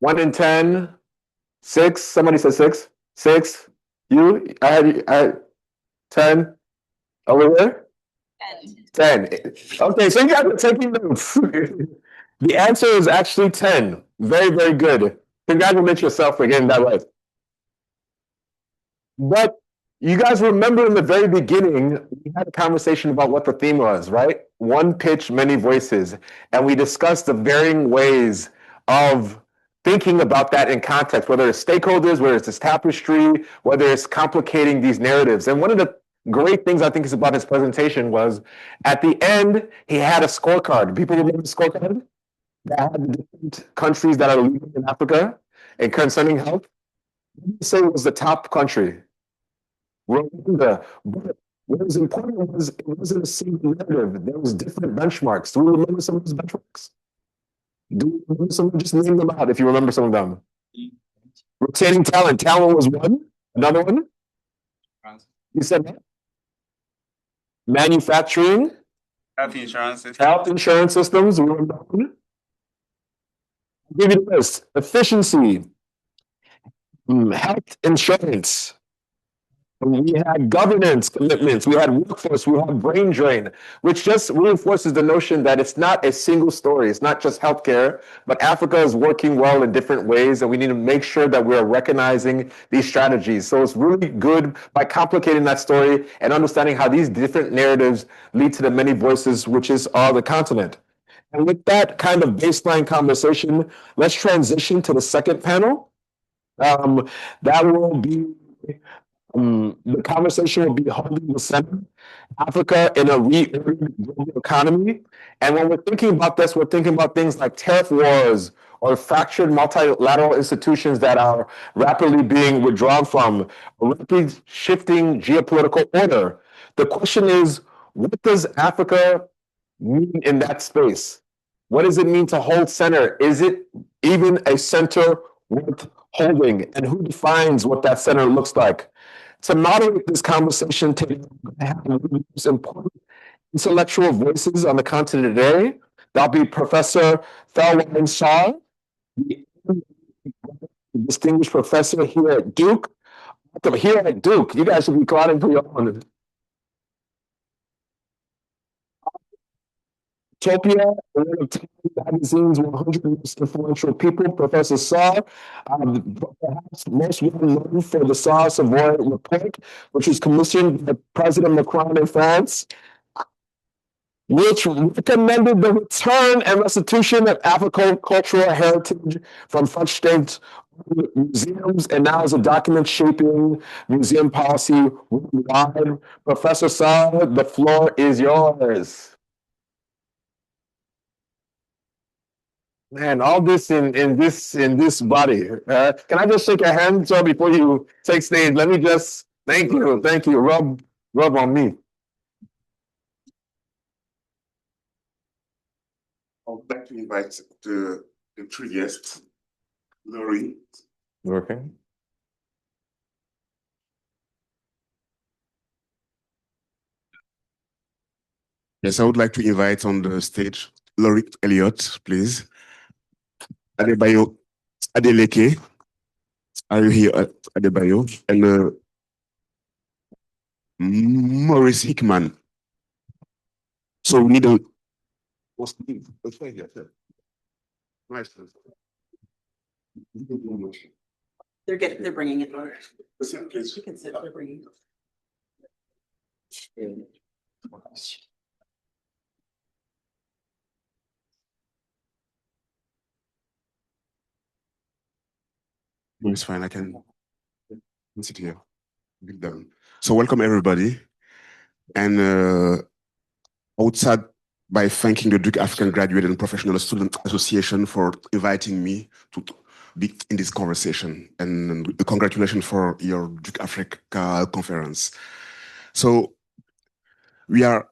1 in 10, 6. Somebody said 6. 6. I had 10. Over here? 10. Okay, so you guys are taking notes. The answer is actually 10. Very, very good. Congratulate yourself for getting that right. But you guys remember in the very beginning, we had a conversation about what the theme was, right? One pitch, many voices. And we discussed the varying ways of thinking about that in context, whether it's stakeholders, whether it's this tapestry, whether it's complicating these narratives. And one of the great things I think is about his presentation was at the end, he had a scorecard. People remember the scorecard? That had the different countries that are leading in Africa and concerning health. Say it was the top country. Rwanda. But what was important was it wasn't a single narrative. There was different benchmarks. Do we remember some of those benchmarks? Do we remember some? Just name them out if you remember some of them. Retaining talent. Talent was one. Another one? You said that? Manufacturing. Health insurance system. Health insurance systems. We remember that one? I'll give you the list. Efficiency. Health insurance. We had governance commitments, we had workforce, we had brain drain, which just reinforces the notion that it's not a single story. It's not just healthcare, but Africa is working well in different ways, and we need to make sure that we're recognizing these strategies. So it's really good by complicating that story and understanding how these different narratives lead to the many voices, which is the continent. And with that kind of baseline conversation, let's transition to the second panel. That will be the conversation will be holding the center, Africa in a re-oriented global economy. And when we're thinking about this, we're thinking about things like tariff wars or fractured multilateral institutions that are rapidly being withdrawn from, a rapidly shifting geopolitical order. The question is, what does Africa mean in that space? What does it mean to hold center? Is it even a center worth holding? And who defines what that center looks like? To moderate this conversation today, I have one of the most important intellectual voices on the continent today. That'll be Professor Thelwine Shah, the distinguished professor here at Duke. Here at Duke, you guys should be clapping for your own. Utopia, one of Time Magazine's 100 most influential people, Professor Saw, perhaps most well known for the Saw Savoy Report, which was commissioned by President Macron in France, which recommended the return and restitution of African cultural heritage from French state museums, and now is a document shaping museum policy worldwide. Professor Saw, the floor is yours. Man, all this in this body. Can I just shake your hand, so before you take stage? Let me just thank you. Rub on me. I would like to invite the three guests. Laurie. Okay. Yes, I would like to invite on the stage Laurie Elliott, please. Adebayo Adeleke, are you here, Adebayo? And Maurice Hickman. So we need a. They're bringing it. Please. You can sit. They're bringing it. It's fine. I can sit here. So welcome everybody, and I would start by thanking the Duke African Graduate and Professional Student Association for inviting me to be in this conversation, and congratulations for your Duke Africa conference. So we are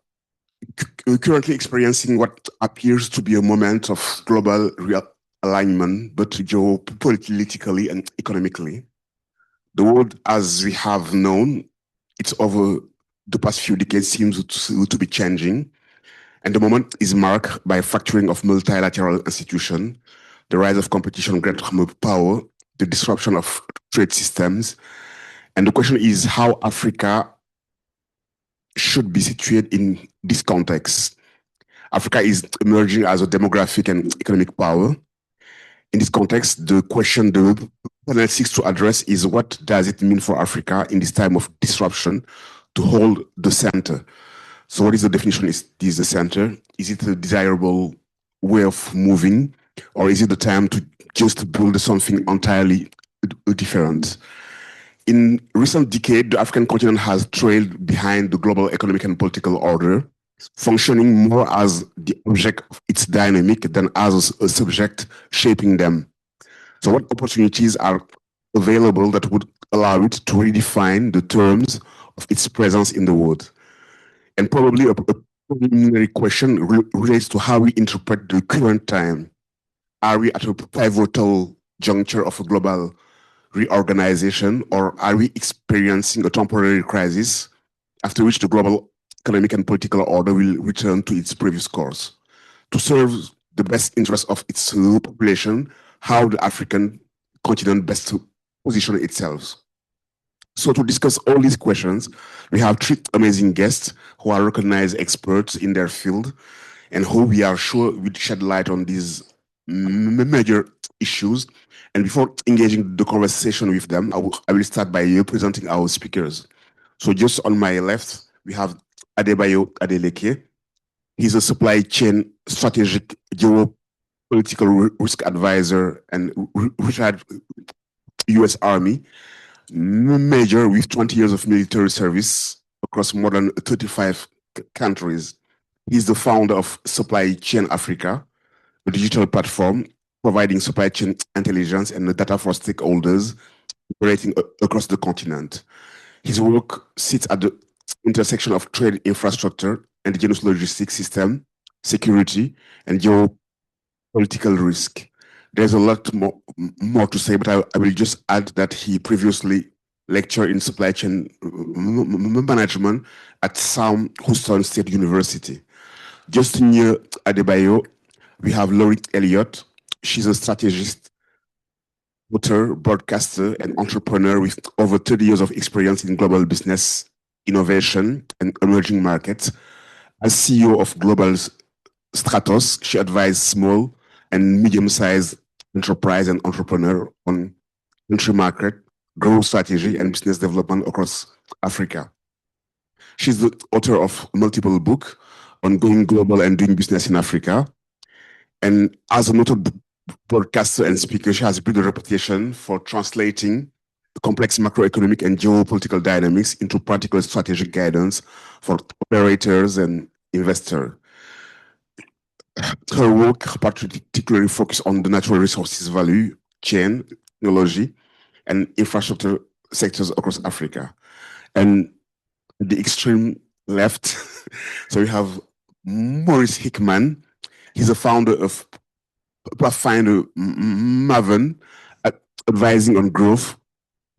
currently experiencing what appears to be a moment of global alignment, but geopolitically and economically. The world as we have known it over the past few decades seems to be changing, and the moment is marked by fracturing of multilateral institutions, the rise of competition, great power, the disruption of trade systems. And the question is how Africa should be situated in this context. Africa is emerging as a demographic and economic power. In this context, the question the panel seeks to address is what does it mean for Africa in this time of disruption to hold the center? So what is the definition? Is this the center? Is it a desirable way of moving? Or is it the time to just build something entirely different? In recent decades, the African continent has trailed behind the global economic and political order, functioning more as the object of its dynamic than as a subject shaping them. So what opportunities are available that would allow it to redefine the terms of its presence in the world? And probably a preliminary question relates to how we interpret the current time. Are we at a pivotal juncture of a global reorganization, or are we experiencing a temporary crisis after which the global economic and political order will return to its previous course? To serve the best interest of its population, how the African continent best to position itself? So to discuss all these questions, we have three amazing guests who are recognized experts in their field and who we are sure will shed light on these major issues. And before engaging the conversation with them, I will start by presenting our speakers. So just on my left, we have Adebayo Adeleke. He's a supply chain strategic geopolitical risk advisor and retired US Army major with 20 years of military service across more than 35 countries. He's the founder of Supply Chain Africa, a digital platform providing supply chain intelligence and data for stakeholders operating across the continent. His work sits at the intersection of trade infrastructure, indigenous logistics system, security, and geopolitical risk. There's a lot more to say, but I will just add that he previously lectured in supply chain management at Sam Houston State University. Just near Adebayo, we have Laurie Elliott. She's a strategist, author, broadcaster, and entrepreneur with over 30 years of experience in global business, innovation, and emerging markets. As CEO of Global Stratos, she advised small and medium-sized enterprise and entrepreneur on entry market, growth strategy, and business development across Africa. She's the author of multiple books on going global and doing business in Africa. And as a noted broadcaster and speaker, she has built a reputation for translating the complex macroeconomic and geopolitical dynamics into practical strategic guidance for operators and investors. Her work particularly focuses on the natural resources value chain, technology, and infrastructure sectors across Africa. And the extreme left, so we have Maurice Hickman. He's a founder of Pathfinder Maven, advising on growth,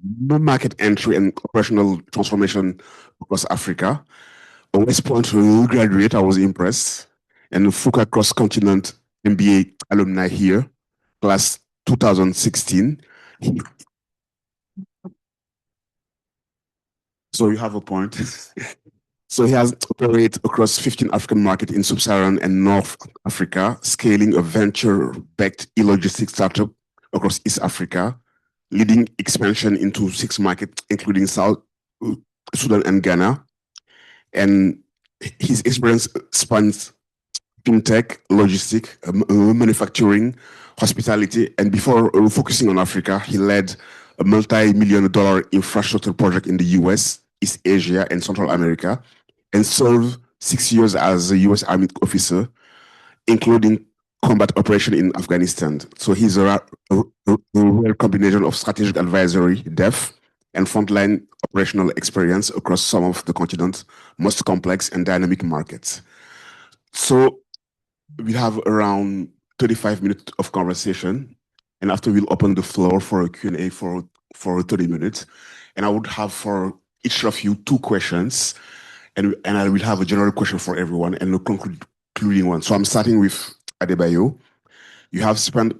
market entry, and operational transformation across Africa. A West Point graduate, I was impressed, and Fuqua cross-continent MBA alumni here, class 2016. So you have a point. So he has operated across 15 African markets in Sub-Saharan and North Africa, scaling a venture-backed e-logistics startup across East Africa, leading expansion into 6 markets, including South Sudan and Ghana. And his experience spans fintech, logistics, manufacturing, hospitality, and before focusing on Africa, he led a multi-million-dollar infrastructure project in the US, East Asia, and Central America, and served 6 years as a US Army officer, including combat operation in Afghanistan. So he's a rare combination of strategic advisory depth and frontline operational experience across some of the continent's most complex and dynamic markets. So we have around 35 minutes of conversation, and after we'll open the floor for a Q&A for 30 minutes. And I would have for each of you 2 questions, and I will have a general question for everyone and a concluding one. So I'm starting with Adebayo. You have spent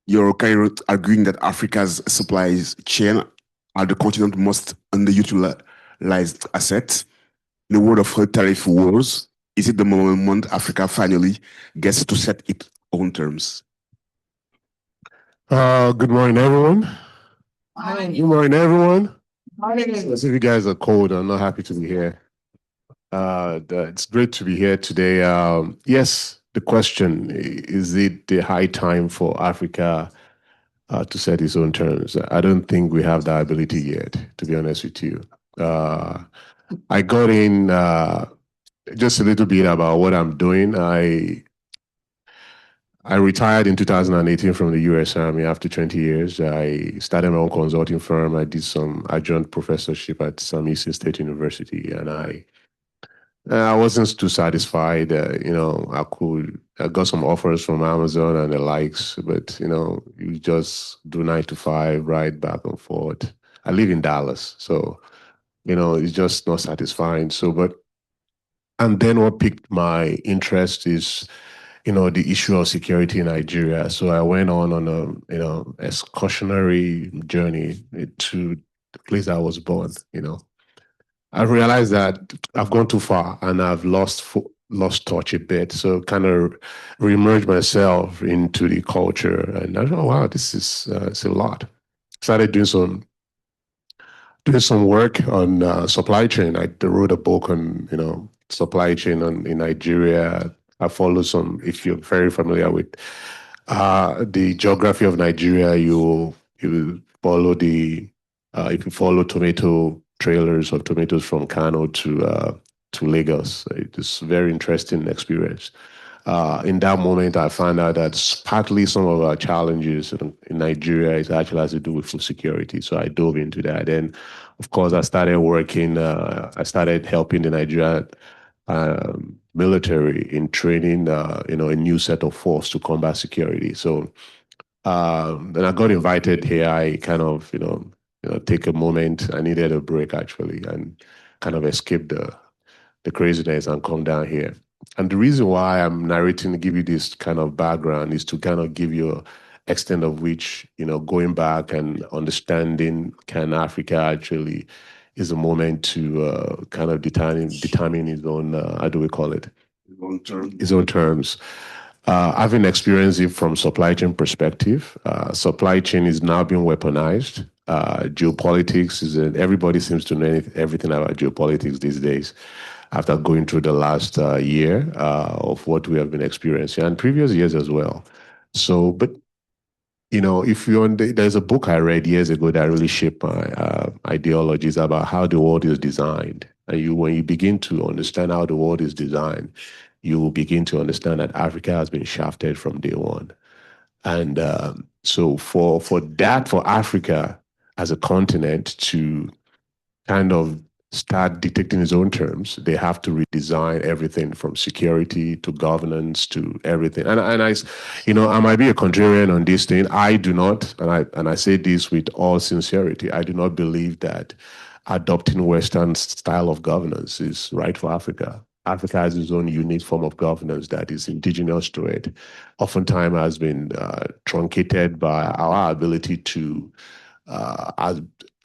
you're kind of arguing that Africa's supply chain are the continent's most underutilized assets. In the world of tariff wars, is it the moment Africa finally gets to set its own terms? Good morning, everyone. Good morning, everyone. As if you guys are cold, I'm not happy to be here. It's great to be here today. Yes, the question, is it the high time for Africa to set its own terms? I don't think we have that ability yet, to be honest with you. I got in just a little bit about what I'm doing. I retired in 2018 from the US Army after 20 years. I started my own consulting firm. I did some adjunct professorship at some Eastern State University, and I wasn't too satisfied. I got some offers from Amazon and the likes, but you just do 9 to 5, ride back and forth. I live in Dallas, so it's just not satisfying. And then what piqued my interest is the issue of security in Nigeria. So I went on a, excursionary journey to the place I was born. I realized that I've gone too far and I've lost touch a bit. So kind of reemerged myself into the culture, and I thought, wow, this is it's a lot. Started doing some work on supply chain. I wrote a book on supply chain in Nigeria. I follow some. If you're very familiar with the geography of Nigeria, you follow if you follow tomato trailers of tomatoes from Kano to Lagos. It's a very interesting experience. In that moment, I found out that partly some of our challenges in Nigeria is actually has to do with food security. So I dove into that. Then, of course, I started working. I started helping the Nigeria military in training, a new set of force to combat security. So then I got invited here. I kind of, take a moment. I needed a break actually, and kind of escape the craziness and come down here. And the reason why I'm narrating to give you this kind of background is to kind of give you an extent of which, going back and understanding can Africa actually is a moment to kind of determine his own, how do we call it? His own terms. Having experienced it from supply chain perspective, supply chain is now being weaponized. Geopolitics everybody seems to know everything about geopolitics these days after going through the last year of what we have been experiencing and previous years as well. So, but if there's a book I read years ago that really shaped my ideologies about how the world is designed. And when you begin to understand how the world is designed, you will begin to understand that Africa has been shafted from day one. And so for Africa as a continent to kind of start dictating its own terms, they have to redesign everything from security to governance to everything. And I might be a contrarian on this thing. I do not, and I say this with all sincerity, I do not believe that adopting Western style of governance is right for Africa. Africa has its own unique form of governance that is indigenous to it. Oftentimes has been truncated by our ability to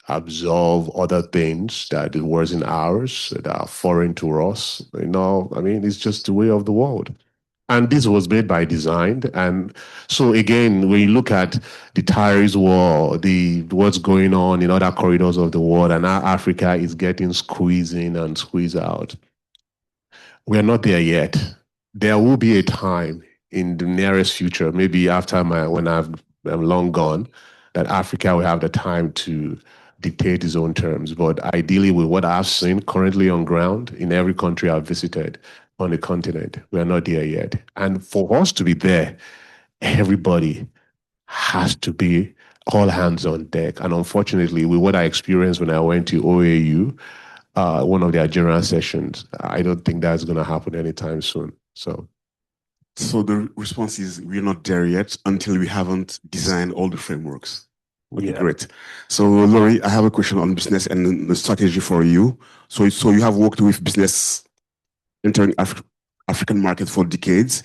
absorb other things that it wasn't ours, that are foreign to us. It's just the way of the world. And this was made by design. And so again, when you look at the tariffs war, what's going on in other corridors of the world, and how Africa is getting squeezed in and squeezed out, we are not there yet. There will be a time in the nearest future, maybe after when I'm long gone, that Africa will have the time to dictate its own terms. But ideally, with what I've seen currently on ground in every country I've visited on the continent, we are not there yet. And for us to be there, everybody has to be all hands on deck. And unfortunately, with what I experienced when I went to OAU, one of their general sessions, I don't think that's going to happen anytime soon. So the response is we're not there yet until we haven't designed all the frameworks. Okay, yeah. Great. So Laurie, I have a question on business and the strategy for you. So you have worked with business entering African market for decades.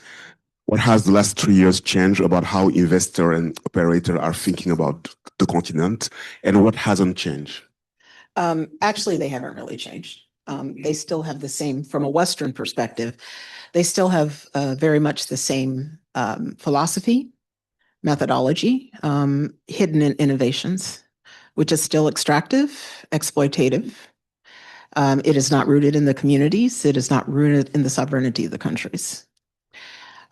what has the last 3 years changed about how investor and operator are thinking about the continent, and what hasn't changed? Actually, they haven't really changed. They still have the same, from a Western perspective, they still have very much the same philosophy, methodology, hidden in innovations, which is still extractive, exploitative. It is not rooted in the communities. It is not rooted in the sovereignty of the countries.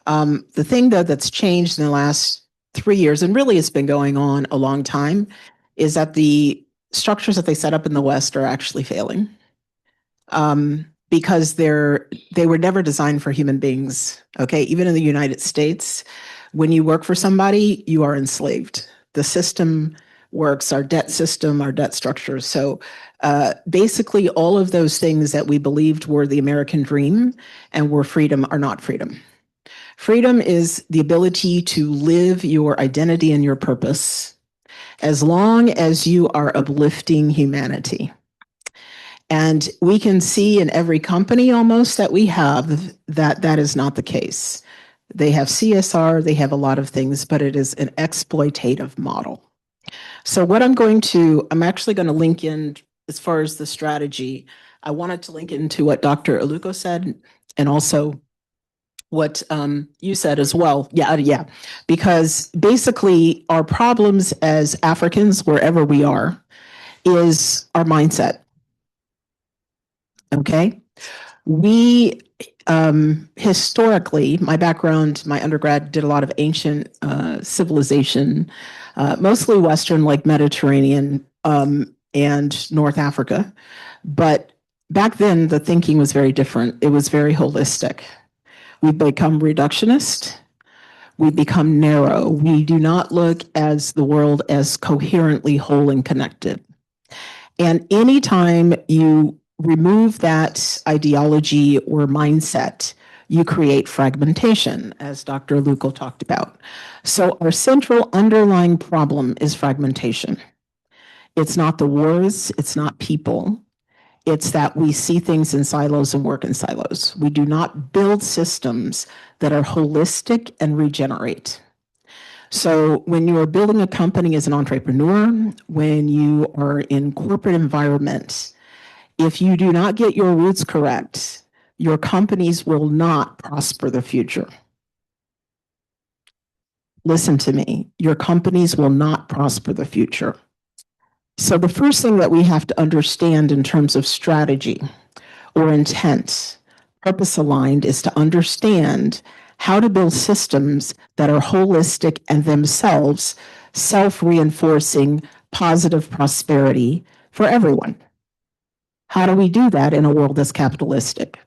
The thing, though, that's changed in the last 3 years, and really it's been going on a long time, is that the structures that they set up in the West are actually failing. Because they were never designed for human beings. Okay, even in the United States, when you work for somebody, you are enslaved. The system works, our debt system, our debt structure. So basically, all of those things that we believed were the American dream and were freedom are not freedom. Freedom is the ability to live your identity and your purpose as long as you are uplifting humanity. And we can see in every company almost that we have that that is not the case. They have CSR, they have a lot of things, but it is an exploitative model. So what I'm actually going to link in as far as the strategy. I wanted to link into what Dr. Aluko said and also what you said as well. Yeah. Because basically our problems as Africans, wherever we are, is our mindset. Okay. We historically, my background, my undergrad did a lot of ancient civilization, mostly Western, like Mediterranean and North Africa. But back then, the thinking was very different. It was very holistic. We've become reductionist. We become narrow. We do not look as the world as coherently whole and connected. And anytime you remove that ideology or mindset, you create fragmentation, as Dr. Luco talked about. So our central underlying problem is fragmentation. It's not the wars, it's not people. It's that we see things in silos and work in silos. We do not build systems that are holistic and regenerate. So when you are building a company as an entrepreneur, when you are in corporate environment, if you do not get your roots correct, your companies will not prosper the future. Listen to me, your companies will not prosper the future. So the first thing that we have to understand in terms of strategy or intent, purpose aligned, is to understand how to build systems that are holistic and themselves self-reinforcing positive prosperity for everyone. How do we do that in a world that's capitalistic?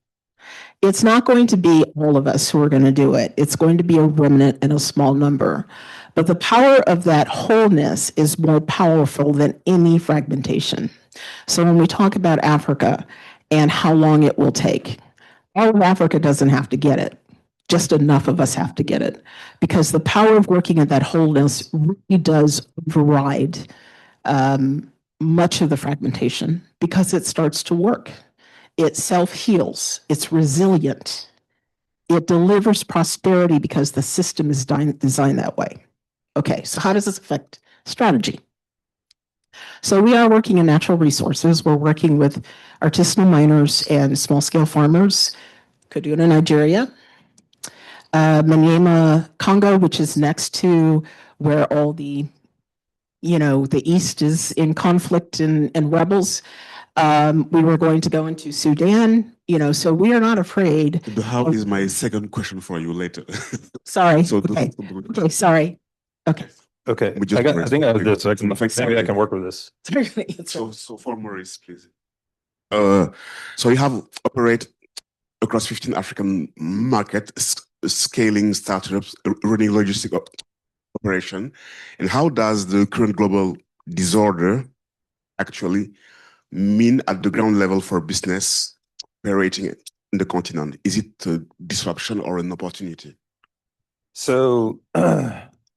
It's not going to be all of us who are going to do it. It's going to be a remnant and a small number. But the power of that wholeness is more powerful than any fragmentation. So when we talk about Africa and how long it will take, all of Africa doesn't have to get it. Just enough of us have to get it. Because the power of working at that wholeness really does override much of the fragmentation because it starts to work. It self-heals. It's resilient. It delivers prosperity because the system is designed that way. Okay, so how does this affect strategy? So we are working in natural resources. We're working with artisanal miners and small-scale farmers. Could do it in Nigeria. Maniema, Congo, which is next to where all the East is in conflict and rebels. We were going to go into Sudan, so we are not afraid. The how is my second question for you later. Sorry. So Okay. Okay. Sorry. Okay. Okay, We just I think I have this. Thanks, Maybe I Sally. can work with this. So for Maurice, please. So you have operate across 15 African markets, scaling startups, running logistic operation. And how does the current global disorder actually mean at the ground level for business operating in the continent? Is it a disruption or an opportunity? So,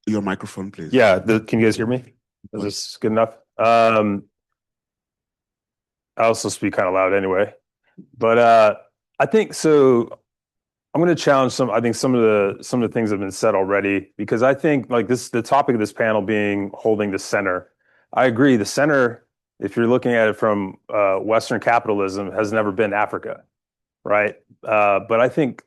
Your microphone, please. yeah, can you guys hear me? Is this good enough? I also speak kind of loud anyway, but I think so. I'm going to challenge some. I think some of the things have been said already, because I think like the topic of this panel being holding the center. I agree. The center, if you're looking at it from Western capitalism, has never been Africa, right? But I think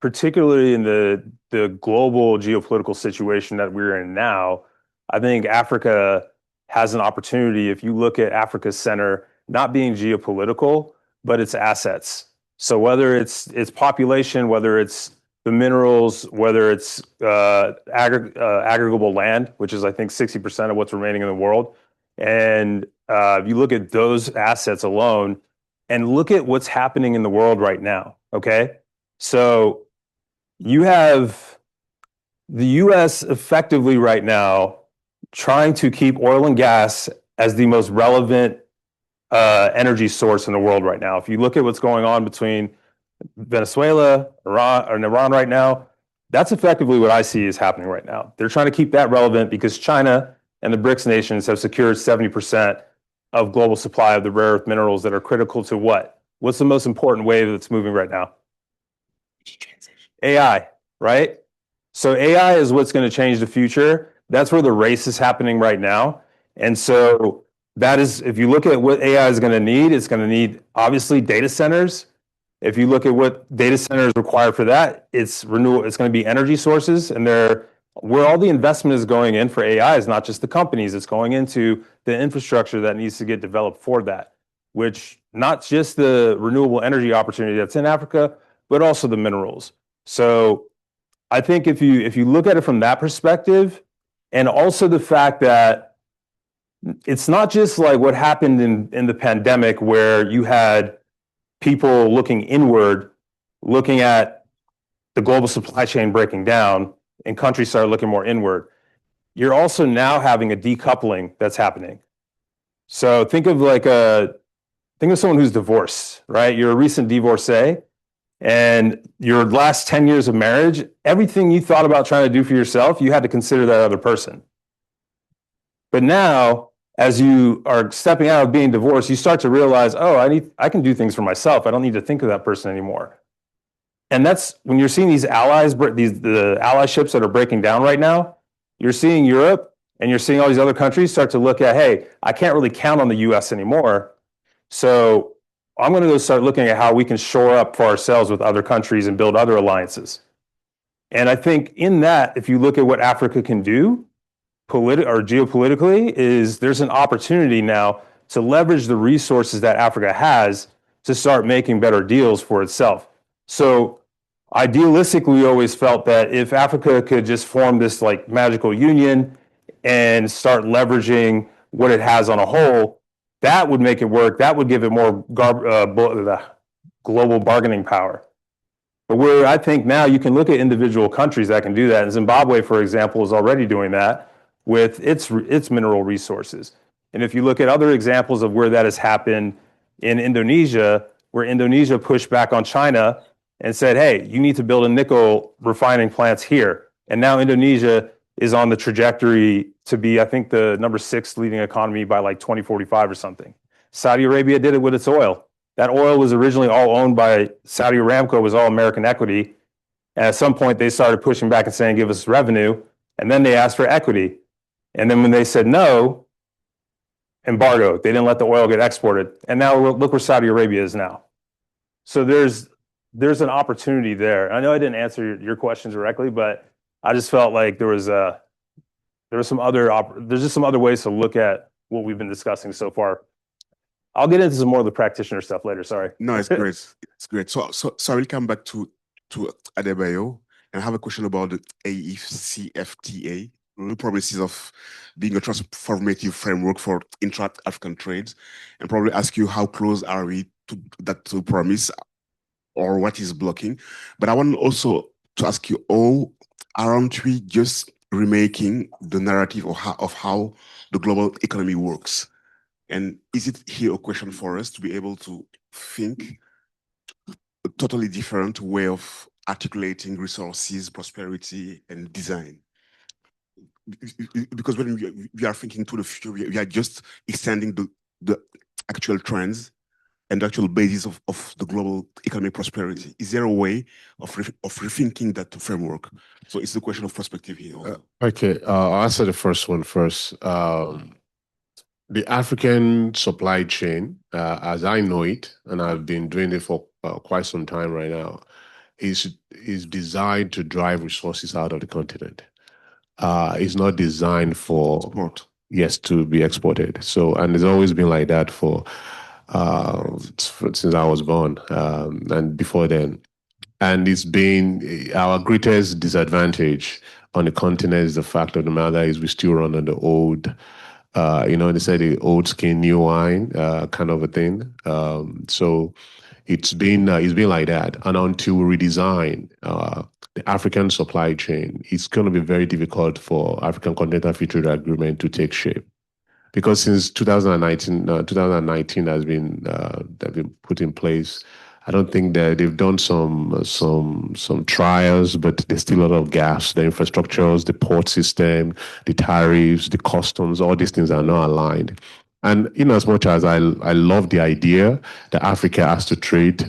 particularly in the global geopolitical situation that we're in now, I think Africa has an opportunity. If you look at Africa's center not being geopolitical, but its assets. So whether it's population, whether it's the minerals, whether it's aggregable land, which is I think 60% of what's remaining in the world, and if you look at those assets alone, and look at what's happening in the world right now. Okay, so you have the U.S. effectively right now trying to keep oil and gas as the most relevant energy source in the world right now. If you look at what's going on between Venezuela, Iran right now, that's effectively what I see is happening right now. They're trying to keep that relevant because China and the BRICS nations have secured 70% of global supply of the rare earth minerals that are critical to what? What's the most important wave that's moving right now? AI, right? So AI is what's going to change the future. That's where the race is happening right now. And so that is, if you look at what AI is going to need, it's going to need obviously data centers. If you look at what data centers require for that, it's renewable, it's going to be energy sources. And where all the investment is going in for AI is not just the companies, it's going into the infrastructure that needs to get developed for that, which not just the renewable energy opportunity that's in Africa, but also the minerals. So I think if you look at it from that perspective, and also the fact that it's not just like what happened in the pandemic where you had people looking inward, looking at the global supply chain breaking down, and countries started looking more inward. You're also now having a decoupling that's happening. So think of someone who's divorced, right? You're a recent divorcee, and your last 10 years of marriage, everything you thought about trying to do for yourself, you had to consider that other person. But now, as you are stepping out of being divorced, you start to realize, oh, I can do things for myself. I don't need to think of that person anymore. And that's when you're seeing these allies, the allyships that are breaking down right now, you're seeing Europe and you're seeing all these other countries start to look at, hey, I can't really count on the US anymore. So I'm going to go start looking at how we can shore up for ourselves with other countries and build other alliances. And I think in that, if you look at what Africa can do, geopolitically, is there's an opportunity now to leverage the resources that Africa has to start making better deals for itself. So idealistically, we always felt that if Africa could just form this like magical union and start leveraging what it has on a whole, that would make it work. That would give it more global bargaining power. But where I think now you can look at individual countries that can do that. And Zimbabwe, for example, is already doing that with its mineral resources. And if you look at other examples of where that has happened in Indonesia, where Indonesia pushed back on China and said, hey, you need to build a nickel refining plants here. And now Indonesia is on the trajectory to be, I think, the number 6 leading economy by like 2045 or something. Saudi Arabia did it with its oil. That oil was originally all owned by Saudi Aramco, was all American equity. And at some point they started pushing back and saying, give us revenue. And then they asked for equity. And then when they said no, embargo, they didn't let the oil get exported. And now look where Saudi Arabia is now. So there's an opportunity there. I know I didn't answer your questions directly, but I just felt like there's just some other ways to look at what we've been discussing so far. I'll get into some more of the practitioner stuff later. Sorry. No, it's great. It's great. So I will come back to Adebayo and have a question about the AECFTA, the promises of being a transformative framework for intra-African trade, and probably ask you how close are we to that promise, or what is blocking. But I want also to ask you, aren't we just remaking the narrative of how the global economy works? And is it here a question for us to be able to think a totally different way of articulating resources, prosperity, and design? Because when we are thinking to the future, we are just extending the actual trends and the actual basis of the global economic prosperity? Is there a way of rethinking that framework? So it's the question of perspective here. Okay, I'll answer the first one first. The African supply chain, as I know it, and I've been doing it for quite some time right now, is designed to drive resources out of the continent. It's not designed for Support. yes to be exported. So, and it's always been like that for since I was born and before then. And it's been our greatest disadvantage on the continent is the fact of the matter is we still run on the old, they say the old skin, new wine kind of a thing. So it's been like that. And until we redesign the African supply chain, it's going to be very difficult for African Continental Free Trade Agreement to take shape. Because since 2019 has been put in place, I don't think that they've done some trials, but there's still a lot of gaps. The infrastructures, the port system, the tariffs, the customs, all these things are not aligned. And in as much as I love the idea that Africa has to trade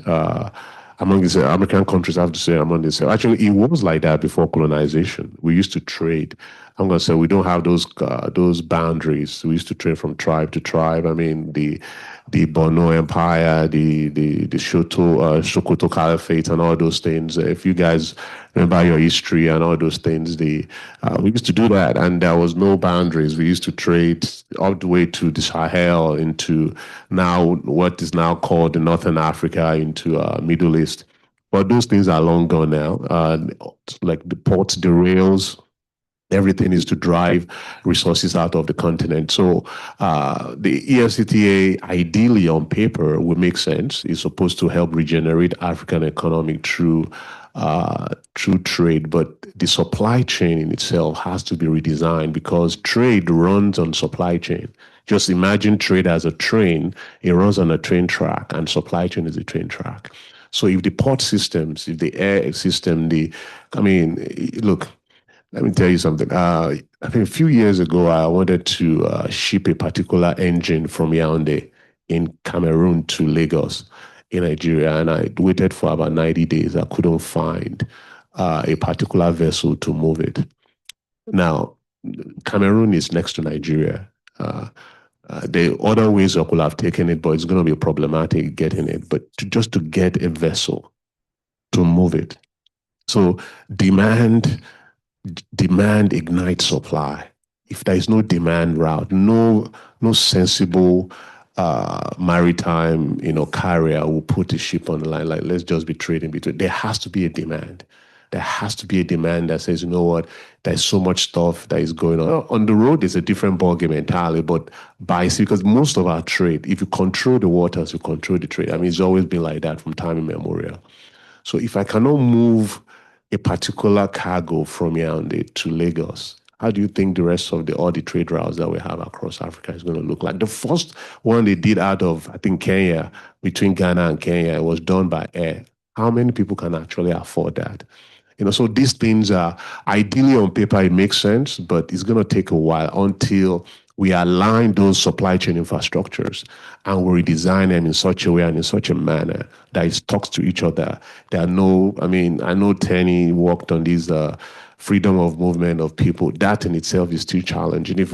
among these American countries, I have to say among themselves. Actually, it was like that before colonization. We used to trade. I'm going to say we don't have those boundaries. We used to trade from tribe to tribe. I mean, the Bono Empire, the Sokoto Caliphate, and all those things. If you guys remember your history and all those things, we used to do that, and there was no boundaries. We used to trade all the way to the Sahel into now what is now called the Northern Africa into Middle East. But those things are long gone now. Like the ports, the rails. Everything is to drive resources out of the continent. So the EFCTA, ideally on paper, would make sense. It's supposed to help regenerate African economy through trade, but the supply chain in itself has to be redesigned because trade runs on supply chain. Just imagine trade as a train. It runs on a train track, and supply chain is a train track. So if the port systems, if the air system, look, let me tell you something. I think a few years ago, I wanted to ship a particular engine from Yaoundé in Cameroon to Lagos in Nigeria, and I waited for about 90 days. I couldn't find a particular vessel to move it. Now, Cameroon is next to Nigeria. There are other ways I could have taken it, but it's going to be problematic getting it. But just to get a vessel to move it. So demand ignites supply. If there is no demand route, no sensible maritime carrier will put a ship on the line. Like, let's just be trading between. There has to be a demand. There has to be a demand that says, you know what, there's so much stuff that is going on. On the road, it's a different ballgame entirely, but by sea, because most of our trade, if you control the waters, you control the trade. I mean, it's always been like that from time immemorial. So if I cannot move a particular cargo from Yaoundé to Lagos, how do you think the rest of all the trade routes that we have across Africa is going to look like? The first one they did out of, I think, Kenya, between Ghana and Kenya, was done by air. How many people can actually afford that? So these things are ideally on paper, it makes sense, but it's going to take a while until we align those supply chain infrastructures and we redesign them in such a way and in such a manner that it talks to each other. There are I know Tenny worked on these freedom of movement of people. That in itself is still challenging. I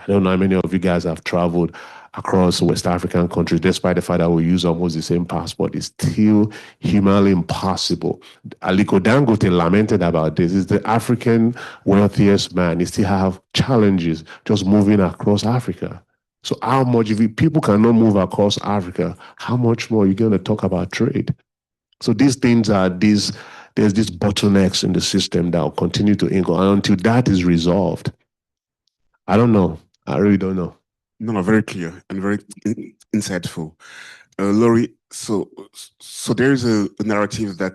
don't know how many of you guys have traveled across West African countries, despite the fact that we use almost the same passport, it's still humanly impossible. Aliko Dangote lamented about this. He's the African wealthiest man. He still have challenges just moving across Africa. So how much, if people cannot move across Africa, how much more are you going to talk about trade? So these things there's these bottlenecks in the system that will continue to increase. And until that is resolved, I don't know. I really don't know. No, very clear and very insightful. Laurie, so there is a narrative that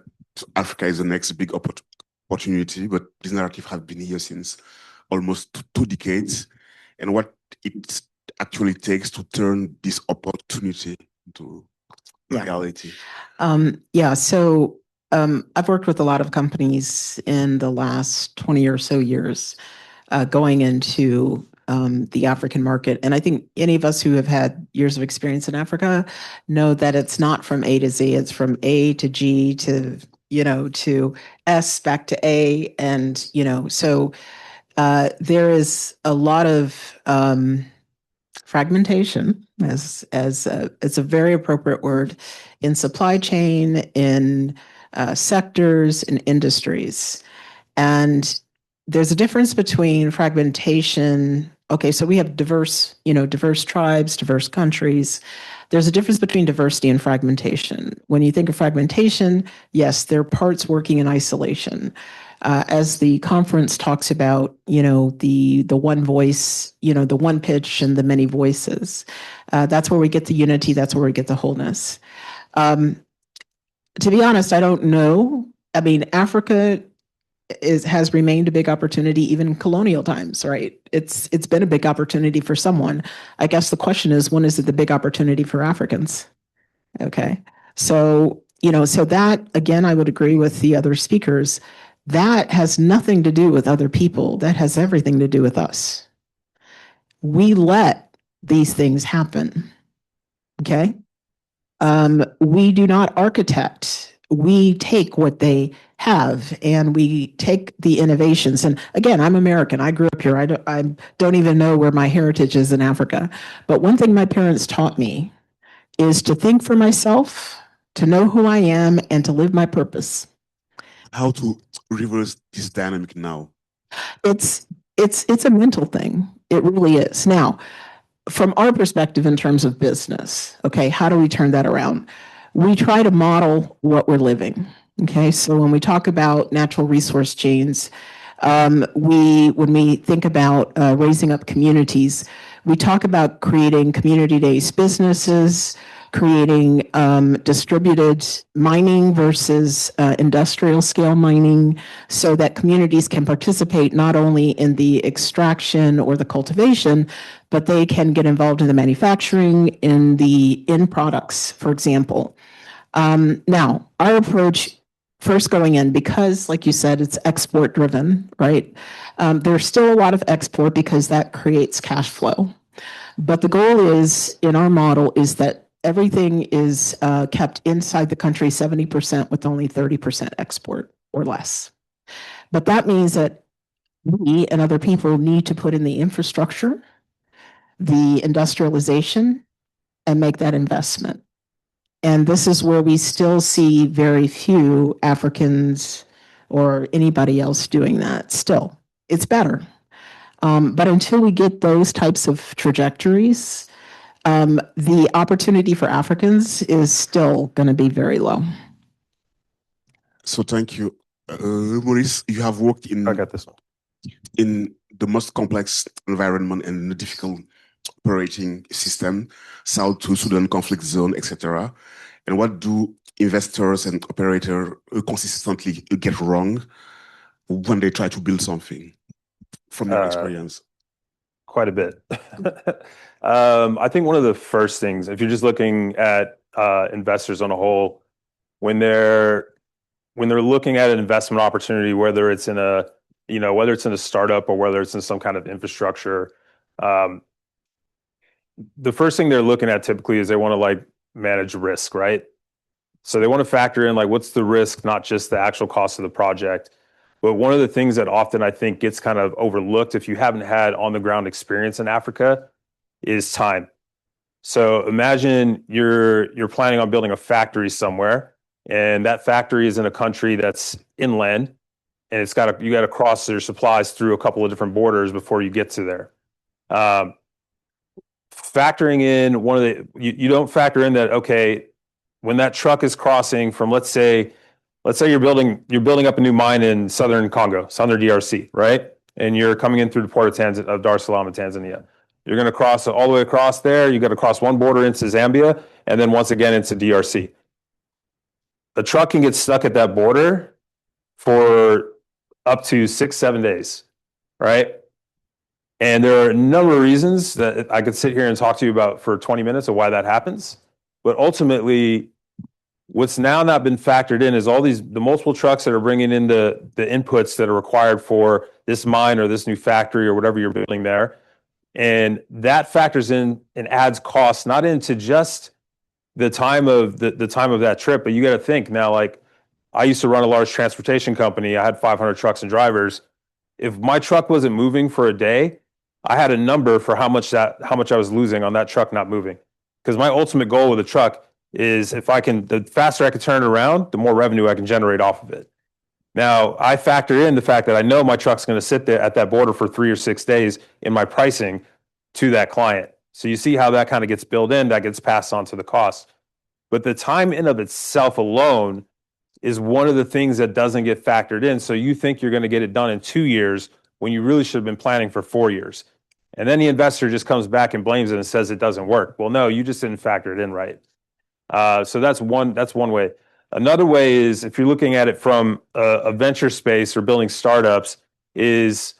Africa is the next big opportunity, but this narrative has been here since almost 2 decades. And what it actually takes to turn this opportunity into reality. So I've worked with a lot of companies in the last 20 or so years going into the African market. And I think any of us who have had years of experience in Africa know that it's not from A to Z, it's from A to G to, to S back to A. And, so there is a lot of fragmentation, it's a very appropriate word, in supply chain, in sectors, in industries. And there's a difference between fragmentation. Okay, so we have diverse tribes, diverse countries. There's a difference between diversity and fragmentation. When you think of fragmentation, yes, there are parts working in isolation. As the conference talks about, the one voice, the one pitch and the many voices. That's where we get the unity. That's where we get the wholeness. To be honest, I don't know. I mean, Africa has remained a big opportunity even in colonial times, right? It's been a big opportunity for someone. I guess the question is, when is it the big opportunity for Africans? Okay. So, so that, again, I would agree with the other speakers. That has nothing to do with other people. That has everything to do with us. We let these things happen. Okay. We do not architect. We take what they have and we take the innovations. And again, I'm American. I grew up here. I don't even know where my heritage is in Africa. But one thing my parents taught me is to think for myself, to know who I am, and to live my purpose. How to reverse this dynamic now? It's a mental thing. It really is. Now, from our perspective in terms of business, okay, how do we turn that around? We try to model what we're living. Okay, so when we talk about natural resource chains, when we think about raising up communities, we talk about creating community-based businesses, creating distributed mining versus industrial scale mining, so that communities can participate not only in the extraction or the cultivation, but they can get involved in the manufacturing, in the end products, for example. Now, our approach first going in, because like you said, it's export driven, right? There's still a lot of export because that creates cash flow. But the goal is, in our model, is that everything is kept inside the country 70% with only 30% export or less. But that means that we and other people need to put in the infrastructure, the industrialization, and make that investment. And this is where we still see very few Africans or anybody else doing that still. It's better. But until we get those types of trajectories, the opportunity for Africans is still going to be very low. So thank you. Maurice, you have worked I got this one. in the most complex environment and the difficult operating system, South to Sudan conflict zone, etc. And what do investors and operators consistently get wrong when they try to build something, from your experience? Quite a bit. I think one of the first things, if you're just looking at investors on a whole, when they're looking at an investment opportunity, whether it's in a startup or whether it's in some kind of infrastructure, the first thing they're looking at typically is they want to manage risk, right? So they want to factor in what's the risk, not just the actual cost of the project. But one of the things that often I think gets kind of overlooked if you haven't had on the ground experience in Africa is time. So imagine you're planning on building a factory somewhere, and that factory is in a country that's inland, and you got to cross your supplies through a couple of different borders before you get to there. Factoring in you don't factor in that, okay, when that truck is crossing from, let's say you're building up a new mine in southern Congo, southern DRC, right? And you're coming in through the port of Dar es Salaam in Tanzania. You're going to cross all the way across there. You got to cross one border into Zambia, and then once again into DRC. The truck can get stuck at that border for up to 6-7 days, right? And there are a number of reasons that I could sit here and talk to you about for 20 minutes of why that happens. But ultimately, what's now not been factored in is the multiple trucks that are bringing in the inputs that are required for this mine or this new factory or whatever you're building there. And that factors in and adds costs, not into just the time of the time of that trip, but you got to think now, like I used to run a large transportation company. I had 500 trucks and drivers. If my truck wasn't moving for a day, I had a number for how much I was losing on that truck not moving. Because my ultimate goal with a truck is the faster I can turn it around, the more revenue I can generate off of it. Now, I factor in the fact that I know my truck's going to sit there at that border for 3 or 6 days in my pricing to that client. So you see how that kind of gets built in, that gets passed on to the cost. But the time in of itself alone is one of the things that doesn't get factored in. So you think you're going to get it done in 2 years when you really should have been planning for 4 years. And then the investor just comes back and blames it and says it doesn't work. Well, no, you just didn't factor it in right. So that's one way. Another way is if you're looking at it from a venture space or building startups, is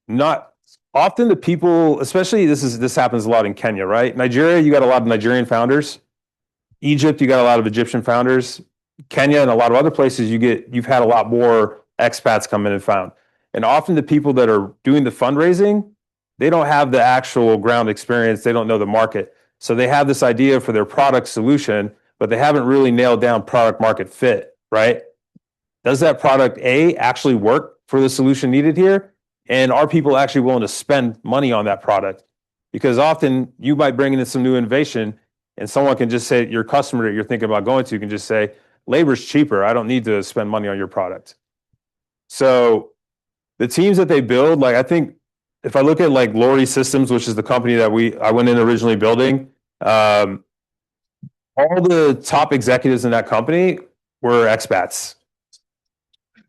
not often the people, especially this happens a lot in Kenya, right? Nigeria, you got a lot of Nigerian founders. Egypt, you got a lot of Egyptian founders. Kenya and a lot of other places, you've had a lot more expats come in and found. And often the people that are doing the fundraising, they don't have the actual ground experience. They don't know the market. So they have this idea for their product solution, but they haven't really nailed down product market fit, right? Does that product A actually work for the solution needed here? And are people actually willing to spend money on that product? Because often you might bring in some new innovation and someone can just say, your customer that you're thinking about going to can just say, labor's cheaper. I don't need to spend money on your product. So the teams that they build, like I think if I look at like Lori Systems, which is the company that I went in originally building, all the top executives in that company were expats.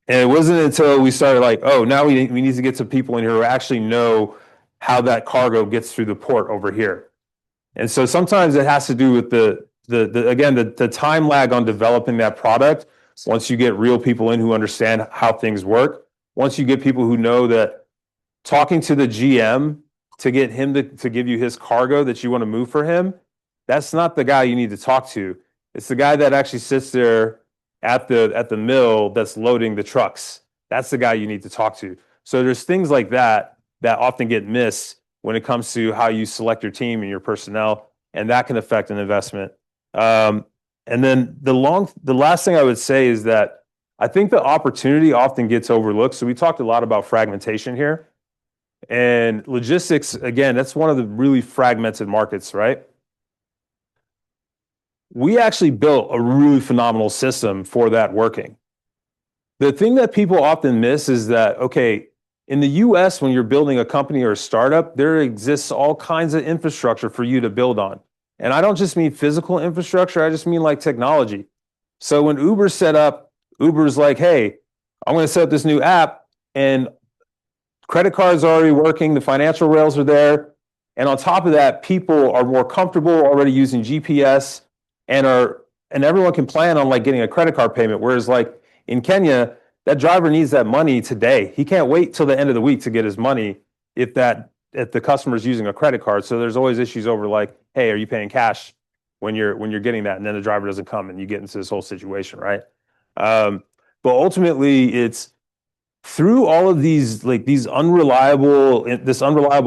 And it wasn't until we started like, oh, now we need to get some people in here who actually know how that cargo gets through the port over here. And so sometimes it has to do with the time lag on developing that product. Once you get real people in who understand how things work, once you get people who know that talking to the GM to get him to give you his cargo that you want to move for him, that's not the guy you need to talk to. It's the guy that actually sits there at the mill that's loading the trucks. That's the guy you need to talk to. So there's things like that often get missed when it comes to how you select your team and your personnel, and that can affect an investment. And then the last thing I would say is that I think the opportunity often gets overlooked. So we talked a lot about fragmentation here. And logistics, again, that's one of the really fragmented markets, right? We actually built a really phenomenal system for that working. The thing that people often miss is that, okay, in the US, when you're building a company or a startup, there exists all kinds of infrastructure for you to build on. And I don't just mean physical infrastructure, I just mean like technology. So when Uber set up, Uber's like, hey, I'm going to set up this new app and credit cards are already working, the financial rails are there. And on top of that, people are more comfortable already using GPS and everyone can plan on like getting a credit card payment. Whereas like in Kenya, that driver needs that money today. He can't wait till the end of the week to get his money if the customer's using a credit card. So there's always issues over like, hey, are you paying cash when you're getting that? And then the driver doesn't come and you get into this whole situation, right? But ultimately it's through all of these, like this unreliable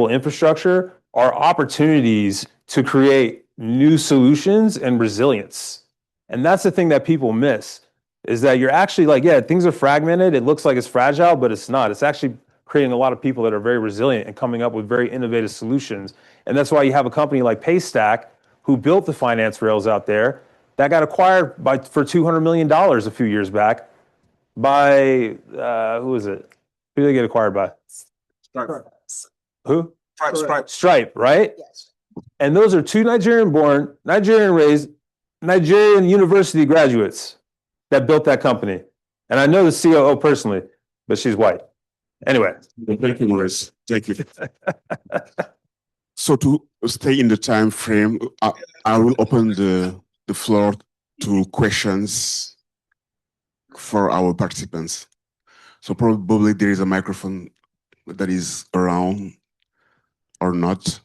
infrastructure are opportunities to create new solutions and resilience. And that's the thing that people miss, is that you're actually like, yeah, things are fragmented. It looks like it's fragile, but it's not. It's actually creating a lot of people that are very resilient and coming up with very innovative solutions. And that's why you have a company like Paystack, who built the finance rails out there, that got acquired for $200 million a few years back by, who is it? Who did they get acquired by? Stripe. Who? Stripe. Stripe, right? Yes. And those are two Nigerian-born, Nigerian-raised, Nigerian university graduates that built that company. And I know the COO personally, but she's white. Anyway. Thank you, Maurice. Thank you. So to stay in the time frame, I will open the floor to questions for our participants. So probably there is a microphone that is around or not.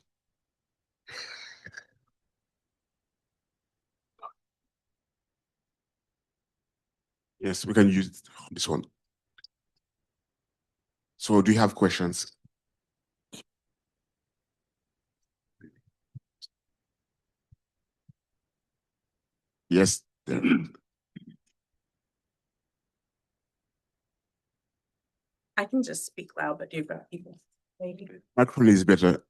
Yes, we can use this one. So do you have questions? Yes, there. I can just speak loud, but you've got people. Maybe. Microphone is better.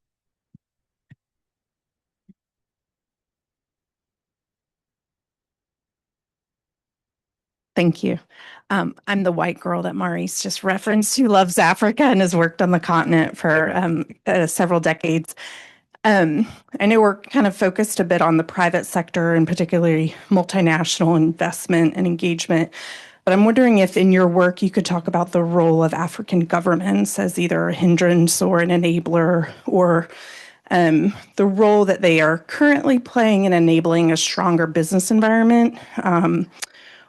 Thank you. I'm the white girl that Maurice just referenced who loves Africa and has worked on the continent for several decades. I know we're kind of focused a bit on the private sector and particularly multinational investment and engagement. But I'm wondering if in your work you could talk about the role of African governments as either a hindrance or an enabler, or the role that they are currently playing in enabling a stronger business environment,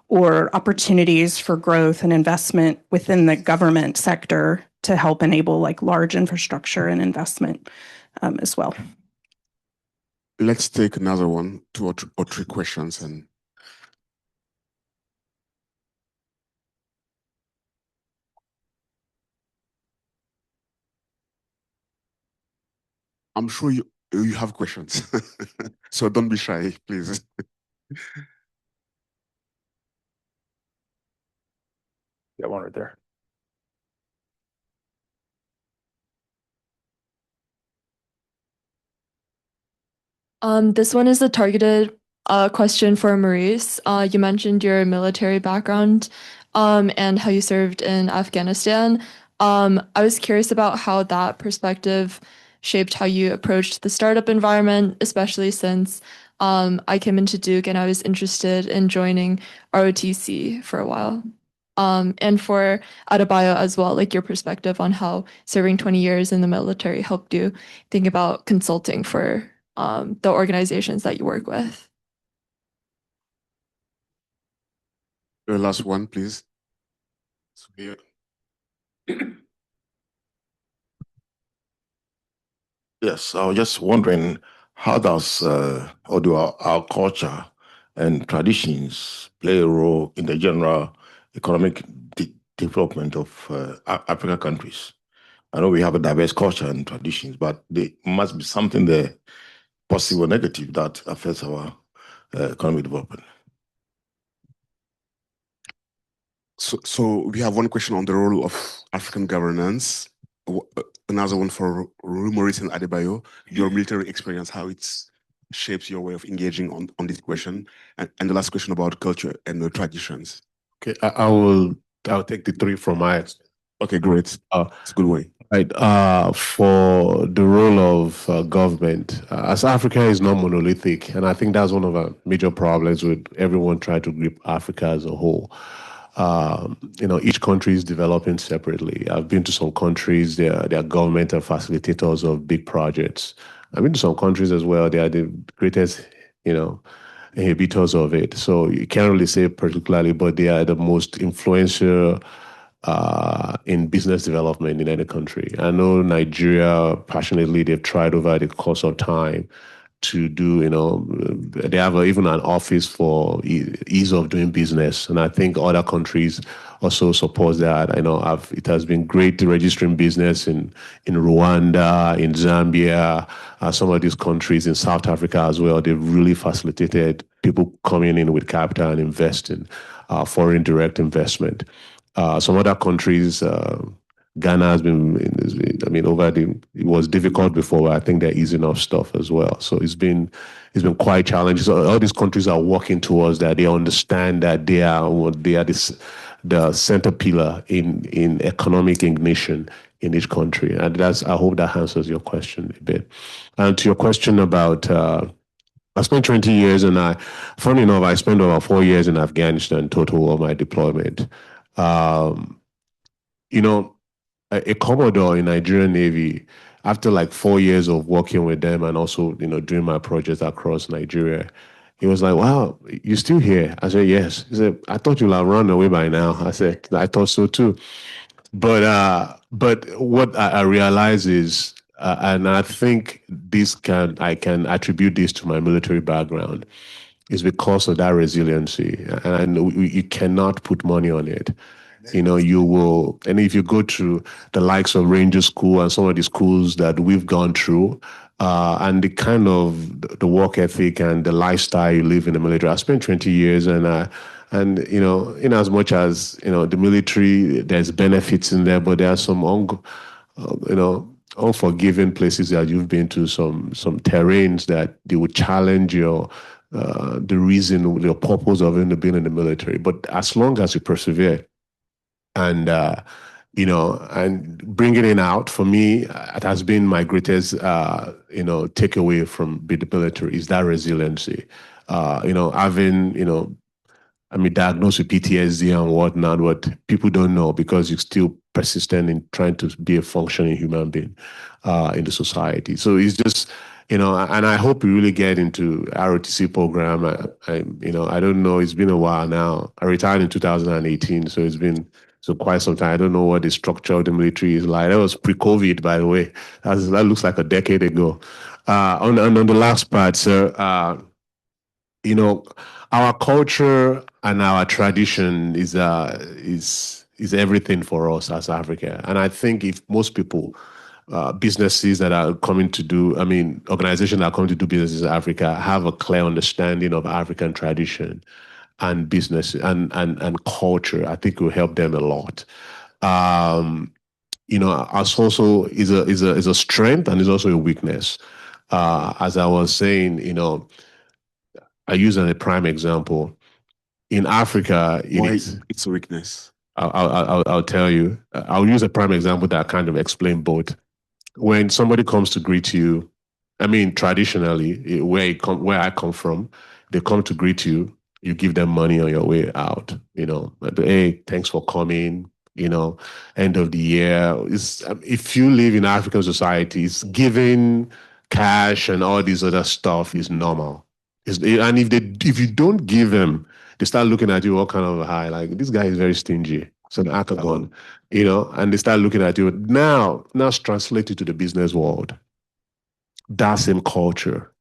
or opportunities for growth and investment within the government sector to help enable like large infrastructure and investment as well. Let's take another one, two or three questions, and I'm sure you have questions. So don't be shy, please. Got one right there. This one is a targeted question for Maurice. You mentioned your military background and how you served in Afghanistan. I was curious about how that perspective shaped how you approached the startup environment, especially since I came into Duke and I was interested in joining ROTC for a while. And for Adebayo as well, like your perspective on how serving 20 years in the military helped you think about consulting for the organizations that you work with. The last one, please. So here. Yes, I was just wondering, how does or do our culture and traditions play a role in the general economic development of African countries? I know we have a diverse culture and traditions, but there must be something there, positive or negative, that affects our economic development. So we have one question on the role of African governance. Another one for Maurice and Adebayo, your military experience, how it shapes your way of engaging on this question, and the last question about culture and the traditions. Okay, I'll take the three from my. Okay, great. It's a good way. Right. For the role of government, as Africa is not monolithic, and I think that's one of our major problems with everyone trying to grip Africa as a whole. Each country is developing separately. I've been to some countries, their government are facilitators of big projects. I've been to some countries as well, they are the greatest, inhibitors of it. So you can't really say particularly, but they are the most influential in business development in any country. I know Nigeria, passionately, they've tried over the course of time to do, they have even an office for ease of doing business. And I think other countries also support that. It has been great registering business in Rwanda, in Zambia, some of these countries in South Africa as well. They've really facilitated people coming in with capital and investing, foreign direct investment. Some other countries, Ghana has been, it was difficult before, but I think they're easing off stuff as well. So it's been quite challenging. So all these countries are working towards that. They understand that they are the center pillar in economic ignition in each country. And I hope that answers your question a bit. And to your question about, I spent 20 years funny enough, I spent about 4 years in Afghanistan total of my deployment. A Commodore in Nigerian Navy, after like 4 years of working with them and also, doing my projects across Nigeria, he was like, "Wow, you're still here?" I said, "Yes." He said, "I thought you'll have run away by now." I said, "I thought so too." But what I realize is, and I think I can attribute this to my military background, is because of that resiliency. And you cannot put money on it. You will, and if you go to the likes of Ranger School and some of the schools that we've gone through, and the kind of the work ethic and the lifestyle you live in the military. I spent 20 years, and in as much as the military, there's benefits in there, but there are some unforgiving places that you've been to, some terrains that they would challenge your the reason, your purpose of being in the military. But as long as you persevere, and and bringing it out, for me, it has been my greatest takeaway from the military is that resiliency. Having diagnosed with PTSD and whatnot, what people don't know, because you're still persistent in trying to be a functioning human being in the society. So it's just, and I hope we really get into ROTC program. I don't know, it's been a while now. I retired in 2018, so it's been quite some time. I don't know what the structure of the military is like. That was pre-COVID, by the way. That looks like a decade ago. On the last part, sir, our culture and our tradition is everything for us as Africa. And I think if most people, businesses that are coming to do, organizations that are coming to do business in Africa have a clear understanding of African tradition and business and culture, I think it will help them a lot. Us also is a strength and is also a weakness. As I was saying, I use a prime example. In Africa, it's a weakness. I'll tell you. I'll use a prime example that kind of explain both. When somebody comes to greet you, traditionally, where I come from, they come to greet you. You give them money on your way out. Hey, thanks for coming. End of the year. If you live in African societies, giving cash and all this other stuff is normal. And if you don't give them, they start looking at you all kind of high, like this guy is very stingy. It's an akagon, and they start looking at you. Now it's translated to the business world. That same culture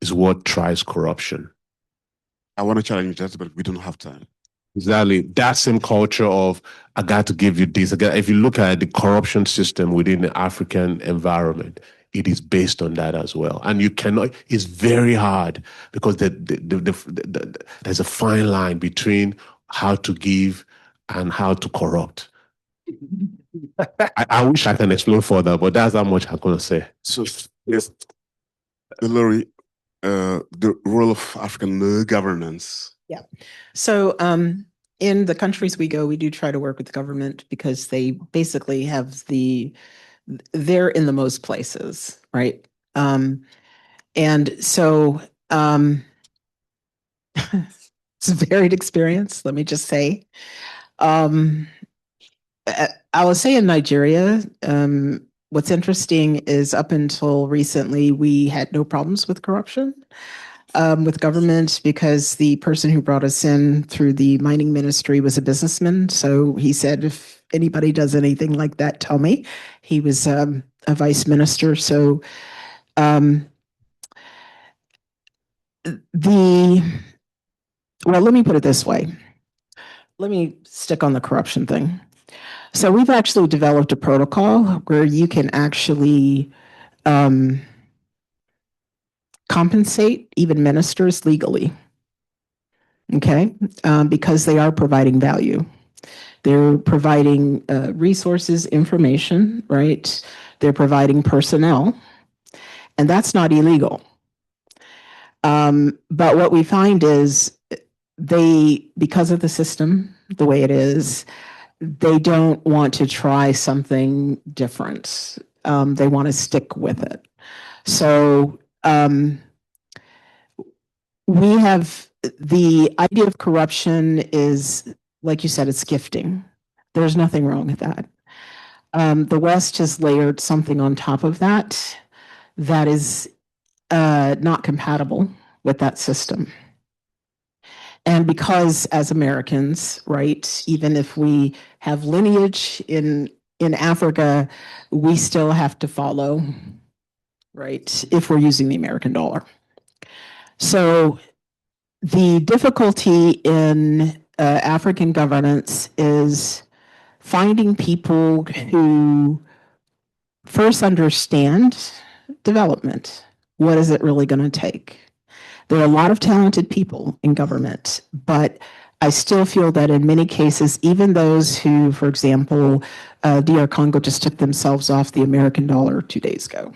is what drives corruption. I want to challenge that, but we don't have time. Exactly. That same culture of, I got to give you this. If you look at the corruption system within the African environment, it is based on that as well. And you cannot, it's very hard because there's a fine line between how to give and how to corrupt. I wish I can explain further, but that's how much I'm going to say. So, yes, Laurie, the role of African governance. Yeah. So in the countries we go, we do try to work with the government because they basically have they're in the most places, right? And so it's a varied experience, let me just say. I will say in Nigeria, what's interesting is up until recently, we had no problems with corruption with government because the person who brought us in through the mining ministry was a businessman. So he said, if anybody does anything like that, tell me. He was a vice minister. So let me put it this way. Let me stick on the corruption thing. So we've actually developed a protocol where you can actually compensate even ministers legally, okay? Because they are providing value. They're providing resources, information, right? They're providing personnel, and that's not illegal. But what we find is because of the system, the way it is, they don't want to try something different. They want to stick with it. So we have the idea of corruption is, like you said, it's gifting. There's nothing wrong with that. The West has layered something on top of that is not compatible with that system. And because as Americans, right, even if we have lineage in Africa, we still have to follow, right, if we're using the American dollar. So the difficulty in African governance is finding people who first understand development. What is it really going to take? There are a lot of talented people in government, but I still feel that in many cases, even those who, for example, DR Congo just took themselves off the American dollar 2 days ago.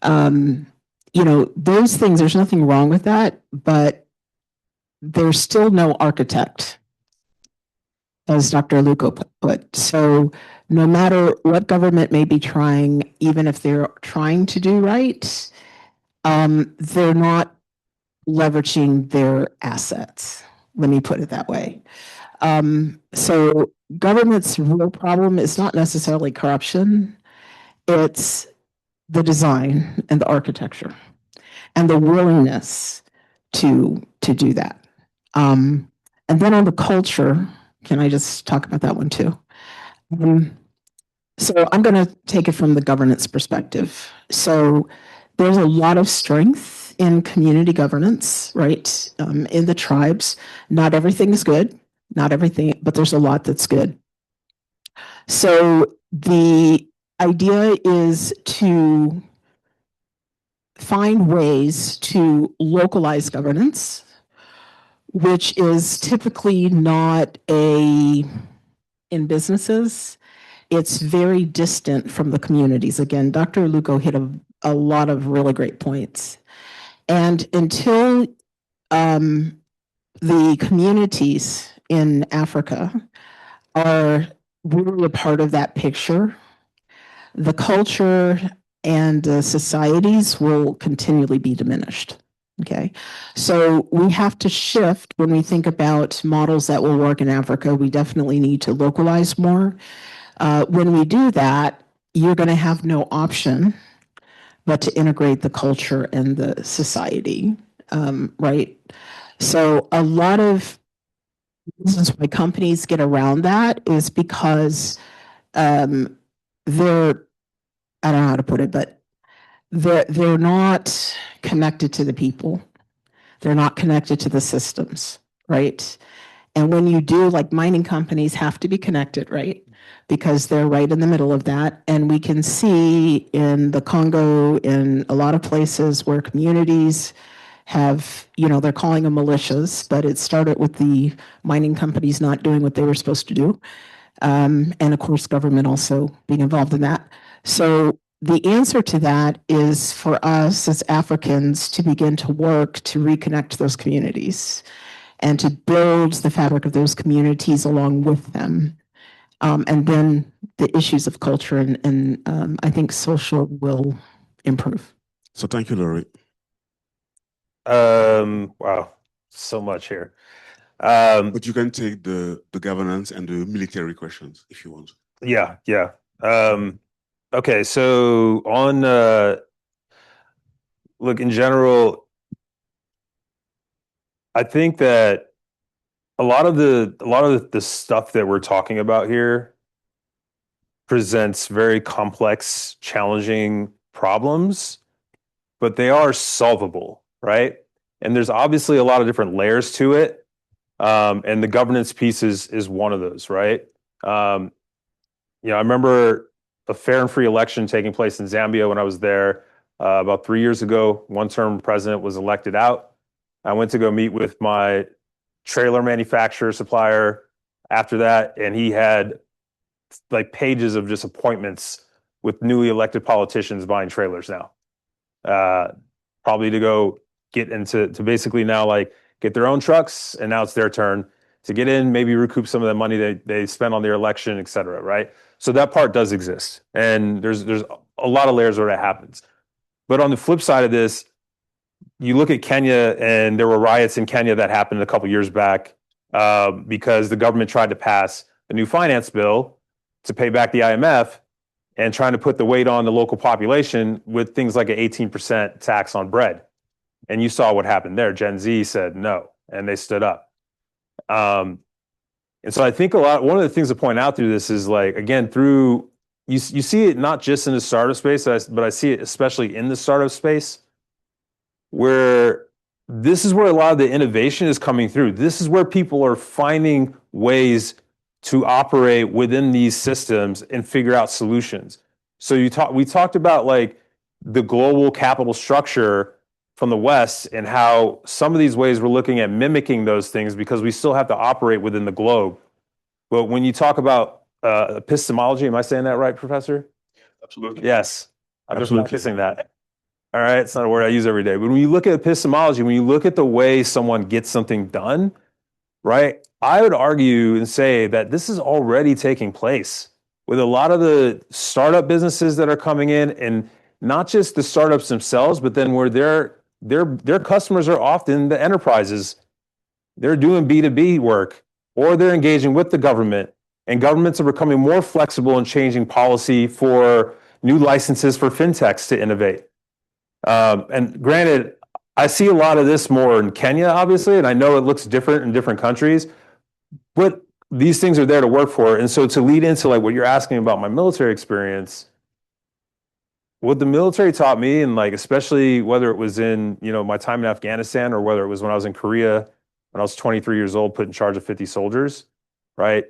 Those things, there's nothing wrong with that, but there's still no architect, as Dr. Luco put. So no matter what government may be trying, even if they're trying to do right, they're not leveraging their assets. Let me put it that way. So government's real problem is not necessarily corruption. It's the design and the architecture and the willingness to do that. And then on the culture, can I just talk about that one too? So I'm going to take it from the governance perspective. So there's a lot of strength in community governance, right? In the tribes, not everything is good, not everything, but there's a lot that's good. So the idea is to find ways to localize governance, which is typically not in businesses. It's very distant from the communities. Again, Dr. Luco hit a lot of really great points. And until the communities in Africa are really a part of that picture, the culture and the societies will continually be diminished. Okay, so we have to shift when we think about models that will work in Africa. We definitely need to localize more. When we do that, you're going to have no option but to integrate the culture and the society, right? So a lot of reasons why companies get around that is because they're, I don't know how to put it, but they're not connected to the people. They're not connected to the systems, right? And when you do, like mining companies have to be connected, right? Because they're right in the middle of that. And we can see in the Congo, in a lot of places where communities have, they're calling them militias, but it started with the mining companies not doing what they were supposed to do. And of course, government also being involved in that. So the answer to that is for us as Africans to begin to work to reconnect those communities and to build the fabric of those communities along with them. And then the issues of culture and I think social will improve. So thank you, Laurie. Wow, so much here. But you can take the governance and the military questions if you want. Yeah. Okay, so on look, in general, I think that a lot of the stuff that we're talking about here presents very complex, challenging problems, but they are solvable, right? And there's obviously a lot of different layers to it. And the governance piece is one of those, right? I remember a fair and free election taking place in Zambia when I was there about 3 years ago. One-term president was elected out. I went to go meet with my trailer manufacturer supplier after that, and he had like pages of just appointments with newly elected politicians buying trailers now. Probably to go get into basically now like get their own trucks, and now it's their turn to get in, maybe recoup some of the money they spent on their election, et cetera, right? So that part does exist. And there's a lot of layers where that happens. But on the flip side of this, you look at Kenya, and there were riots in Kenya that happened a couple years back because the government tried to pass a new finance bill to pay back the IMF and trying to put the weight on the local population with things like an 18% tax on bread. And you saw what happened there. Gen Z said no, and they stood up. And so I think one of the things to point out through this is like, again, through, you see it not just in the startup space, but I see it especially in the startup space, where this is where a lot of the innovation is coming through. This is where people are finding ways to operate within these systems and figure out solutions. So we talked about like, the global capital structure from the West and how some of these ways we're looking at mimicking those things because we still have to operate within the globe. But when you talk about epistemology, am I saying that right, Professor? Absolutely. Yes, I've been Absolutely. practicing that. All right, it's not a word I use every day. But when you look at epistemology, when you look at the way someone gets something done, right, I would argue and say that this is already taking place with a lot of the startup businesses that are coming in, and not just the startups themselves, but then where their customers are often the enterprises. They're doing B2B work, or they're engaging with the government, and governments are becoming more flexible in changing policy for new licenses for fintechs to innovate. And granted, I see a lot of this more in Kenya, obviously, and I know it looks different in different countries, but these things are there to work for. And so to lead into like what you're asking about my military experience, what the military taught me, and like especially whether it was in, you know, my time in Afghanistan or whether it was when I was in Korea when I was 23 years old, put in charge of 50 soldiers, right?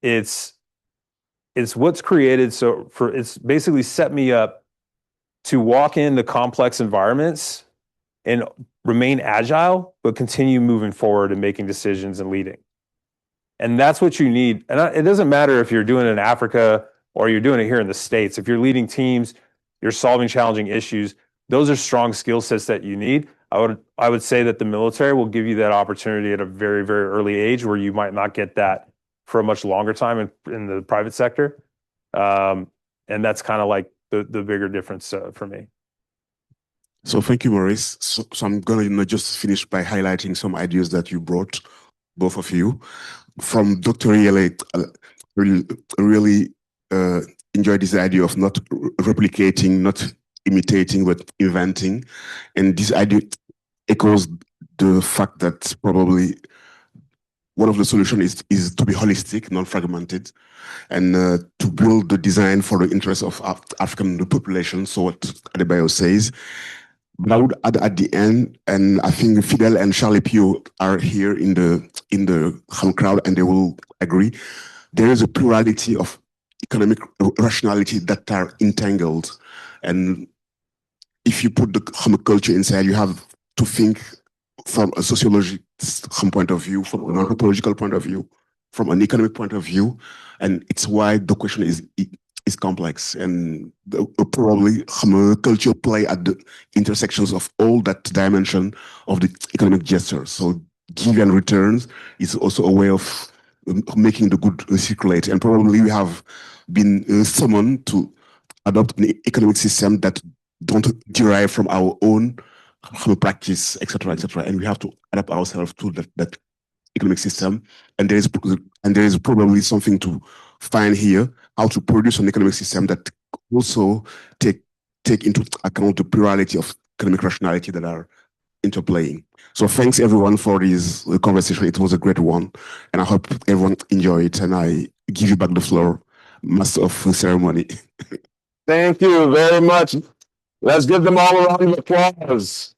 It's what's created. So it's basically set me up to walk into complex environments and remain agile, but continue moving forward and making decisions and leading. And that's what you need. And it doesn't matter if you're doing it in Africa or you're doing it here in the States. If you're leading teams, you're solving challenging issues, those are strong skill sets that you need. I would say that the military will give you that opportunity at a very, very early age where you might not get that for a much longer time in the private sector. And that's kind of like the bigger difference for me. So thank you, Maurice. So I'm going to just finish by highlighting some ideas that you brought, both of you. From Dr. Yele, really enjoyed this idea of not replicating, not imitating, but inventing. And this idea echoes the fact that probably one of the solutions is to be holistic, non-fragmented, and to build the design for the interests of African population. So what Adebayo says. But I would add at the end, and I think Fidel and Charlie Pio are here in the crowd, and they will agree. There is a plurality of economic rationality that are entangled, and if you put the culture inside, you have to think from a sociological point of view, from an anthropological point of view, from an economic point of view, and it's why the question is complex, and probably culture play at the intersections of all that dimension of the economic gesture. So give and returns is also a way of making the good circulate, and probably we have been summoned to adopt an economic system that don't derive from our own practice, etc., etc., and we have to adapt ourselves to that economic system. And there is probably something to find here, how to produce an economic system that also take into account the plurality of economic rationality that are interplaying. So thanks everyone for this conversation. It was a great one, and I hope everyone enjoyed it. And I give you back the floor, Master of Ceremony. Thank you very much. Let's give them all a round of applause.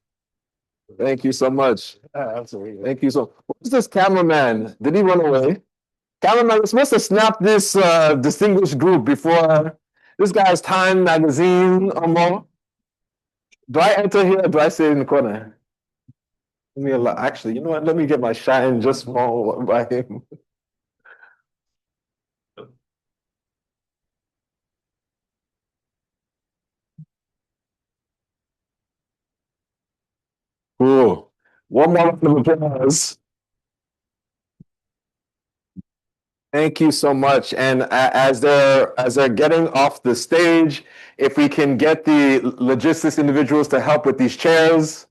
Thank you so much. Absolutely. Thank you so. Who's this cameraman? Did he run away? Cameraman, we're supposed to snap this distinguished group before this guy's Time magazine. Do I enter here or do I stay in the corner? Actually, you know what? Let me get my shine just small by him. Cool. One more round of applause. Thank you so much. And as they're getting off the stage, if we can get the logistics individuals to help with these chairs,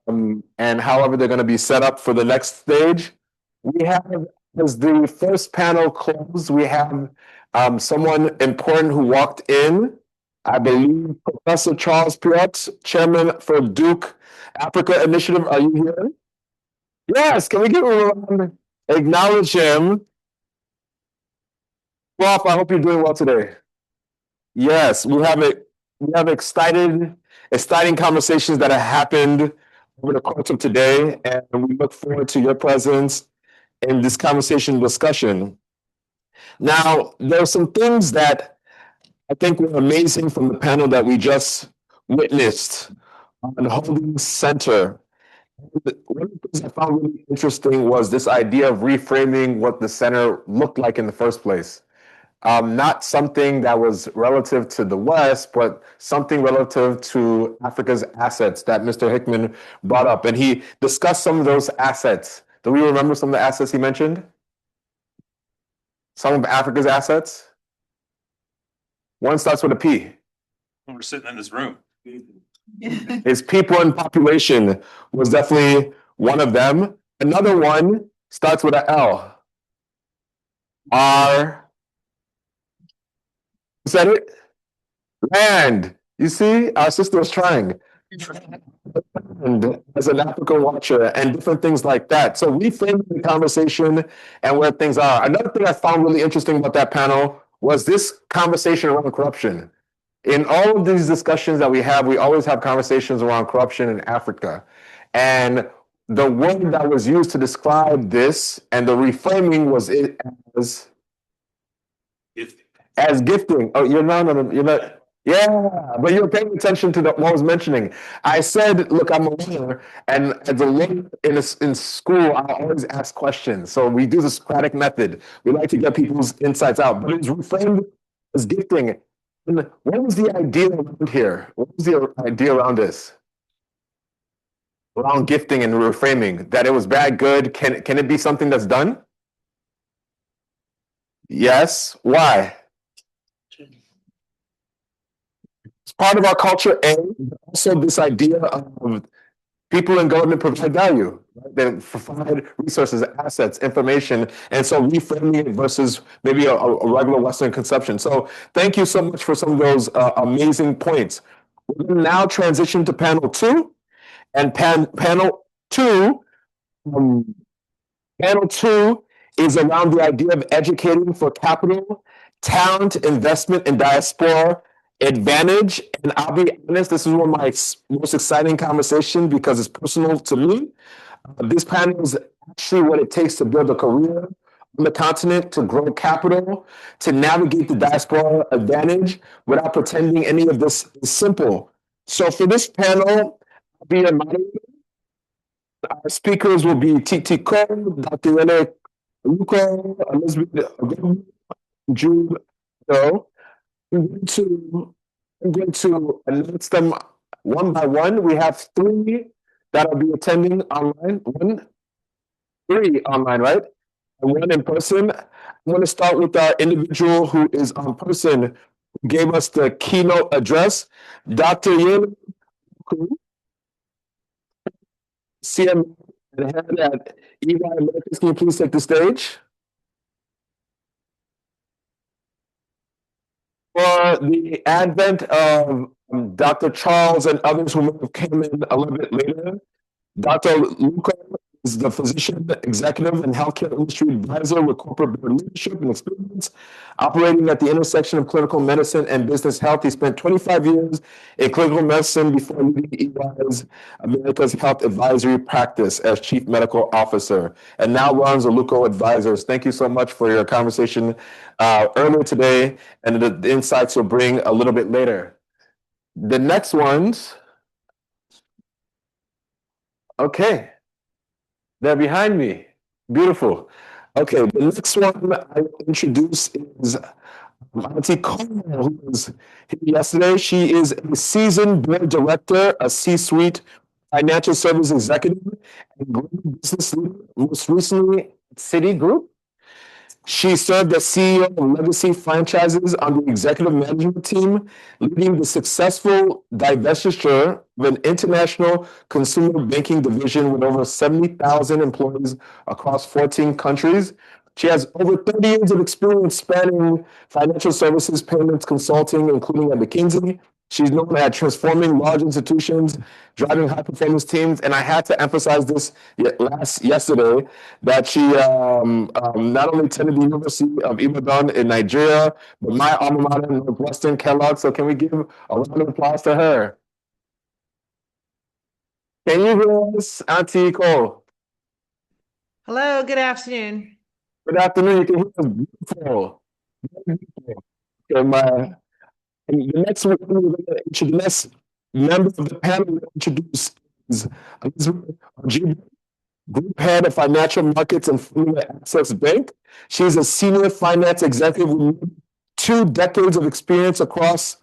and however they're going to be set up for the next stage, we have, as the first panel closed, we have someone important who walked in. I believe Professor Charles Piot, Chairman for Duke Africa Initiative. Are you here? Yes, can we give him a round? Acknowledge him. Prof, I hope you're doing well today. Yes, we have exciting conversations that have happened over the course of today, and we look forward to your presence in this conversation discussion. Now, there are some things that I think were amazing from the panel that we just witnessed on Holding Center. One of the things I found really interesting was this idea of reframing what the center looked like in the first place. Not something that was relative to the West, but something relative to Africa's assets that Mr. Hickman brought up. And he discussed some of those assets. Do we remember some of the assets he mentioned? Some of Africa's assets? One starts with a P. We're sitting in this room. His people and population was definitely one of them. Another one starts with a L. Is that it? Land. You see, our sister was trying. And as an African watcher and different things like that. So reframing the conversation and where things are. Another thing I found really interesting about that panel was this conversation around corruption. In all of these discussions that we have, we always have conversations around corruption in Africa. And the word that was used to describe this and the reframing was it as gifting. Oh, you're not. Yeah, but you're paying attention to what I was mentioning. I said, look, I'm a lawyer, and as a lawyer in school, I always ask questions. So we do the Socratic method. We like to get people's insights out, but it's reframed as gifting. And what was the idea around here? What was the idea around this? Around gifting and reframing, that it was bad, good. Can it be something that's done? Yes. Why? It's part of our culture, and also this idea of people in government provide value. Right? They provide resources, assets, information, and so reframing it versus maybe a regular Western conception. So thank you so much for some of those amazing points. We're going to now transition to panel two, and panel two is around the idea of educating for capital, talent, investment, and diaspora advantage. And I'll be honest, this is one of my most exciting conversations because it's personal to me. This panel is actually what it takes to build a career on the continent, to grow capital, to navigate the diaspora advantage without pretending any of this is simple. So for this panel, I'll be a moderator. Our speakers will be Titi Cole, Dr. Rene Luco, Elizabeth Jude. I'm going to announce them one by one. We have three that'll be attending online. Three online, right? And one in person. I'm going to start with our individual who is on person, who gave us the keynote address, Dr. Yin, CM and head at EY Americas. Can you please take the stage? For the advent of Dr. Charles and others who may have come in a little bit later, Dr. Luca is the physician, executive, and healthcare industry advisor with corporate board leadership and experience, operating at the intersection of clinical medicine and business health. He spent 25 years in clinical medicine before leading EY's America's Health Advisory Practice as chief medical officer, and now runs Aluco Advisors. Thank you so much for your conversation earlier today, and the insights you'll bring a little bit later. The next ones. Okay. They're behind me. Beautiful. Okay, the next one I introduce is Auntie Cole, who was here yesterday. She is a seasoned board director, a C-suite financial service executive, and global business leader, most recently at Citigroup. She served as CEO of Legacy Franchises on the executive management team, leading the successful divestiture of an international consumer banking division with over 70,000 employees across 14 countries. She has over 30 years of experience spanning financial services, payments, consulting, including at McKinsey. She's known at transforming large institutions, driving high-performance teams, and I had to emphasize this yesterday, that she not only attended the University of Ibadan in Nigeria, but my alma mater, Northwestern Kellogg. So can we give a round of applause to her? Can you hear us, Auntie Cole? Hello, good afternoon. Good afternoon. You can hear us. Beautiful. Beautiful. Okay, the next one, the next member of the panel will introduce is Elizabeth Ajib, Group Head of Financial Markets and Funding at Access Bank. She's a senior finance executive with 2 decades of experience across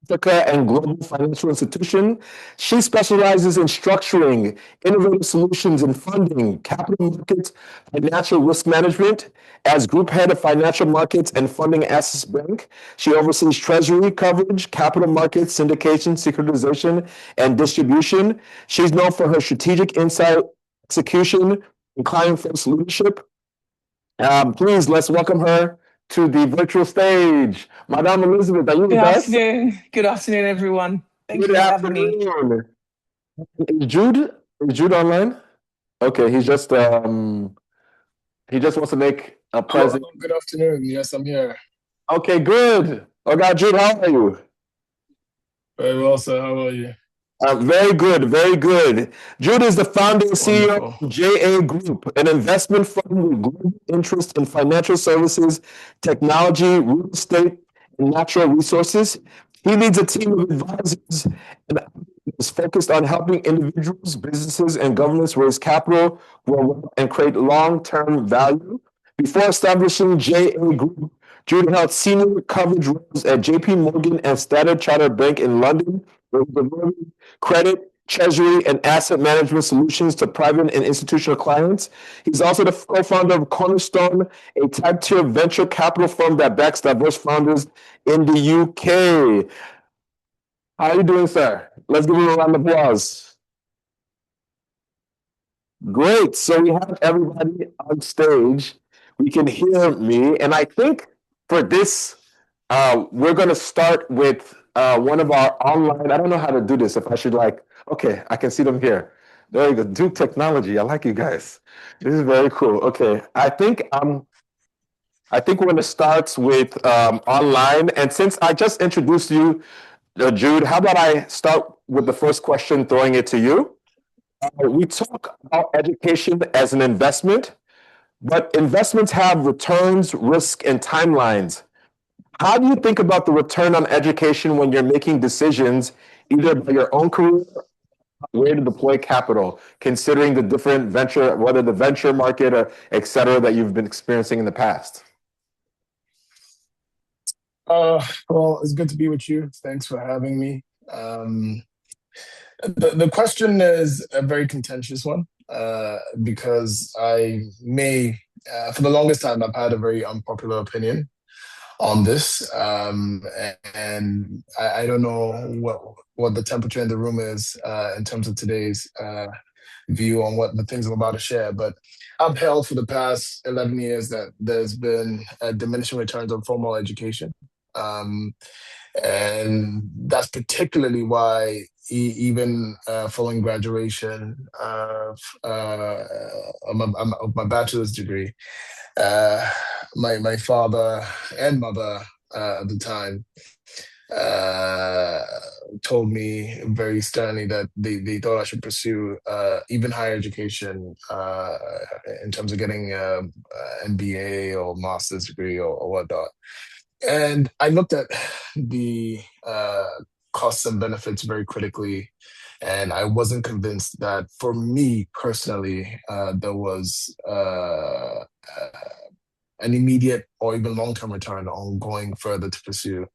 Africa and global financial institution. She specializes in structuring innovative solutions in funding, capital markets, financial risk management. As group head of financial markets and funding at Access Bank, she oversees treasury coverage, capital markets, syndication, securitization, and distribution. She's known for her strategic insight, execution, and client-first leadership. Please, let's welcome her to the virtual stage. Madame Elizabeth, are you with Good us? afternoon. Good afternoon, everyone. Thank Good you for having me. afternoon. Is Jude online? Okay, he just wants to make a present. Good afternoon. Yes, I'm here. Okay, good. Oh God, Jude, how are you? Very well, sir. How are you? Very good, very good. Jude is the founding CEO Wonderful. of JA Group, an investment fund with global interest in financial services, technology, real estate, and natural resources. He leads a team of advisors and is focused on helping individuals, businesses, and governments raise capital, grow wealth, and create long-term value. Before establishing JA Group, Jude held senior coverage roles at JP Morgan and Standard Chartered Bank in London, where he delivered credit, treasury, and asset management solutions to private and institutional clients. He's also the co-founder of Cornerstone, a type-tier venture capital firm that backs diverse founders in the UK. How are you doing, sir? Let's give him a round of applause. Great. So we have everybody on stage. We can hear me. And I think for this, we're going to start with one of our online. I don't know how to do this. If I should okay, I can see them here. There you go. Duke Technology. I like you guys. This is very cool. Okay. I think we're going to start with online. And since I just introduced you, Jude, how about I start with the first question, throwing it to you? We talk about education as an investment, but investments have returns, risk, and timelines. How do you think about the return on education when you're making decisions, either by your own career, where to deploy capital, considering the different venture, whether the venture market or et cetera, that you've been experiencing in the past? Well, it's good to be with you. Thanks for having me. The question is a very contentious one because I may, for the longest time, I've had a very unpopular opinion on this, and I don't know what the temperature in the room is in terms of today's view on what the things I'm about to share. But I've held for the past 11 years that there's been a diminishing returns on formal education. And that's particularly why even following graduation of my bachelor's degree, my father and mother at the time told me very sternly that they thought I should pursue even higher education in terms of getting an MBA or master's degree or whatnot. And I looked at the costs and benefits very critically, and I wasn't convinced that for me personally, there was an immediate or even long-term return on going further to pursue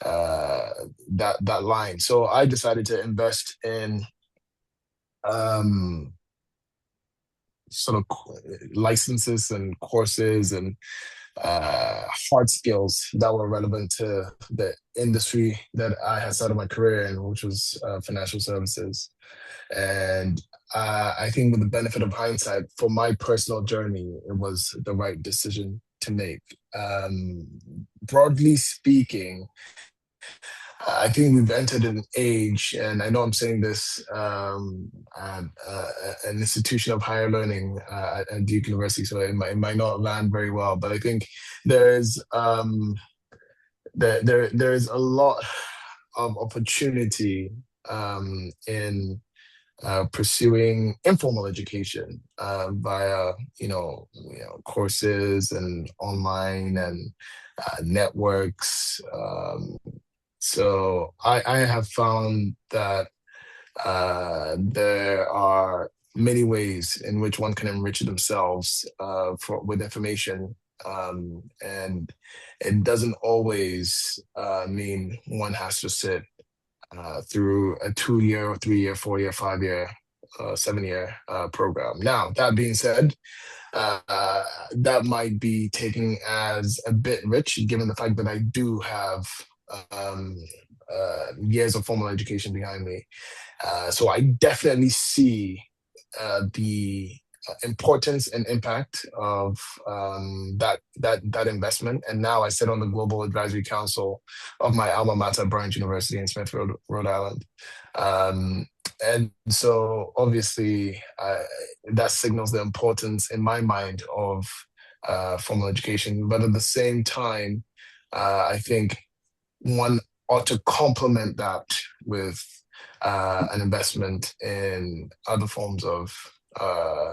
that line. So I decided to invest in sort of licenses and courses and hard skills that were relevant to the industry that I had started my career in, which was financial services. And I think with the benefit of hindsight, for my personal journey, it was the right decision to make. Broadly speaking, I think we've entered an age, and I know I'm saying this at an institution of higher learning at Duke University, so it might not land very well, but I think there is a lot of opportunity in pursuing informal education via courses and online and networks. So I have found that there are many ways in which one can enrich themselves with information. And it doesn't always mean one has to sit through a 2-year, or 3-year, 4-year, 5-year, 7-year program. Now, that being said, that might be taken as a bit rich, given the fact that I do have um, years of formal education behind me. So I definitely see the importance and impact of that investment. And now I sit on the Global Advisory Council of my alma mater, Bryant University in Smithfield, Rhode Island. And so obviously that signals the importance in my mind of formal education. But at the same time, I think one ought to complement that with an investment in other forms of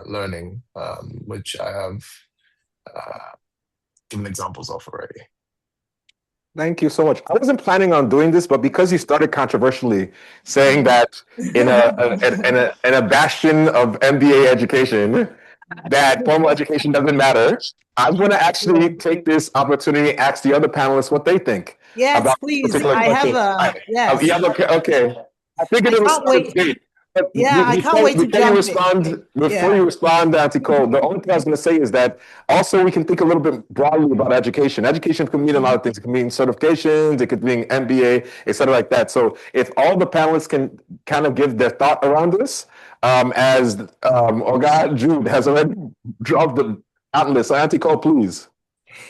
learning, which I have given examples of already. Thank you so much. I wasn't planning on doing this, but because you started controversially saying that in a bastion of MBA education, that formal education doesn't matter, I was going to actually take this opportunity and ask the other panelists what they think Yes, about please. particular I have question. yes. Okay. I figured I it was can't wait. great. But Yeah, I can't wait to before you jump respond, in. before you respond, Auntie Cole, the only thing I was going to say is that also we can think a little bit broadly about education. Education can mean a lot of things. It can mean certifications, it could mean MBA, et cetera, like that. So if all the panelists can kind of give their thought around this, as Oga Jude has already dropped the atlas. Auntie Cole, please.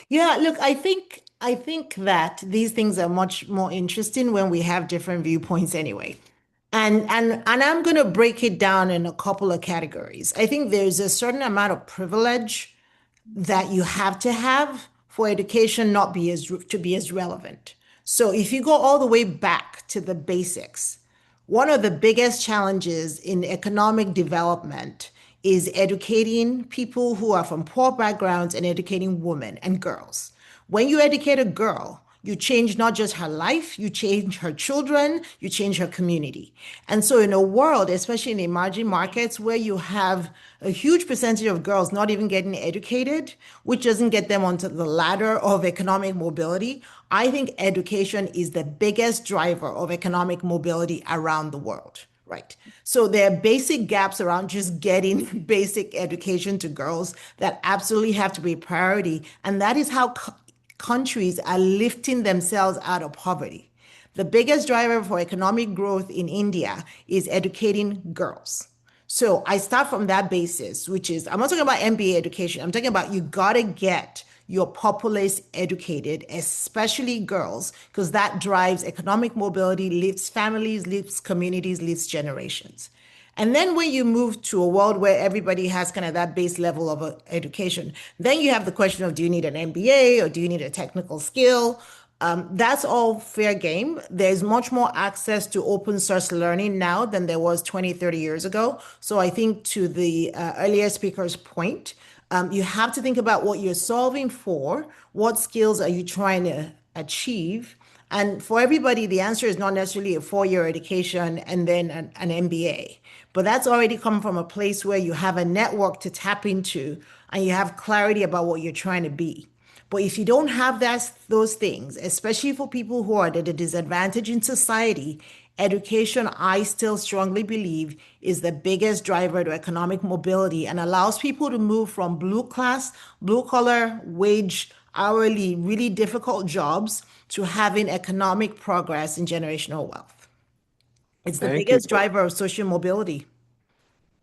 Yeah, look, I think that these things are much more interesting when we have different viewpoints anyway. And I'm going to break it down in a couple of categories. I think there's a certain amount of privilege that you have to have for education not be to be as relevant. So if you go all the way back to the basics, one of the biggest challenges in economic development is educating people who are from poor backgrounds and educating women and girls. When you educate a girl, you change not just her life, you change her children, you change her community. And so, in a world, especially in emerging markets, where you have a huge percentage of girls not even getting educated, which doesn't get them onto the ladder of economic mobility, I think education is the biggest driver of economic mobility around the world. Right. So there are basic gaps around just getting basic education to girls that absolutely have to be a priority. And that is how countries are lifting themselves out of poverty. The biggest driver for economic growth in India is educating girls. So I start from that basis, which is, I'm not talking about MBA education. I'm talking about you got to get your populace educated, especially girls, because that drives economic mobility, lifts families, lifts communities, lifts generations. And then when you move to a world where everybody has kind of that base level of education, then you have the question of, do you need an MBA or do you need a technical skill? That's all fair game. There's much more access to open source learning now than there was 20, 30 years ago. So I think to the earlier speaker's point, you have to think about what you're solving for, what skills are you trying to achieve. And for everybody, the answer is not necessarily a 4-year education and then an MBA. But that's already come from a place where you have a network to tap into and you have clarity about what you're trying to be. But if you don't have those things, especially for people who are at a disadvantage in society, education, I still strongly believe, is the biggest driver to economic mobility and allows people to move from blue collar, wage, hourly, really difficult jobs to having economic progress and generational wealth. It's the biggest driver of social mobility.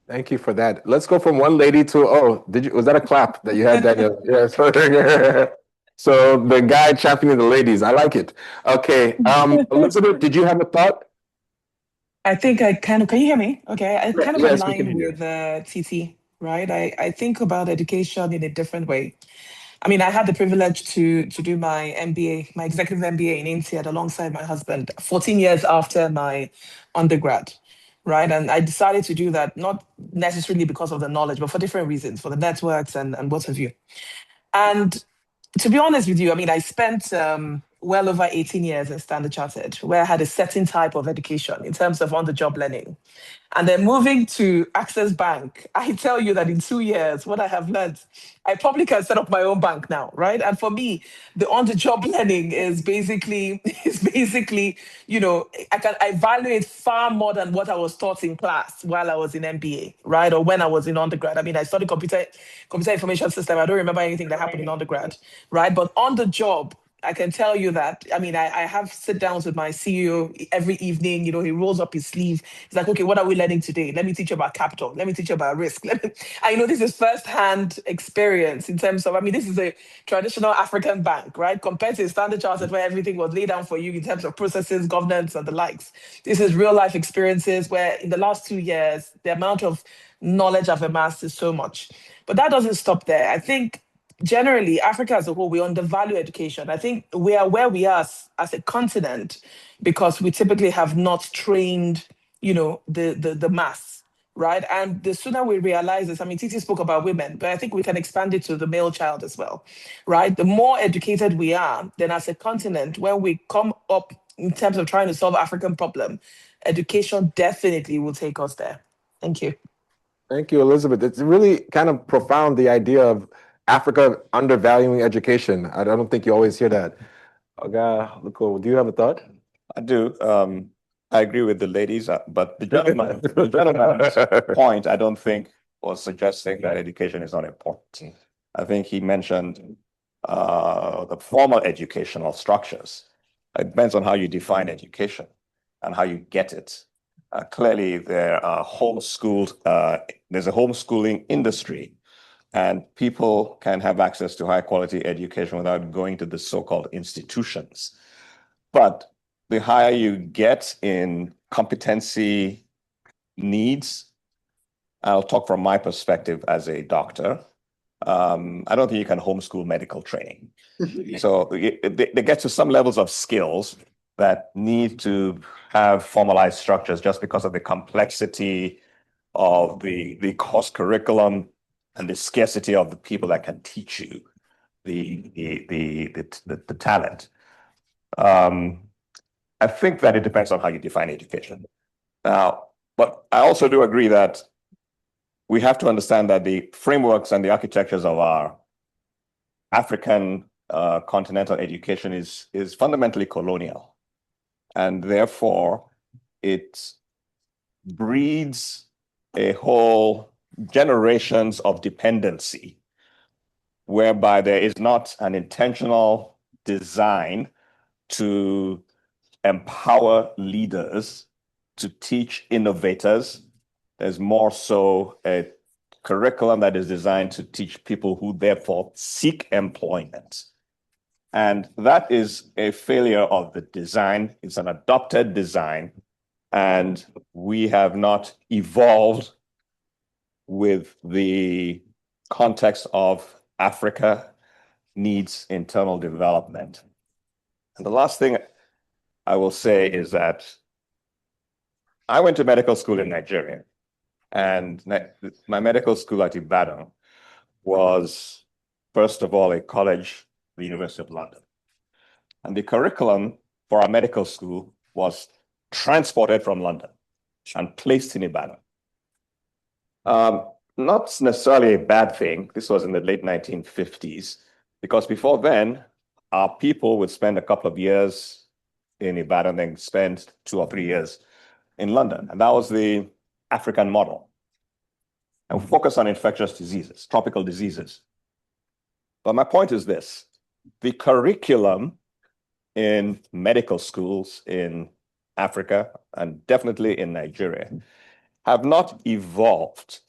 Thank you for that. Let's go from one lady to, was that a clap that you had, Daniel? Yes. So the guy championing the ladies, I like it. Okay. Elizabeth, did you have a thought? I think can you hear me? Okay. I kind of Yes, we can align hear with TT, right? I think about education in a different way. I mean, I had the privilege to do my MBA, my executive MBA in INSEAD alongside my husband 14 years after my undergrad, right? And I decided to do that, not necessarily because of the knowledge, but for different reasons, for the networks and what have you. And to be honest with you, I mean, I spent well over 18 years in Standard Chartered, where I had a certain type of education in terms of on-the-job learning. And then moving to Access Bank, I tell you that in 2 years, what I have learned, I probably can set up my own bank now, right? And for me, the on-the-job learning is basically, I evaluate far more than what I was taught in class while I was in MBA, right? Or when I was in undergrad. I mean, I studied computer information system. I don't remember anything that happened in undergrad, right? But on the job, I can tell you that, I mean, I have sit downs with my CEO every evening. He rolls up his sleeve. He's like, okay, what are we learning today? Let me teach you about capital. Let me teach you about risk. This is first-hand experience in terms of, this is a traditional African bank, right? Compared to a Standard Chartered where everything was laid down for you in terms of processes, governance, and the likes. This is real-life experiences where in the last 2 years, the amount of knowledge I've amassed is so much. But that doesn't stop there. I think generally, Africa as a whole, we undervalue education. I think we are where we are as a continent because we typically have not trained, the mass, right? And the sooner we realize this, Titi spoke about women, but I think we can expand it to the male child as well, right? The more educated we are, then as a continent, when we come up in terms of trying to solve African problem, education definitely will take us there. Thank you. Thank you, Elizabeth. It's really kind of profound, the idea of Africa undervaluing education. I don't think you always hear that. Do you have a thought? I do. I agree with the ladies, but the gentleman's point, I don't think, was suggesting that education is not important. I think he mentioned the formal educational structures. It depends on how you define education and how you get it. Clearly, there are there's a homeschooling industry, and people can have access to high quality education without going to the so-called institutions. But the higher you get in competency needs, I'll talk from my perspective as a doctor. I don't think you can homeschool medical training. So they get to some levels of skills that need to have formalized structures just because of the complexity of the course curriculum and the scarcity of the people that can teach you the talent. I think that it depends on how you define education. Now, but I also do agree that we have to understand that the frameworks and the architectures of our African continental education is fundamentally colonial. And therefore, it breeds a whole generations of dependency, whereby there is not an intentional design to empower leaders to teach innovators. There's more so a curriculum that is designed to teach people who therefore seek employment. And that is a failure of the design. It's an adopted design, and we have not evolved with the context of Africa needs internal development. And the last thing I will say is that I went to medical school in Nigeria, and my medical school at Ibadan was, first of all, a college, the University of London. And the curriculum for our medical school was transported from London and placed in Ibadan. Not necessarily a bad thing. This was in the late 1950s, because before then, our people would spend a couple of years in Ibadan and spend 2 or 3 years in London. And that was the African model. And we focus on infectious diseases, tropical diseases. But my point is this: the curriculum in medical schools in Africa, and definitely in Nigeria, have not evolved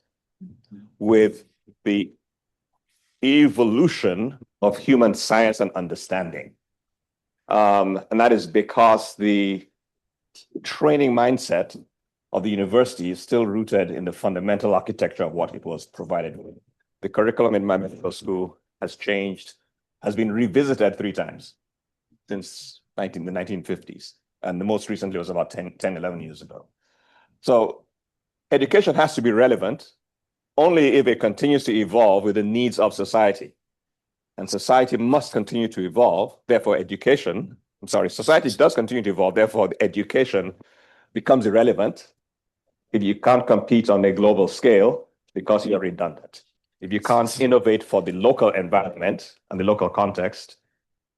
with the evolution of human science and understanding. And that is because the training mindset of the university is still rooted in the fundamental architecture of what it was provided with. The curriculum in my medical school has changed, has been revisited 3 times since the 1950s. And the most recently was about 10, 11 years ago. So education has to be relevant only if it continues to evolve with the needs of society. And society must continue to evolve. Therefore, education society does continue to evolve. Therefore, the education becomes irrelevant if you can't compete on a global scale because you're redundant. If you can't innovate for the local environment and the local context,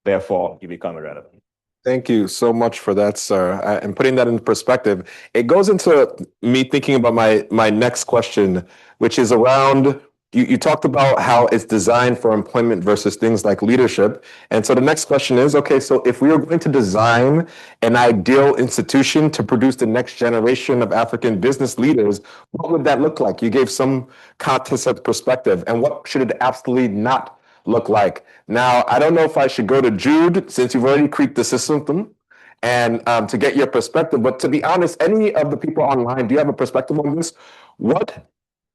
therefore you become irrelevant. Thank you so much for that, sir. And putting that in perspective, it goes into me thinking about my next question, which is around you talked about how it's designed for employment versus things like leadership. And so the next question is, okay, so if we are going to design an ideal institution to produce the next generation of African business leaders, what would that look like? You gave some context of perspective, and what should it absolutely not look like? Now, I don't know if I should go to Jude, since you've already creeped the system, and to get your perspective. But to be honest, any of the people online, do you have a perspective on this? What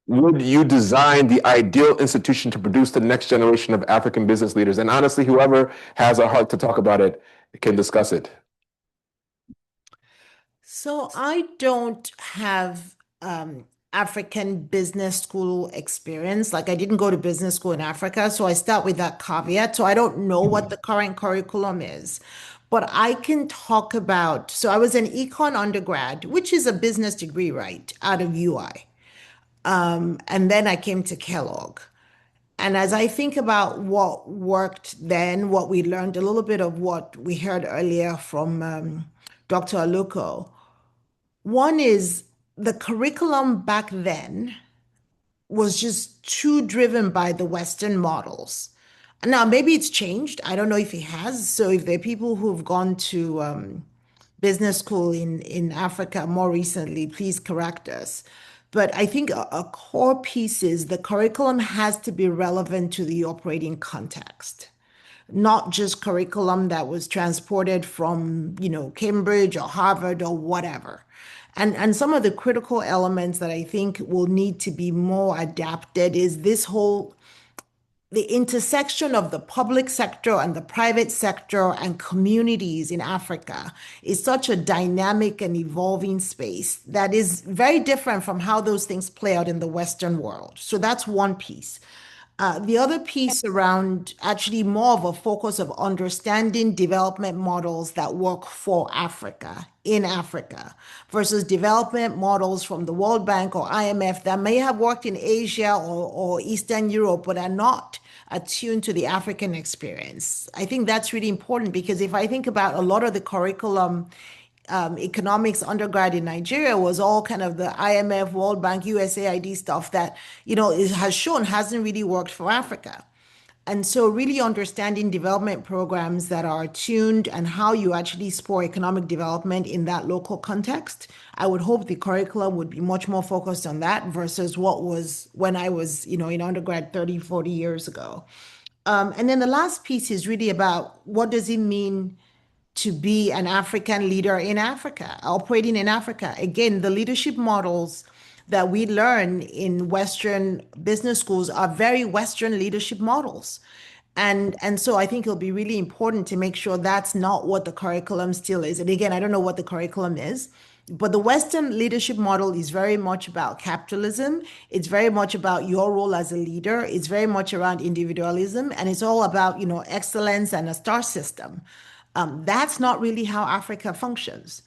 would you design the ideal institution to produce the next generation of African business leaders? And honestly, whoever has a heart to talk about it can discuss it. So I don't have African business school experience. Like I didn't go to business school in Africa, so I start with that caveat. So I don't know what the current curriculum is. But I can talk about, so I was an econ undergrad, which is a business degree, right, out of UI. And then I came to Kellogg. And as I think about what worked then, what we learned, a little bit of what we heard earlier from Dr. Aluko, one is the curriculum back then was just too driven by the Western models. Now, maybe it's changed. I don't know if it has. So if there are people who've gone to business school in Africa more recently, please correct us. But I think a core piece is the curriculum has to be relevant to the operating context, not just curriculum that was transported from, Cambridge or Harvard or whatever. And some of the critical elements that I think will need to be more adapted is the intersection of the public sector and the private sector and communities in Africa is such a dynamic and evolving space that is very different from how those things play out in the Western world. So that's one piece. The other piece around actually more of a focus of understanding development models that work for Africa, in Africa, versus development models from the World Bank or IMF that may have worked in Asia or Eastern Europe, but are not attuned to the African experience. I think that's really important because if I think about a lot of the curriculum, economics undergrad in Nigeria was all kind of the IMF, World Bank, USAID stuff that, has shown hasn't really worked for Africa. And so really understanding development programs that are tuned and how you actually spur economic development in that local context, I would hope the curriculum would be much more focused on that versus what was when I was, in undergrad 30, 40 years ago. And then the last piece is really about what does it mean to be an African leader in Africa, operating in Africa. Again, the leadership models that we learn in Western business schools are very Western leadership models. And so I think it'll be really important to make sure that's not what the curriculum still is. And again, I don't know what the curriculum is, but the Western leadership model is very much about capitalism. It's very much about your role as a leader. It's very much around individualism. And it's all about, excellence and a star system. That's not really how Africa functions.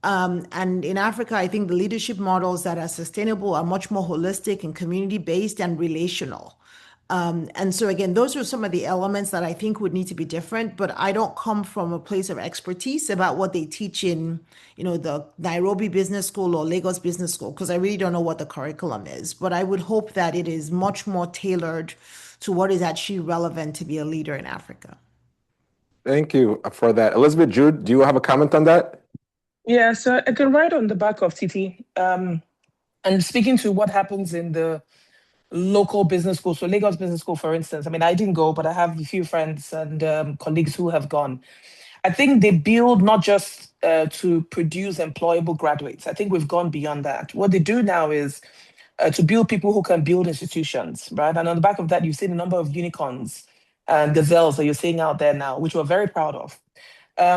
And in Africa, I think the leadership models that are sustainable are much more holistic and community-based and relational. And so again, those are some of the elements that I think would need to be different, but I don't come from a place of expertise about what they teach in, the Nairobi Business School or Lagos Business School, because I really don't know what the curriculum is. But I would hope that it is much more tailored to what is actually relevant to be a leader in Africa. Thank you for that. Elizabeth, Jude, do you have a comment on that? Yeah, so I can write on the back of TT. And speaking to what happens in the local business school, so Lagos Business School, for instance, I didn't go, but I have a few friends and colleagues who have gone. I think they build not just to produce employable graduates. I think we've gone beyond that. What they do now is to build people who can build institutions, right? And on the back of that, you've seen a number of unicorns and gazelles that you're seeing out there now, which we're very proud of.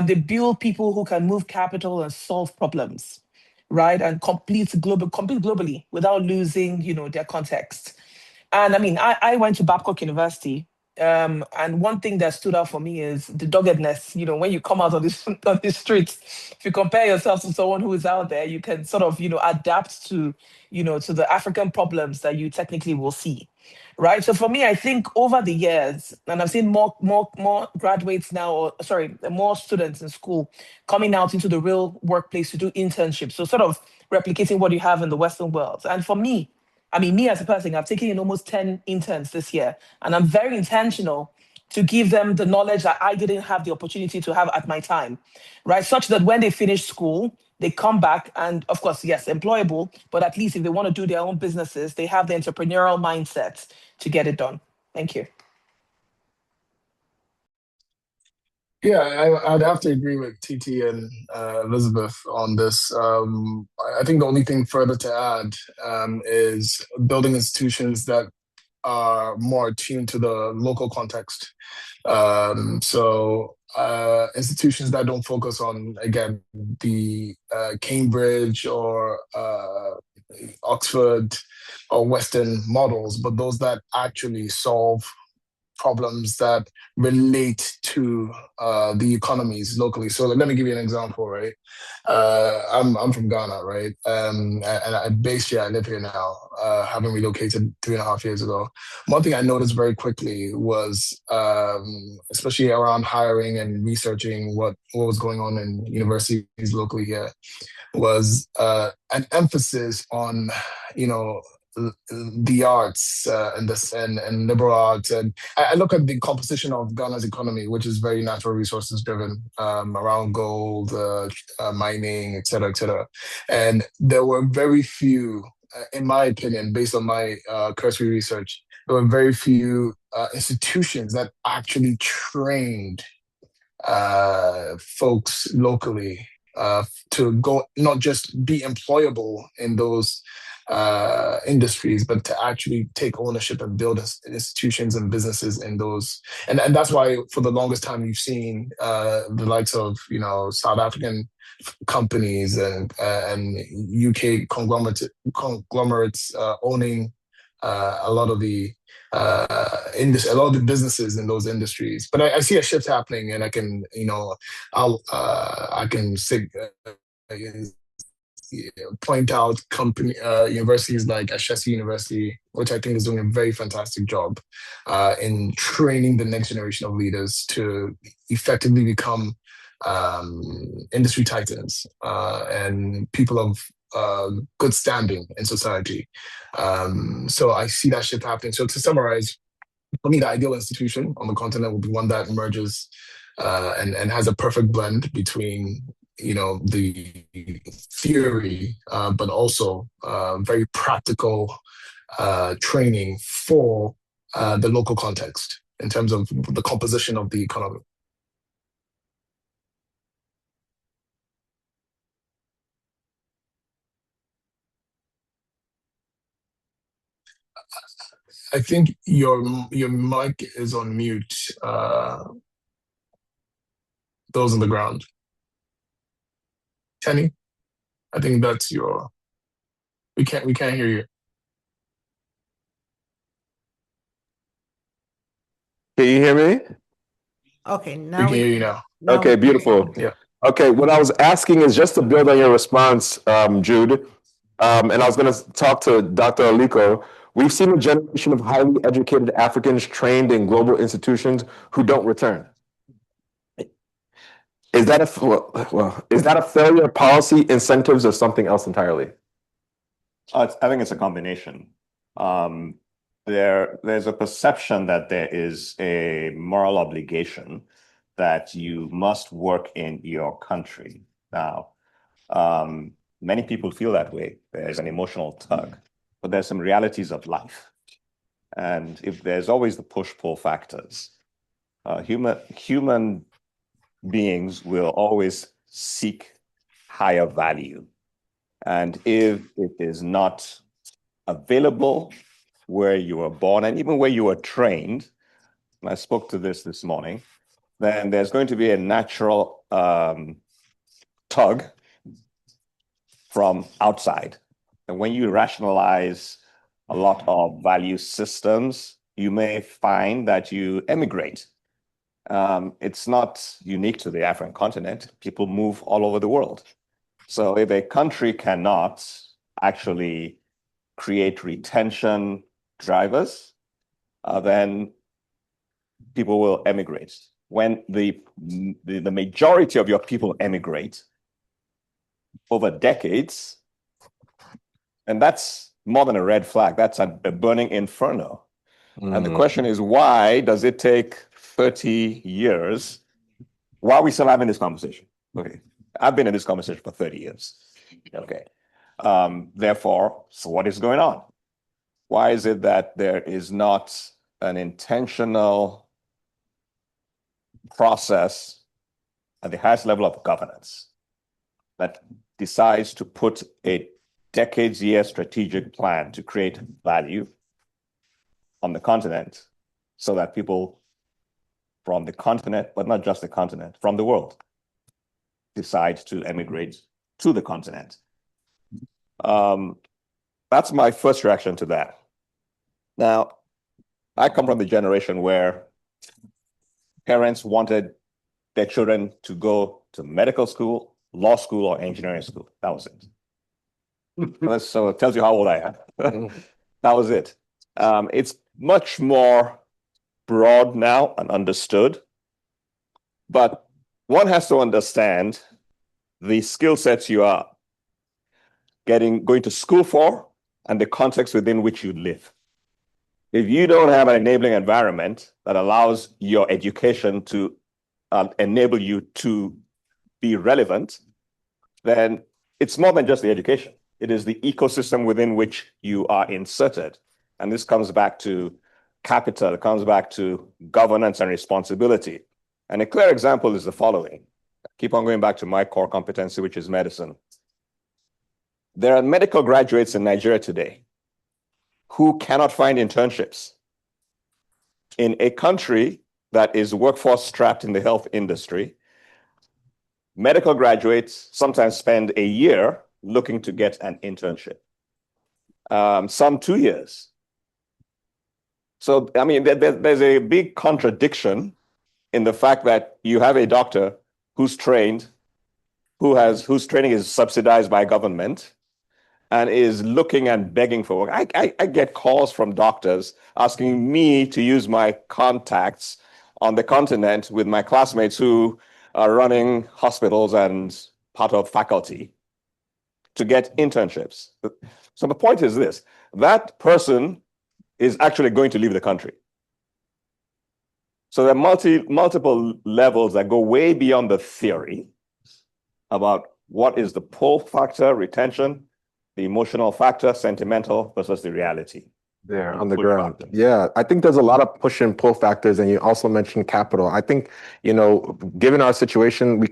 They build people who can move capital and solve problems, right? And compete globally without losing, their context. And I went to Babcock University And one thing that stood out for me is the doggedness. You know, when you come out on this on the streets, if you compare yourself to someone who is out there, you can sort of, adapt to, to the African problems that you technically will see. Right. So for me, I think over the years, and I've seen more graduates now, or sorry, more students in school coming out into the real workplace to do internships. So sort of replicating what you have in the Western world. And for me, I mean, me as a person, I've taken in almost 10 interns this year, and I'm very intentional to give them the knowledge that I didn't have the opportunity to have at my time, right? Such that when they finish school, they come back and, of course, yes, employable, but at least if they want to do their own businesses, they have the entrepreneurial mindset to get it done. Thank you. Yeah, I'd have to agree with TT and Elizabeth on this. I think the only thing further to add is building institutions that are more attuned to the local context. So institutions that don't focus on, again, the Cambridge or Oxford or Western models, but those that actually solve problems that relate to the economies locally. So let me give you an example, right? I'm from Ghana, right? And I based here, I live here now, having relocated 3.5 years ago. One thing I noticed very quickly was, especially around hiring and researching what was going on in universities locally here, was an emphasis on, the arts and liberal arts. And I look at the composition of Ghana's economy, which is very natural resources driven, around gold, mining, et cetera, et cetera. And there were very few, in my opinion, based on my cursory research, there were very few institutions that actually trained folks locally to go, not just be employable in those industries, but to actually take ownership and build institutions and businesses in those. And that's why for the longest time you've seen the likes of, South African companies and UK conglomerates owning a lot of the a lot of the businesses in those industries. But I see a shift happening, and I can, I can say, point out universities like Ashesi University, which I think is doing a very fantastic job in training the next generation of leaders to effectively become industry titans and people of good standing in society. So I see that shift happening. So to summarize, for me, the ideal institution on the continent will be one that emerges and has a perfect blend between, the theory, but also very practical training for the local context in terms of the composition of the economy. I think your mic is on mute. Those on the ground. Kenny, I think that's your. We can't hear you. Can you hear me? Okay, We now can hear you now. Okay, beautiful. Yeah. Okay, what I was asking is just to build on your response, Jude, and I was going to talk to Dr. Aliko. We've seen a generation of highly educated Africans trained in global institutions who don't return. Is that a failure of policy, incentives, or something else entirely? I think it's a combination. There's a perception that there is a moral obligation that you must work in your country. Now, many people feel that way. There's an emotional tug, but there's some realities of life. And if there's always the push-pull factors, human beings will always seek higher value. And if it is not available where you were born and even where you were trained, and I spoke to this morning, then there's going to be a natural tug from outside. And when you rationalize a lot of value systems you may find that you emigrate. It's not unique to the African continent. People move all over the world. So if a country cannot actually create retention drivers, then people will emigrate. When the majority of your people emigrate over decades, and that's more than a red flag, that's a burning inferno. And the question is, why does it take 30 years? Why are we still having this conversation? Okay, I've been in this conversation for 30 years. Okay, therefore, so what is going on? Why is it that there is not an intentional process at the highest level of governance that decides to put a decades-year strategic plan to create value on the continent so that people from the continent, but not just the continent, from the world, decide to emigrate to the continent? That's my first reaction to that. Now, I come from the generation where parents wanted their children to go to medical school, law school, or engineering school. That was it. So it tells you how old I am. That was it. It's much more broad now and understood, but one has to understand the skill sets you are going to school for and the context within which you live. If you don't have an enabling environment that allows your education to enable you to be relevant, then it's more than just the education. It is the ecosystem within which you are inserted. And this comes back to capital, it comes back to governance and responsibility. And a clear example is the following. I keep on going back to my core competency, which is medicine. There are medical graduates in Nigeria today who cannot find internships. In a country that is workforce strapped in the health industry, medical graduates sometimes spend a year looking to get an internship, some 2 years. So, I mean, there's a big contradiction in the fact that you have a doctor who's trained, whose training is subsidized by government, and is looking and begging for work. I get calls from doctors asking me to use my contacts on the continent with my classmates who are running hospitals and part of faculty to get internships. So the point is this, that person is actually going to leave the country. So there are multiple levels that go way beyond the theory about what is the pull factor, retention, the emotional factor, sentimental versus the reality. There on the ground. Yeah, I think there's a lot of push and pull factors, and you also mentioned capital. I think, given our situation, we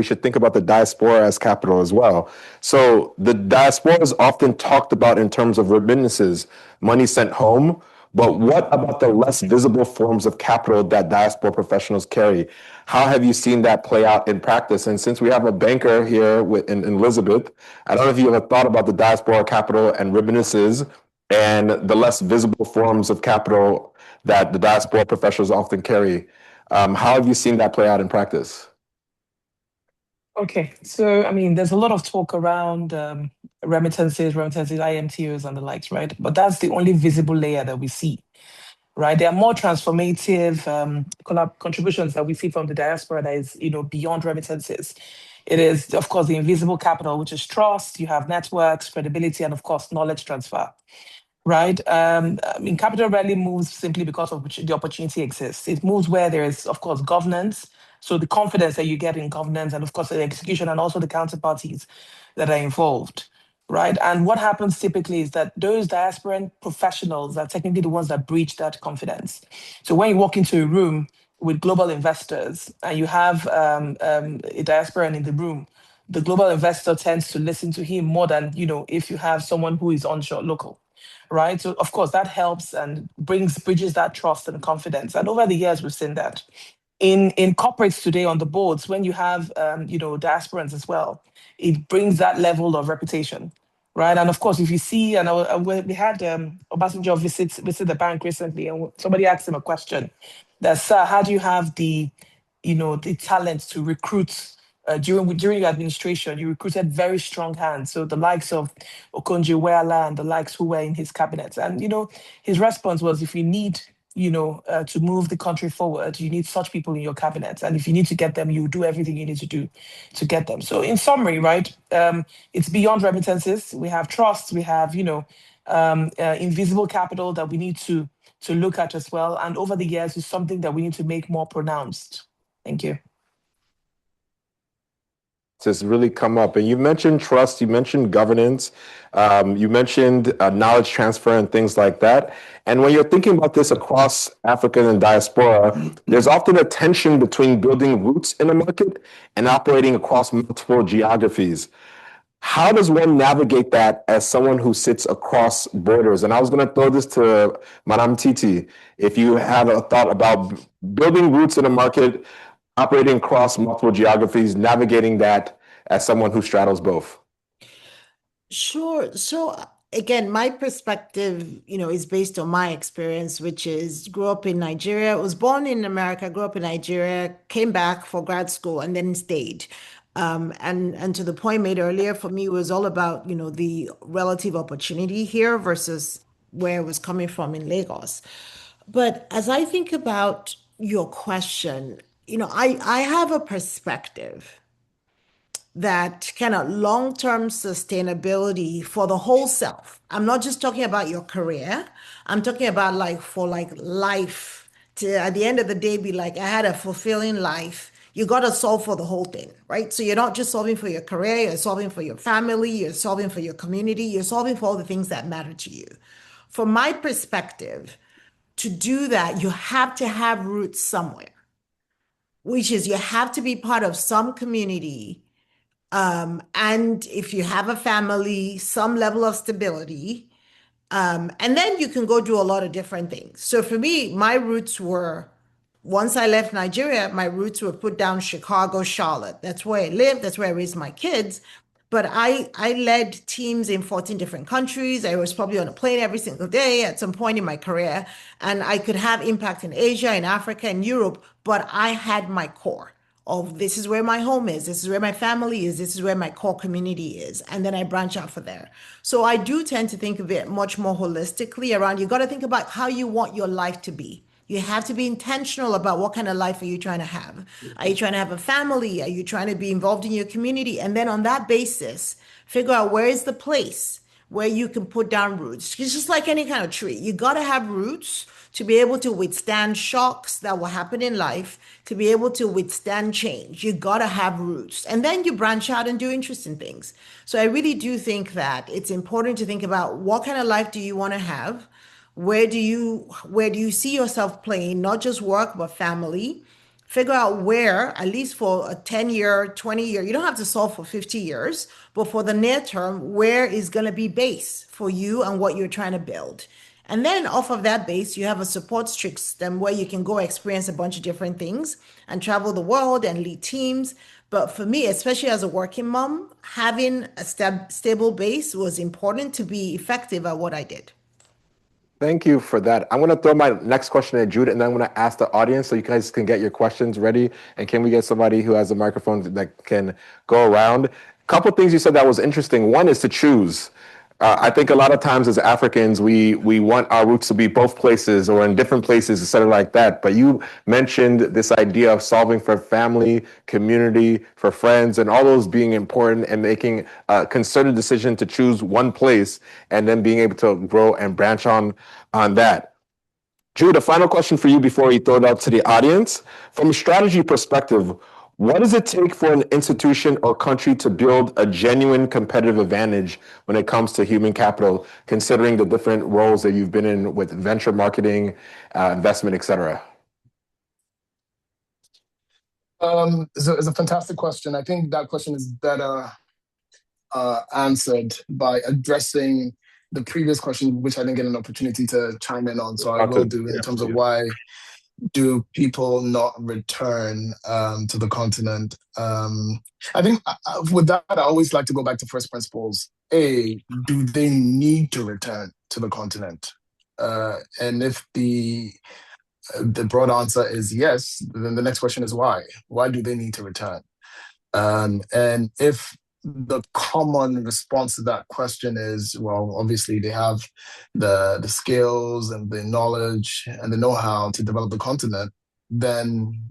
should think about the diaspora as capital as well. So the diaspora is often talked about in terms of remittances, money sent home. But what about the less visible forms of capital that diaspora professionals carry? How have you seen that play out in practice? And since we have a banker here in Elizabeth, I don't know if you ever thought about the diaspora capital and remittances and the less visible forms of capital that the diaspora professionals often carry. How have you seen that play out in practice? Okay, so I mean, there's a lot of talk around remittances, IMTOs, and the likes, right? But that's the only visible layer that we see, right? There are more transformative contributions that we see from the diaspora that is, beyond remittances. It is, of course, the invisible capital, which is trust. You have networks, credibility, and of course, knowledge transfer. Right? I mean, capital rarely moves simply because of the opportunity exists. It moves where there is, of course, governance. So the confidence that you get in governance and, of course, the execution and also the counterparties that are involved. Right? And what happens typically is that those diasporan professionals are technically the ones that breach that confidence. So when you walk into a room with global investors and you have a diasporan in the room, the global investor tends to listen to him more than, if you have someone who is onshore local. Right. So, of course, that helps and bridges that trust and confidence. And over the years, we've seen that in corporates today on the boards, when you have, diasporans as well, it brings that level of reputation. right? And of course, if you see, and we had Obasanjo visit the bank recently, and somebody asked him a question that, sir, how do you have the talent to recruit during your administration? You recruited very strong hands, so the likes of Okonjo-Iweala and the likes who were in his cabinet. And his response was, if you need to move the country forward, you need such people in your cabinet, and if you need to get them, you do everything you need to do to get them. So in summary, right, it's beyond remittances. We have trust. We have invisible capital that we need to look at as well. And over the years, it's something that we need to make more pronounced. Thank you. Has really come up. And you mentioned trust, you mentioned governance, you mentioned knowledge transfer and things like that. And when you're thinking about this across Africa and diaspora, there's often a tension between building roots in a market and operating across multiple geographies. How does one navigate that as someone who sits across borders? And I was going to throw this to Madame Titi. If you have a thought about building roots in a market, operating across multiple geographies, navigating that as someone who straddles both. Sure. So again, my perspective, is based on my experience, which is grew up in Nigeria, was born in America, grew up in Nigeria, came back for grad school and then stayed. And to the point made earlier, for me, it was all about, the relative opportunity here versus where I was coming from in Lagos. But as I think about your question, I have a perspective that kind of long-term sustainability for the whole self. I'm not just talking about your career. I'm talking about for life to at the end of the day be like, I had a fulfilling life. You got to solve for the whole thing, right? So you're not just solving for your career, you're solving for your family, you're solving for your community, you're solving for all the things that matter to you. From my perspective, to do that, you have to have roots somewhere, which is you have to be part of some community. And if you have a family, some level of stability. And then you can go do a lot of different things. So for me, my roots were, once I left Nigeria, my roots were put down Chicago, Charlotte. That's where I lived. That's where I raised my kids. But I led teams in 14 different countries. I was probably on a plane every single day at some point in my career. And I could have impact in Asia, in Africa, in Europe, but I had my core of this is where my home is, this is where my family is, this is where my core community is. And then I branch out from there. So I do tend to think of it much more holistically around, you got to think about how you want your life to be. You have to be intentional about what kind of life are you trying to have. Are you trying to have a family? Are you trying to be involved in your community? And then on that basis, figure out where is the place where you can put down roots. It's just like any kind of tree. You got to have roots to be able to withstand shocks that will happen in life, to be able to withstand change. You got to have roots. And then you branch out and do interesting things. So I really do think that it's important to think about what kind of life do you want to have? Where do you see yourself playing, not just work, but family? Figure out where, at least for a 10-year, 20-year, you don't have to solve for 50 years, but for the near term, where is going to be base for you and what you're trying to build? And then off of that base, you have a support system where you can go experience a bunch of different things and travel the world and lead teams. But for me, especially as a working mom, having a stable base was important to be effective at what I did. Thank you for that. I'm going to throw my next question at Jude, and then I'm going to ask the audience so you guys can get your questions ready. And can we get somebody who has a microphone that can go around? A couple of things you said that was interesting. One is to choose. I think a lot of times as Africans, we want our roots to be both places or in different places, et cetera, like that. But you mentioned this idea of solving for family, community, for friends, and all those being important and making a concerted decision to choose one place and then being able to grow and branch on that. Jude, a final question for you before we throw it out to the audience. From a strategy perspective, what does it take for an institution or country to build a genuine competitive advantage when it comes to human capital, considering the different roles that you've been in with venture marketing, investment, et cetera? It's a fantastic question. I think that question is better answered by addressing the previous question, which I didn't get an opportunity to chime in on. So I will do in terms of why do people not return to the continent? I think with that, I always like to go back to first principles. A, do they need to return to the continent? And if the broad answer is yes, then the next question is why? Why do they need to return? And if the common response to that question is, well, obviously they have the skills and the knowledge and the know-how to develop the continent, then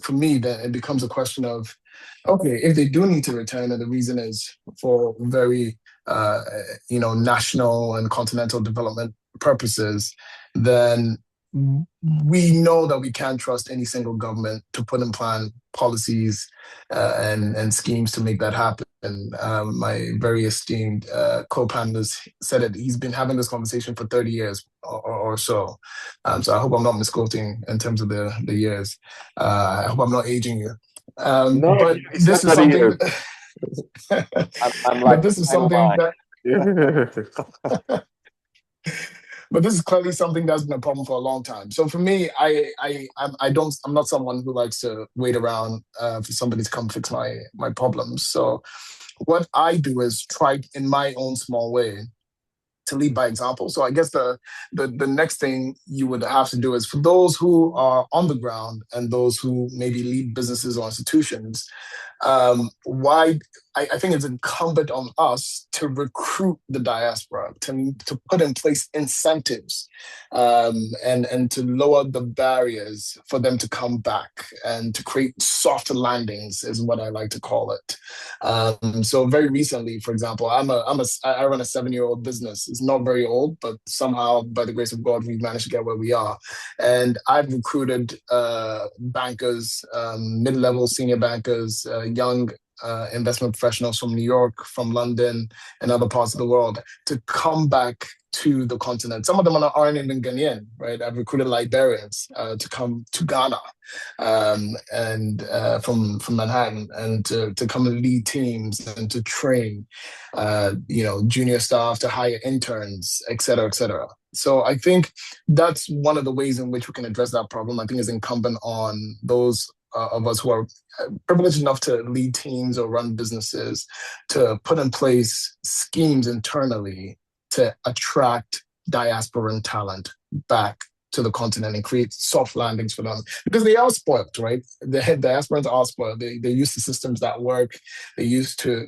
for me, then it becomes a question of, okay, if they do need to return, and the reason is for very national and continental development purposes, then we know that we can't trust any single government to put in plan policies and schemes to make that happen. My very esteemed co-panelist said it. He's been having this conversation for 30 years or so. So I hope I'm not misquoting in terms of the years. I hope I'm not aging you. No, but it's this is not something. I'm But this is something that. But this is clearly something that's been a problem for a long time. So for me, I'm not someone who likes to wait around for somebody to come fix my problems. So what I do is try in my own small way to lead by example. So I guess the next thing you would have to do is for those who are on the ground and those who maybe lead businesses or institutions, I think it's incumbent on us to recruit the diaspora, to put in place incentives, and to lower the barriers for them to come back and to create soft landings is what I like to call it. So very recently, for example, I run a 7-year-old business. It's not very old, but somehow by the grace of God, we've managed to get where we are. And I've recruited bankers, mid-level senior bankers, young investment professionals from New York, from London, and other parts of the world to come back to the continent. Some of them aren't even Ghanaian, right? I've recruited Liberians to come to Ghana and from Manhattan, and to come and lead teams and to train, junior staff, to hire interns, et cetera, et cetera. So I think that's one of the ways in which we can address that problem. I think it's incumbent on those of us who are privileged enough to lead teams or run businesses to put in place schemes internally to attract diasporan talent back to the continent and create soft landings for them, because they are spoiled, right? The diasporans are spoiled. They're used to systems that work. They're used to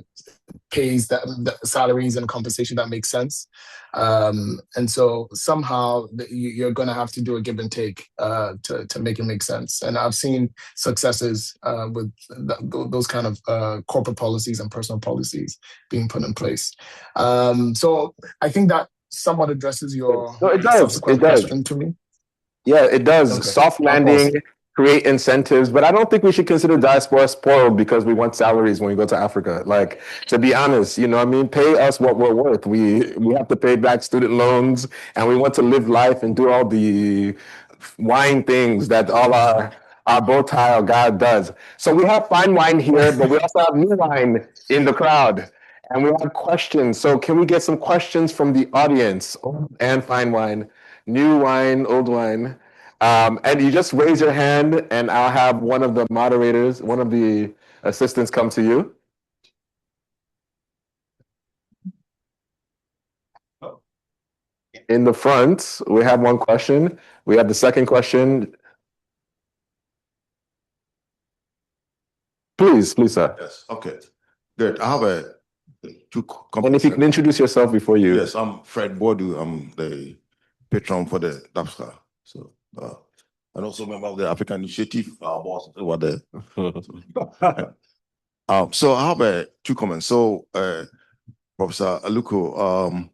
pays the salaries and compensation that makes sense. And so somehow you're going to have to do a give and take to make it make sense. And I've seen successes with those kind of corporate policies and personal policies being put in place. So I think that somewhat addresses your subsequent question to me. Yeah, it does. Okay. Soft landing, create incentives, but I don't think we should consider diaspora spoiled because we want salaries when we go to Africa. Like, to be honest, pay us what we're worth. We have to pay back student loans, and we want to live life and do all the wine things that all our bow tie God does. So we have fine wine here, but we also have new wine in the crowd. And we have questions. So can we get some questions from the audience? And fine wine, new wine, old wine. And you just raise your hand and I'll have one of the moderators, one of the assistants come to you. In the front, we have one question. We have the second question. Please, sir. Yes, okay. Good. I have two comments. And if you can introduce yourself before you. Yes, I'm Fred Bordu. I'm the patron for the DAPSCA. So, and also member of the African Initiative. Our boss over there. So I have two comments. So, Professor Aluko,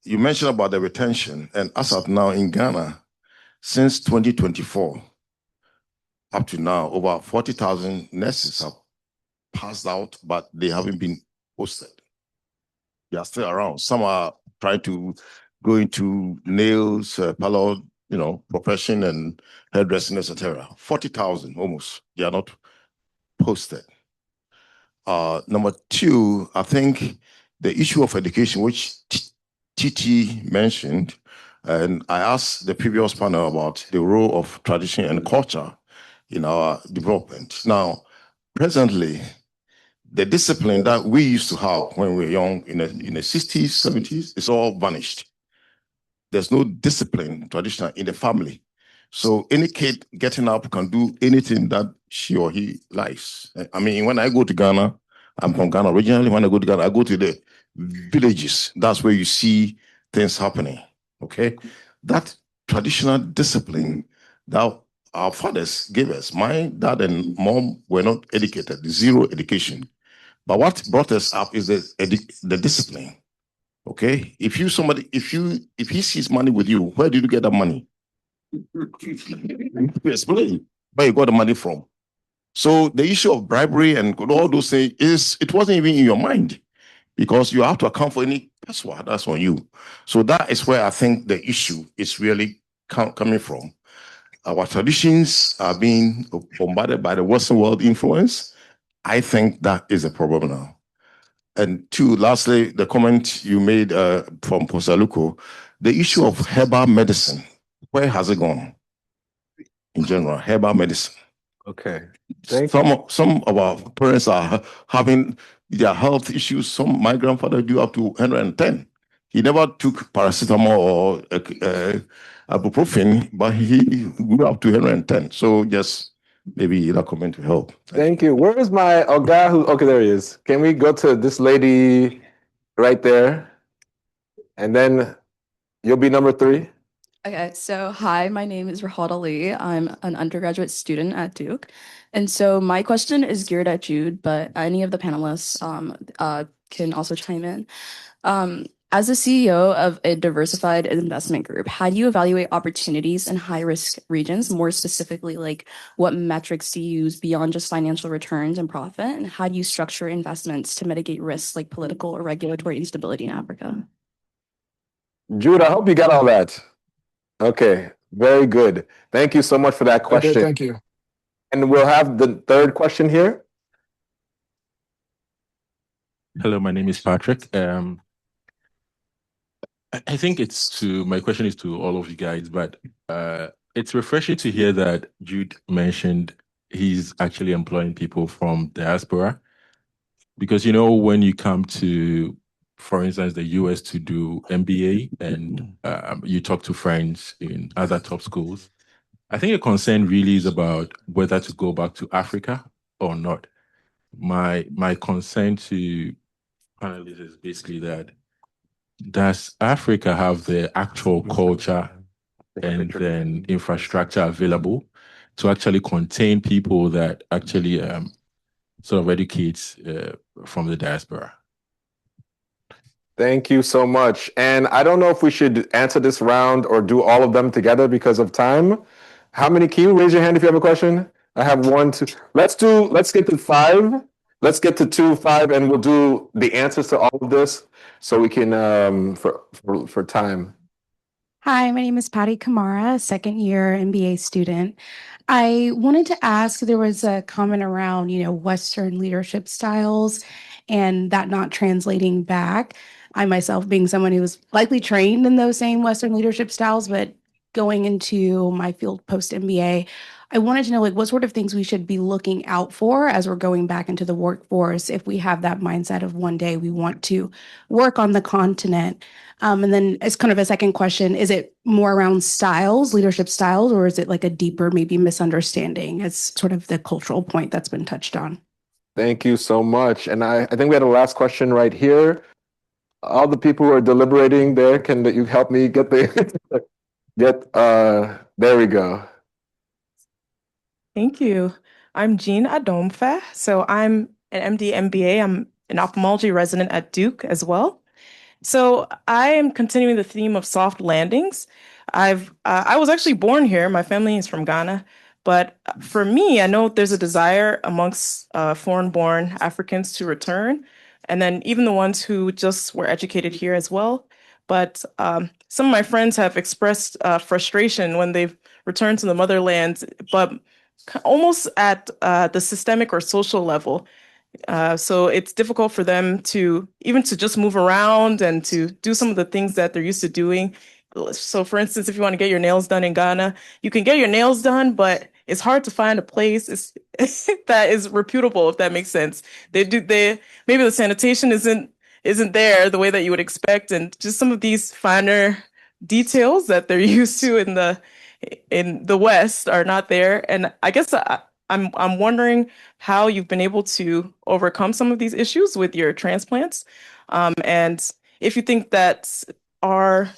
you mentioned about the retention, and as of now in Ghana, since 2024, up to now, over 40,000 nurses have passed out, but they haven't been posted. They are still around. Some are trying to go into nails, parlor, profession and hairdressing, etc. 40,000 almost. They are not posted. Number two, I think the issue of education, which TT mentioned, And I asked the previous panel about the role of tradition and culture in our development. Now, presently, the discipline that we used to have when we were young in the 60s, 70s, is all vanished. There's no discipline, tradition in the family. So any kid getting up can do anything that she or he likes. I mean, when I go to Ghana, I'm from Ghana originally. When I go to Ghana, I go to the villages. That's where you see things happening. Okay? That traditional discipline that our fathers gave us, my dad and mom were not educated, zero education. But what brought us up is the discipline. Okay? If he sees money with you, where did you get that money? Explain where you got the money from. So the issue of bribery and all those things it wasn't even in your mind, because you have to account for any password that's on you. So that is where I think the issue is really coming from. Our traditions are being bombarded by the Western world influence. I think that is a problem now. And two, lastly, the comment you made from Posaluko, the issue of herbal medicine, where has it gone? In general, herbal medicine. Okay. Some of our parents are having their health issues. My grandfather do up to 110. He never took paracetamol or ibuprofen, but he grew up to 110. So just maybe that comment to help. Thank you. Where is my guy okay, there he is. Can we go to this lady right there? And then you'll be number 3. Okay, so hi, my name is Rahad Ali. I'm an undergraduate student at Duke. And so my question is geared at Jude, but any of the panelists can also chime in. As a CEO of a diversified investment group, how do you evaluate opportunities in high-risk regions? More specifically, like what metrics do you use beyond just financial returns and profit? And how do you structure investments to mitigate risks like political or regulatory instability in Africa? Jude, I hope you got all that. Okay, very good. Thank you so much for that question. Okay, thank you. And we'll have the third question here. Hello, my name is Patrick. I think my question is to all of you guys, but it's refreshing to hear that Jude mentioned he's actually employing people from diaspora. Because, when you come to, for instance, the US to do MBA and you talk to friends in other top schools, I think the concern really is about whether to go back to Africa or not. My concern to panelists is basically that, does Africa have the actual culture and then infrastructure available to actually contain people that actually sort of educates from the diaspora? Thank you so much. And I don't know if we should answer this round or do all of them together because of time. Can you raise your hand if you have a question? I have 1, 2. Let's get to 5. Let's get to 2, 5, and we'll do the answers to all of this so we can, for time. Hi, my name is Patty Kamara, second-year MBA student. I wanted to ask, there was a comment around, Western leadership styles and that not translating back. I myself being someone who was likely trained in those same Western leadership styles, but going into my field post-MBA, I wanted to know what sort of things we should be looking out for as we're going back into the workforce if we have that mindset of one day we want to work on the continent. And then as kind of a second question, is it more around styles, leadership styles, or is it like a deeper maybe misunderstanding as sort of the cultural point that's been touched on? Thank you so much. And I think we had a last question right here. All the people who are deliberating there, can you help me get there we go. Thank you. I'm Jean Adomfe. So I'm an MD MBA. I'm an ophthalmology resident at Duke as well. So I am continuing the theme of soft landings. I was actually born here. My family is from Ghana. But for me, I know there's a desire amongst foreign-born Africans to return, and then even the ones who just were educated here as well. But some of my friends have expressed frustration when they've returned to the motherland, but almost at the systemic or social level. So it's difficult for them to just move around and to do some of the things that they're used to doing. So for instance, if you want to get your nails done in Ghana, you can get your nails done, but it's hard to find a place that is reputable, if that makes sense. Maybe the sanitation isn't there the way that you would expect, and just some of these finer details that they're used to in the West are not there. And I guess I'm wondering how you've been able to overcome some of these issues with your transplants, and if you think that our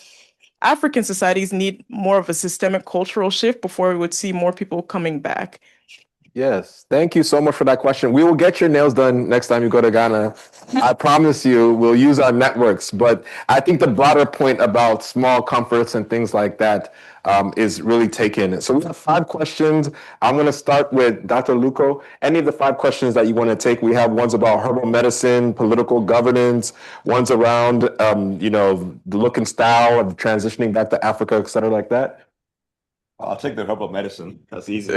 African societies need more of a systemic cultural shift before we would see more people coming back. Yes, thank you so much for that question. We will get your nails done next time you go to Ghana. I promise you, we'll use our networks. But I think the broader point about small comforts and things like that is really taken. So we have 5 questions. I'm going to start with Dr. Luco. Any of the 5 questions that you want to take, we have ones about herbal medicine, political governance, ones around, the look and style of transitioning back to Africa, et cetera, like that. I'll take the herbal medicine. That's easy.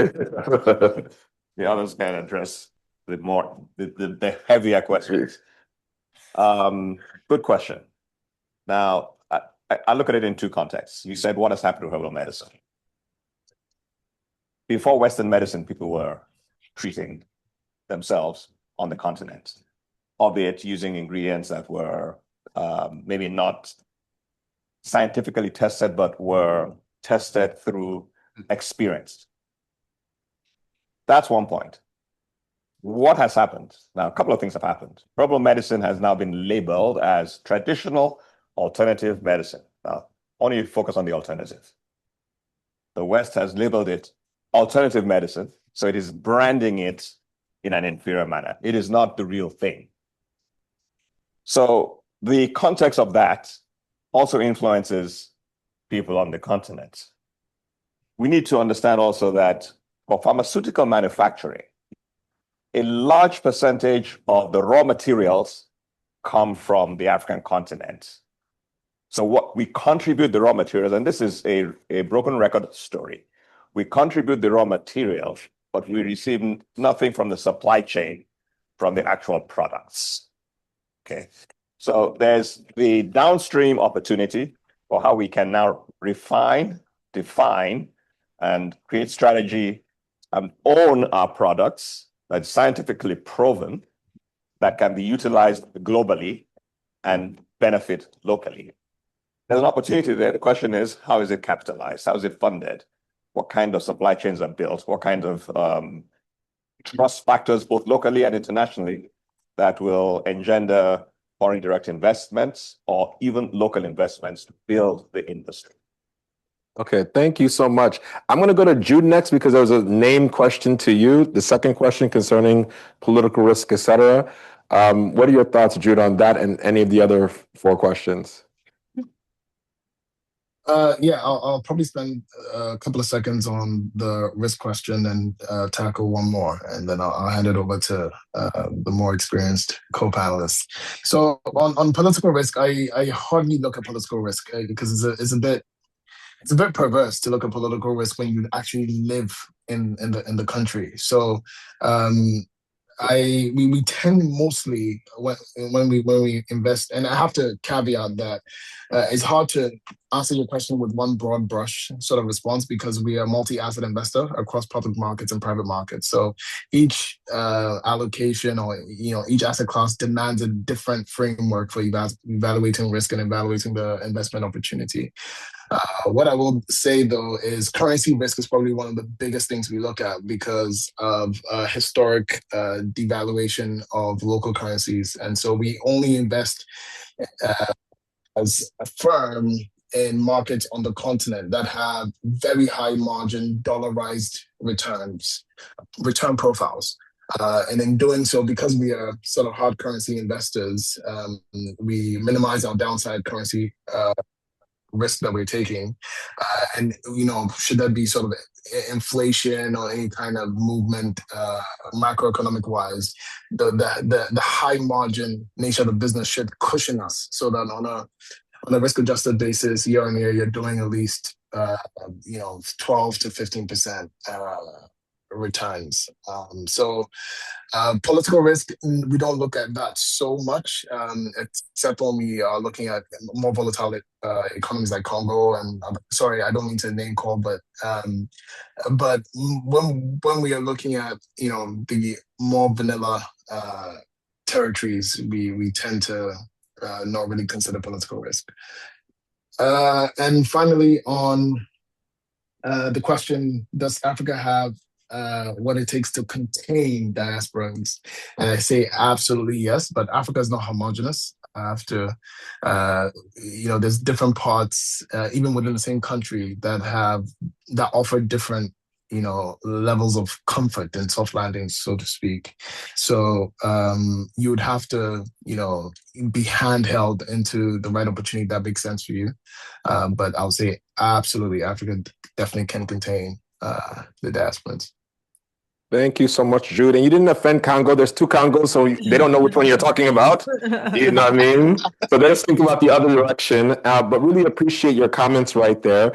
The others can address the heavier questions. Good question. Now, I look at it in 2 contexts. You said, what has happened to herbal medicine? Before Western medicine, people were treating themselves on the continent, albeit using ingredients that were maybe not scientifically tested, but were tested through experience. That's one point. What has happened? Now, a couple of things have happened. Herbal medicine has now been labeled as traditional alternative medicine. Now, only focus on the alternative. The West has labeled it alternative medicine, so it is branding it in an inferior manner. It is not the real thing. So the context of that also influences people on the continent. We need to understand also that for pharmaceutical manufacturing, a large percentage of the raw materials come from the African continent. So what we contribute the raw materials, and this is a broken record story. We contribute the raw materials, but we receive nothing from the supply chain from the actual products. Okay. So there's the downstream opportunity for how we can now refine, define, and create strategy and own our products that's scientifically proven that can be utilized globally and benefit locally. There's an opportunity there. The question is, how is it capitalized? How is it funded? What kind of supply chains are built? What kind of trust factors, both locally and internationally, that will engender foreign direct investments or even local investments to build the industry? Okay, thank you so much. I'm going to go to Jude next because there was a name question to you. The second question concerning political risk, et cetera. What are your thoughts, Jude, on that and any of the other 4 questions? I'll probably spend a couple of seconds on the risk question and tackle one more, and then I'll hand it over to the more experienced co-panelists. So on political risk, I hardly look at political risk because it's a bit perverse to look at political risk when you actually live in the country. So we tend mostly when we invest, and I have to caveat that it's hard to answer your question with one broad brush sort of response because we are multi-asset investor across public markets and private markets. So each allocation or each asset class demands a different framework for evaluating risk and evaluating the investment opportunity. What I will say, though, is currency risk is probably one of the biggest things we look at because of historic devaluation of local currencies. And so we only invest as a firm in markets on the continent that have very high margin dollarized return profiles. And in doing so, because we are sort of hard currency investors, we minimize our downside currency risk that we're taking. And, should there be sort of inflation or any kind of movement macroeconomic wise, the high margin nature of the business should cushion us so that on a risk adjusted basis, year on year, you're doing at least 12 to 15% returns. Political risk, we don't look at that so much, except when we are looking at more volatile economies like Congo. And sorry, I don't mean to name call, but when we are looking at the more vanilla territories, we tend to not really consider political risk. And finally, on the question, does Africa have what it takes to contain diasporans? And I say absolutely yes, but Africa is not homogenous. There's different parts, even within the same country, that offer different levels of comfort and soft landing, so to speak. So you would have to be handheld into the right opportunity that makes sense for you. But I would say absolutely, Africa definitely can contain the diasporans. Thank you so much, Jude. And you didn't offend Congo. There's two Congos, so they don't know which one you're talking about. You know what I mean? So let's think about the other direction. But really appreciate your comments right there.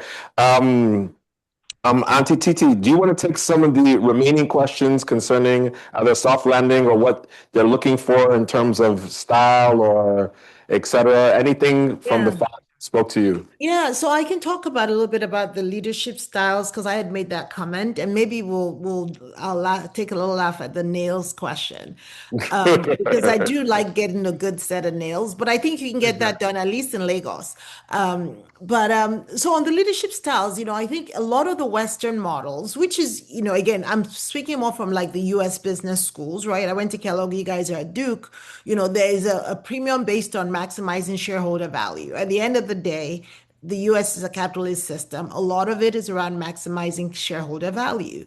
Auntie Titi, do you want to take some of the remaining questions concerning either soft landing or what they're looking for in terms of style or et cetera? Anything from the fact spoke to you? Yeah, so I can talk about a little bit about the leadership styles because I had made that comment, and maybe I'll take a little laugh at the nails question because I do like getting a good set of nails, but I think you can get that done at least in Lagos. So on the leadership styles, I think a lot of the Western models, which is, again, I'm speaking more from like the US business schools, right? I went to Kellogg, you guys are at Duke. There is a premium based on maximizing shareholder value. At the end of the day, the US is a capitalist system. A lot of it is around maximizing shareholder value.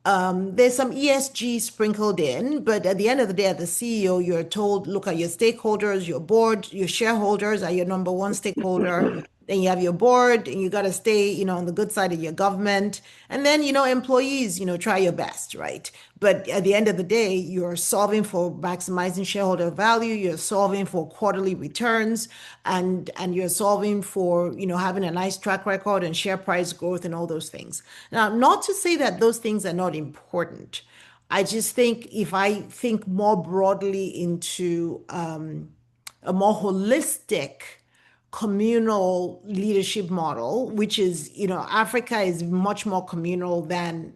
There's some ESG sprinkled in, but at the end of the day, as the CEO, you're told, look at your stakeholders, your board, your shareholders are your number one stakeholder. Then you have your board, and you got to stay, on the good side of your government. And then, employees, try your best, right? But at the end of the day, you're solving for maximizing shareholder value. You're solving for quarterly returns, and you're solving for, having a nice track record and share price growth and all those things. Now, not to say that those things are not important. I just think if I think more broadly into a more holistic communal leadership model, which is, Africa is much more communal than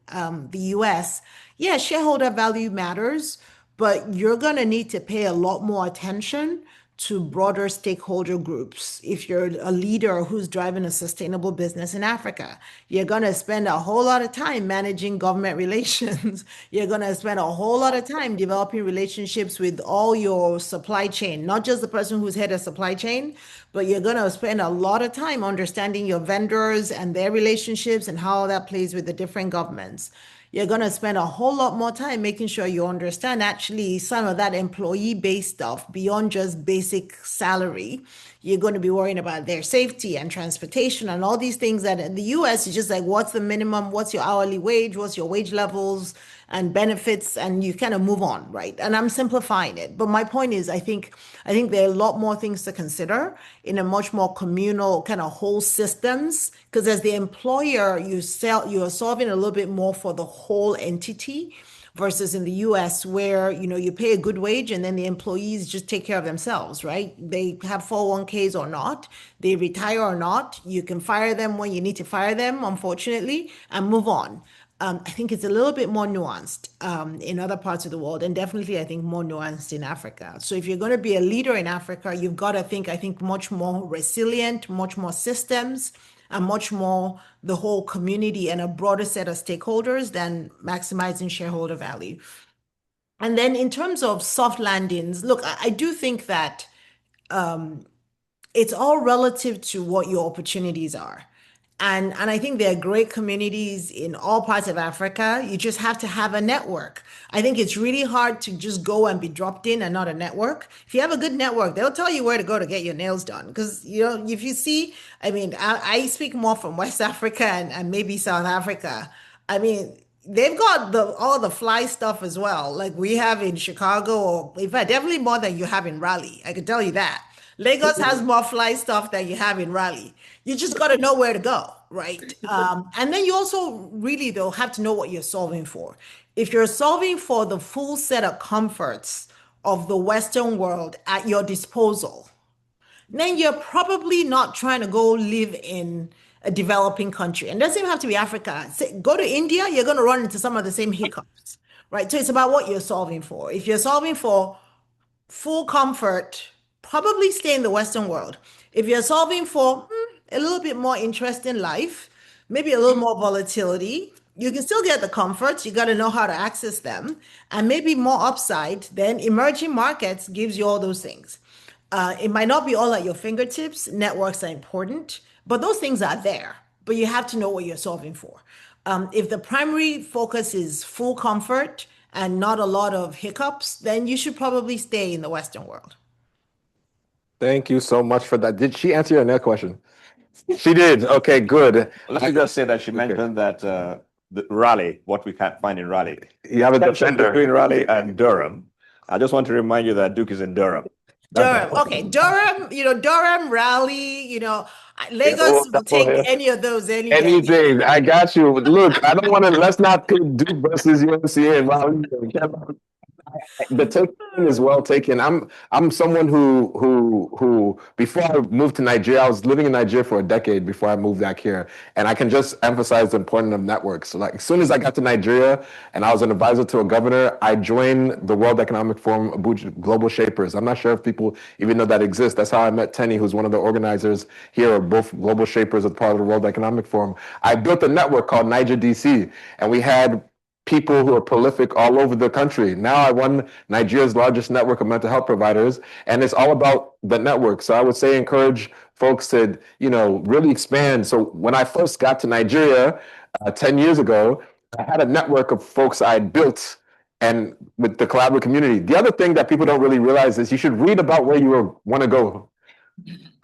the US. Yeah, shareholder value matters, but you're going to need to pay a lot more attention to broader stakeholder groups. If you're a leader who's driving a sustainable business in Africa, you're going to spend a whole lot of time managing government relations. You're going to spend a whole lot of time developing relationships with all your supply chain, not just the person who's head of supply chain, but you're going to spend a lot of time understanding your vendors and their relationships and how that plays with the different governments. You're going to spend a whole lot more time making sure you understand actually some of that employee-based stuff beyond just basic salary. You're going to be worrying about their safety and transportation and all these things that in the US is just like, what's the minimum? What's your hourly wage? What's your wage levels and benefits? And you kind of move on, right? And I'm simplifying it. But my point is, I think there are a lot more things to consider in a much more communal kind of whole systems. Because as the employer, you are solving a little bit more for the whole entity versus in the US where, you pay a good wage and then the employees just take care of themselves, right? They have 401ks or not, they retire or not. You can fire them when you need to fire them, unfortunately, and move on. I think it's a little bit more nuanced in other parts of the world, and definitely I think more nuanced in Africa. So if you're going to be a leader in Africa, you've got to think, I think, much more resilient, much more systems, and much more the whole community and a broader set of stakeholders than maximizing shareholder value. And then in terms of soft landings, look, I do think that it's all relative to what your opportunities are. And I think there are great communities in all parts of Africa. You just have to have a network. I think it's really hard to just go and be dropped in and not a network. If you have a good network, they'll tell you where to go to get your nails done. Because, if you see, I speak more from West Africa and maybe South Africa. They've got all the fly stuff as well, like we have in Chicago, or in fact, definitely more than you have in Raleigh. I can tell you that. Lagos has more fly stuff than you have in Raleigh. You just got to know where to go, right? And then you also really, though, have to know what you're solving for. If you're solving for the full set of comforts of the Western world at your disposal, then you're probably not trying to go live in a developing country. And it doesn't even have to be Africa. Say, go to India, you're going to run into some of the same hiccups, right? So it's about what you're solving for. If you're solving for full comfort, probably stay in the Western world. If you're solving for a little bit more interest in life, maybe a little more volatility, you can still get the comforts. You got to know how to access them, and maybe more upside. Then emerging markets gives you all those things. It might not be all at your fingertips. Networks are important, but those things are there. But you have to know what you're solving for. If the primary focus is full comfort and not a lot of hiccups, then you should probably stay in the Western world. Thank you so much for that. Did she answer your next question? She did. Okay, good. Let me just say that she mentioned that the Raleigh, what we can't find in Raleigh. You have a defender between Raleigh and Durham. I just want to remind you that Duke is in Durham. Durham, okay, Durham, Durham, Raleigh, Lagos will take any of those any day. anything. I got you. Look, I don't want to. Let's not put Duke versus UNCA and Raleigh. The take is well taken. I'm someone who before I moved to Nigeria, I was living in Nigeria for a decade before I moved back here, and I can just emphasize the importance of networks. So like as soon as I got to Nigeria and I was an advisor to a governor, I joined the World Economic Forum Abuja Global Shapers. I'm not sure if people even know that exists. That's how I met Tenny, who's one of the organizers here of both Global Shapers as part of the World Economic Forum. I built a network called Niger DC, and we had people who are prolific all over the country. Now I run Nigeria's largest network of mental health providers, and it's all about the network. So I would say encourage folks to, really expand. So when I first got to Nigeria 10 years ago, I had a network of folks I had built and with the collaborative community. The other thing that people don't really realize is you should read about where you want to go.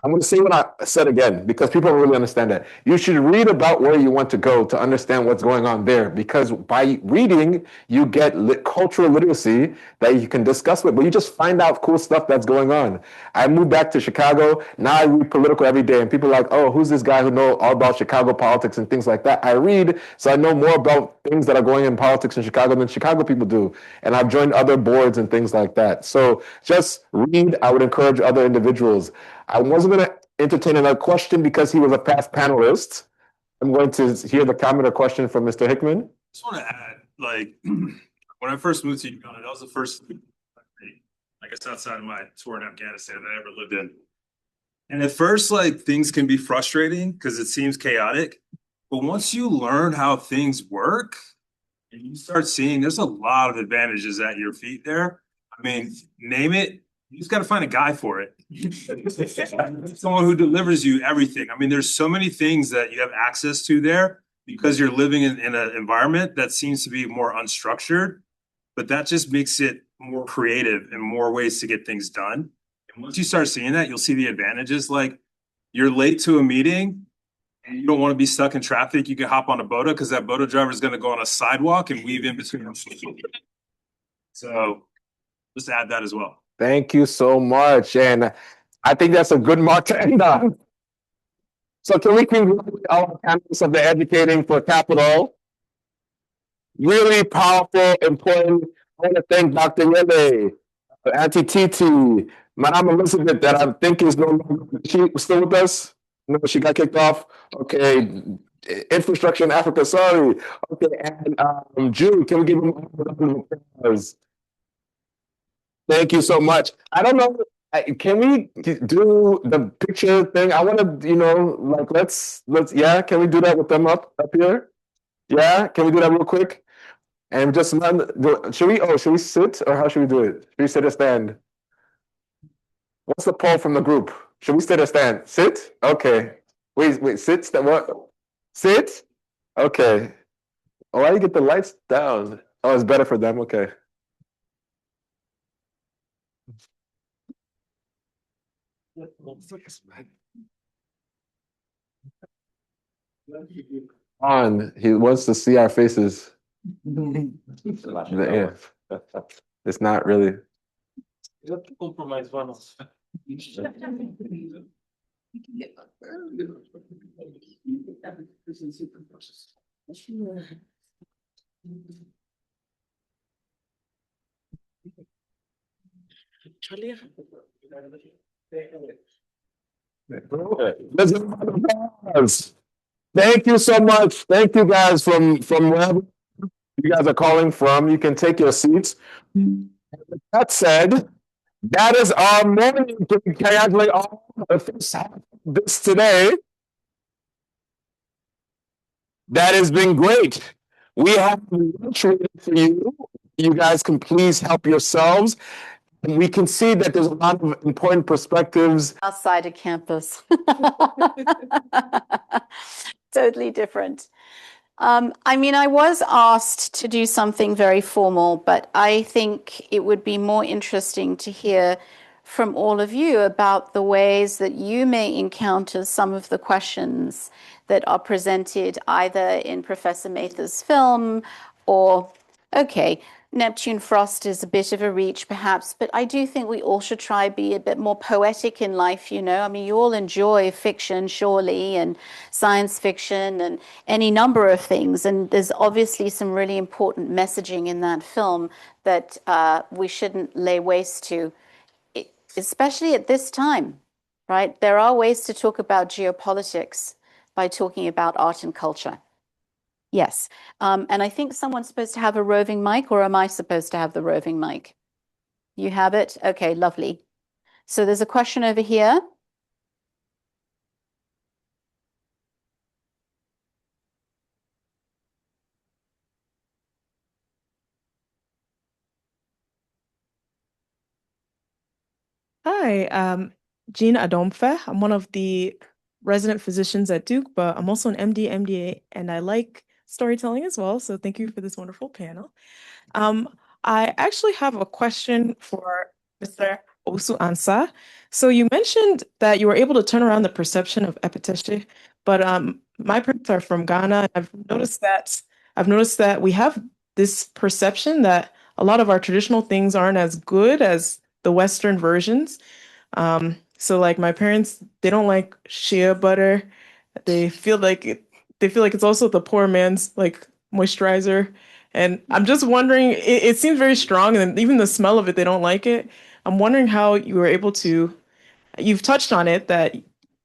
I'm going to say what I said again, because people don't really understand that. You should read about where you want to go to understand what's going on there, because by reading, you get cultural literacy that you can discuss with, but you just find out cool stuff that's going on. I moved back to Chicago. Now I read political every day, and people are like, oh, who's this guy who knows all about Chicago politics and things like that? I read, so I know more about things that are going in politics in Chicago than Chicago people do. And I've joined other boards and things like that. So just read. I would encourage other individuals. I wasn't going to entertain another question because he was a past panelist. I'm going to hear the comment or question from Mr. Hickman. I just want to add, when I first moved to Uganda, that was the first country, I guess outside of my tour in Afghanistan that I ever lived in. And at first, things can be frustrating because it seems chaotic. But once you learn how things work and you start seeing there's a lot of advantages at your feet there. I mean, name it. You just got to find a guy for it. Someone who delivers you everything. I mean, there's so many things that you have access to there because you're living in an environment that seems to be more unstructured, but that just makes it more creative and more ways to get things done. And once you start seeing that, you'll see the advantages. Like you're late to a meeting and you don't want to be stuck in traffic. You can hop on a boda because that boda driver is going to go on a sidewalk and weave in between them. So just add that as well. Thank you so much. And I think that's a good mark to end on. So can we congratulate all panelists of the Educating for Capital? Really powerful, important. I want to thank Dr. Yele, Auntie Titi, Madame Elizabeth, that I think is no longer, she still with us? No, she got kicked off. Okay. Infrastructure in Africa, sorry. Okay, and Jude, can we give him a round of applause? Thank you so much. I don't know. Can we do the picture thing? I want to, let's, yeah. Can we do that with them up here? Yeah. Can we do that real quick? And just should we sit or how should we do it? Should we sit or stand? What's the poll from the group? Should we sit or stand? Sit. Okay. Wait. Sit. What? Sit. Okay. Oh, why do you get the lights down? Oh, it's better for them. Okay. He wants to see our faces. Yeah. It's not really. Compromise one. Thank you so much. Thank you guys from wherever you guys are calling from. You can take your seats. That said, that is our morning. Can we congratulate all the first half of this today? That has been great. We have lunch waiting for you. You guys can please help yourselves. And we can see that there's a lot of important perspectives outside of campus. Totally different. I mean, I was asked to do something very formal, but I think it would be more interesting to hear from all of you about the ways that you may encounter some of the questions that are presented either in Professor Mather's film or, okay, Neptune Frost is a bit of a reach perhaps, but I do think we all should try be a bit more poetic in life, you know. I mean, you all enjoy fiction, surely, and science fiction and any number of things. And there's obviously some really important messaging in that film that we shouldn't lay waste to, especially at this time, right? There are ways to talk about geopolitics by talking about art and culture. Yes. And I think someone's supposed to have a roving mic, or am I supposed to have the roving mic? You have it? Okay, lovely. So there's a question over here. Hi, Jean Adomfe. I'm one of the resident physicians at Duke, but I'm also an MD, MDA, and I like storytelling as well. So thank you for this wonderful panel. I actually have a question for Mr. Osu Ansah. So you mentioned that you were able to turn around the perception of epiteshi, but my parents are from Ghana. And I've noticed that we have this perception that a lot of our traditional things aren't as good as the Western versions. So like my parents, they don't like shea butter. They feel like it's also the poor man's like moisturizer. And I'm just wondering, it seems very strong, and even the smell of it, they don't like it. I'm wondering how you were able to, you've touched on it, that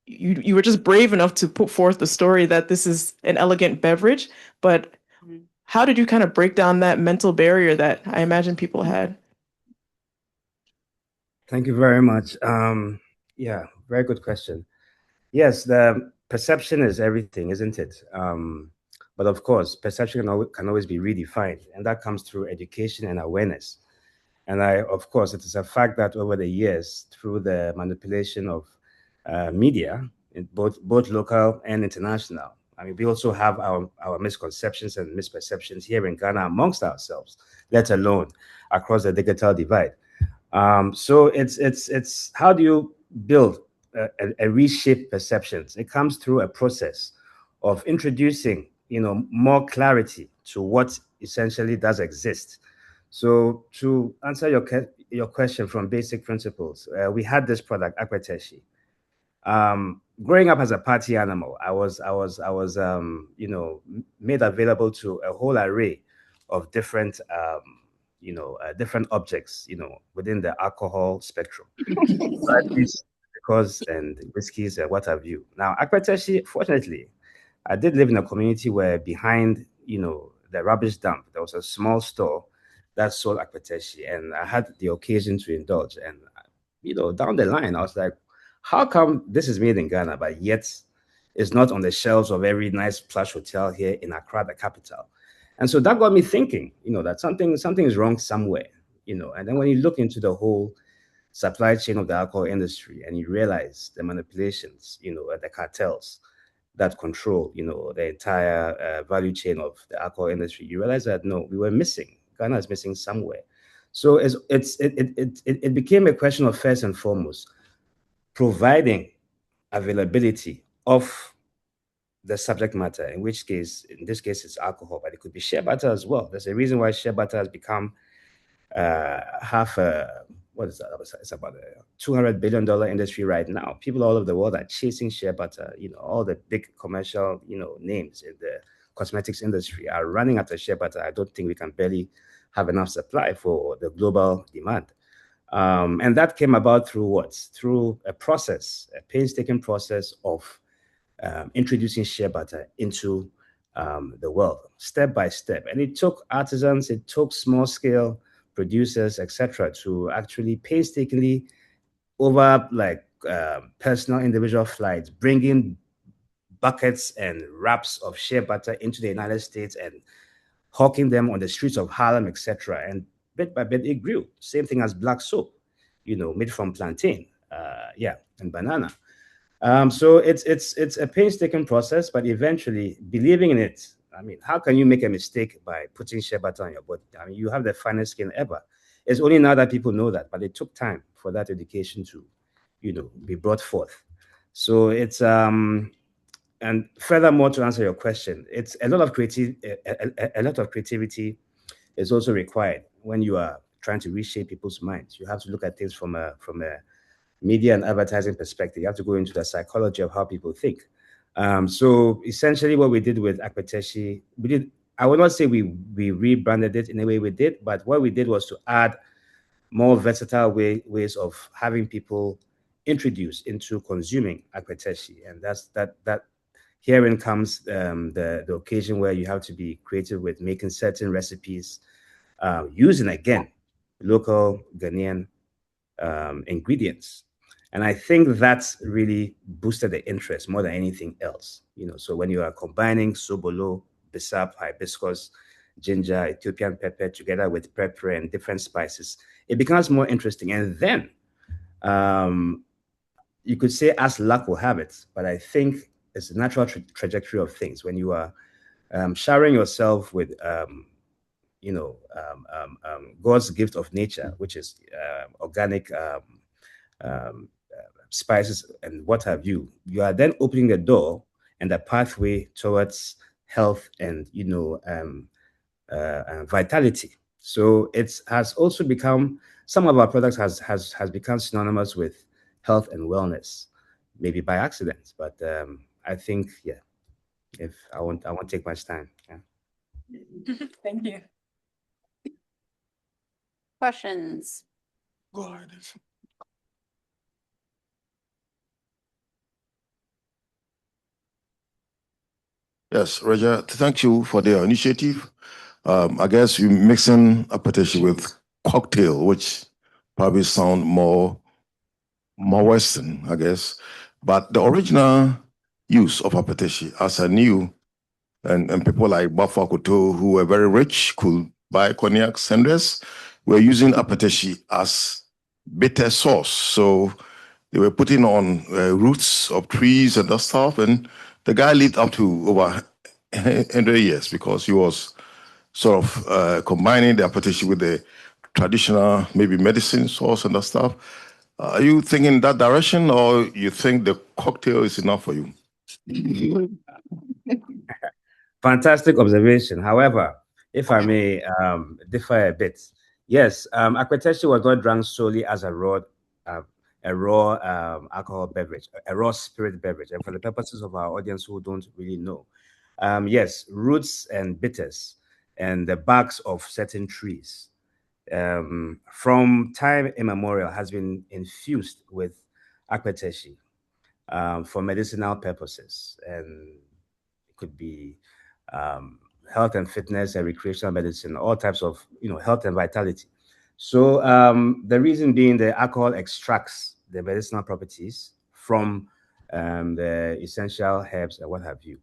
you were just brave enough to put forth the story that this is an elegant beverage, but how did you kind of break down that mental barrier that I imagine people had? Thank you very much. Yeah, very good question. Yes, the perception is everything, isn't it? But of course, perception can always be redefined, and that comes through education and awareness. And of course, it is a fact that over the years, through the manipulation of media, both local and international, I mean, we also have our misconceptions and misperceptions here in Ghana amongst ourselves, let alone across the digital divide. So it's how do you build a reshaped perceptions? It comes through a process of introducing, more clarity to what essentially does exist. So to answer your question from basic principles, we had this product, Akweteshi. Growing up as a party animal, I was made available to a whole array of different different objects, within the alcohol spectrum. Because and whiskeys and what have you. Now, Akweteshi, fortunately, I did live in a community where behind, the rubbish dump, there was a small store that sold Akweteshi, and I had the occasion to indulge. And, down the line, I was like, how come this is made in Ghana, but yet it's not on the shelves of every nice plush hotel here in Accra, the capital? And so that got me thinking, that something is wrong somewhere, and then when you look into the whole supply chain of the alcohol industry and you realize the manipulations, the cartels that control, the entire value chain of the alcohol industry, you realize that no, we were missing. Ghana is missing somewhere. So it became a question of, first and foremost, providing availability of the subject matter, in this case it's alcohol, but it could be shea butter as well. There's a reason why shea butter has become half a what is that? It's about a $200 billion industry right now. People all over the world are chasing shea butter. All the big commercial, names in the cosmetics industry are running after shea butter. I don't think we can barely have enough supply for the global demand. And that came about through what? Through a painstaking process of introducing shea butter into the world, step by step. And it took artisans, it took small scale producers, etc., to actually painstakingly, over personal individual flights, bring in buckets and wraps of shea butter into the United States and hawking them on the streets of Harlem, etc. And bit by bit, it grew. Same thing as black soap, made from plantain, and banana. So it's a painstaking process, but eventually believing in it. I mean, how can you make a mistake by putting shea butter on your body? I mean, you have the finest skin ever. It's only now that people know that, but it took time for that education to, be brought forth. So it's and furthermore, to answer your question, it's a lot of creativity is also required when you are trying to reshape people's minds. You have to look at things from a media and advertising perspective. You have to go into the psychology of how people think. So essentially what we did with Akpeteshi, I would not say we rebranded it in a way we did, but what we did was to add more versatile ways of having people introduced into consuming Akpeteshi. And that herein comes the occasion where you have to be creative with making certain recipes, using, again, local Ghanaian ingredients. And I think that's really boosted the interest more than anything else. So when you are combining sobolo, bissap, hibiscus, ginger, Ethiopian pepper together with pepper and different spices, it becomes more interesting. And then you could say as luck will have it, but I think it's a natural trajectory of things. When you are showering yourself with God's gift of nature, which is organic spices and what have you, you are then opening the door and the pathway towards health and vitality. So it has also become, some of our products has become synonymous with health and wellness, maybe by accident, but I think, if I won't take much time. Thank you. Questions? Go ahead. Yes, Roger, thank you for the initiative. I guess you're mixing Akpeteshi with cocktail, which probably sound more Western, I guess. But the original use of Akpeteshi, as I knew, and people like Baffa Koto, who were very rich, could buy cognac cendres, were using Akpeteshi as bitter sauce. So they were putting on roots of trees and that stuff. And the guy lived up to over 100 years because he was sort of combining the Akpeteshi with the traditional, maybe medicine sauce and that stuff. Are you thinking that direction, or you think the cocktail is enough for you? Fantastic observation. However, if I may differ a bit, yes, Akpeteshi was not drunk solely as a raw alcohol beverage, a raw spirit beverage. And for the purposes of our audience who don't really know, yes, roots and bitters and the barks of certain trees from time immemorial has been infused with Akpeteshi for medicinal purposes, and it could be health and fitness and recreational medicine, all types of health and vitality. So the reason being, the alcohol extracts the medicinal properties from the essential herbs and what have you.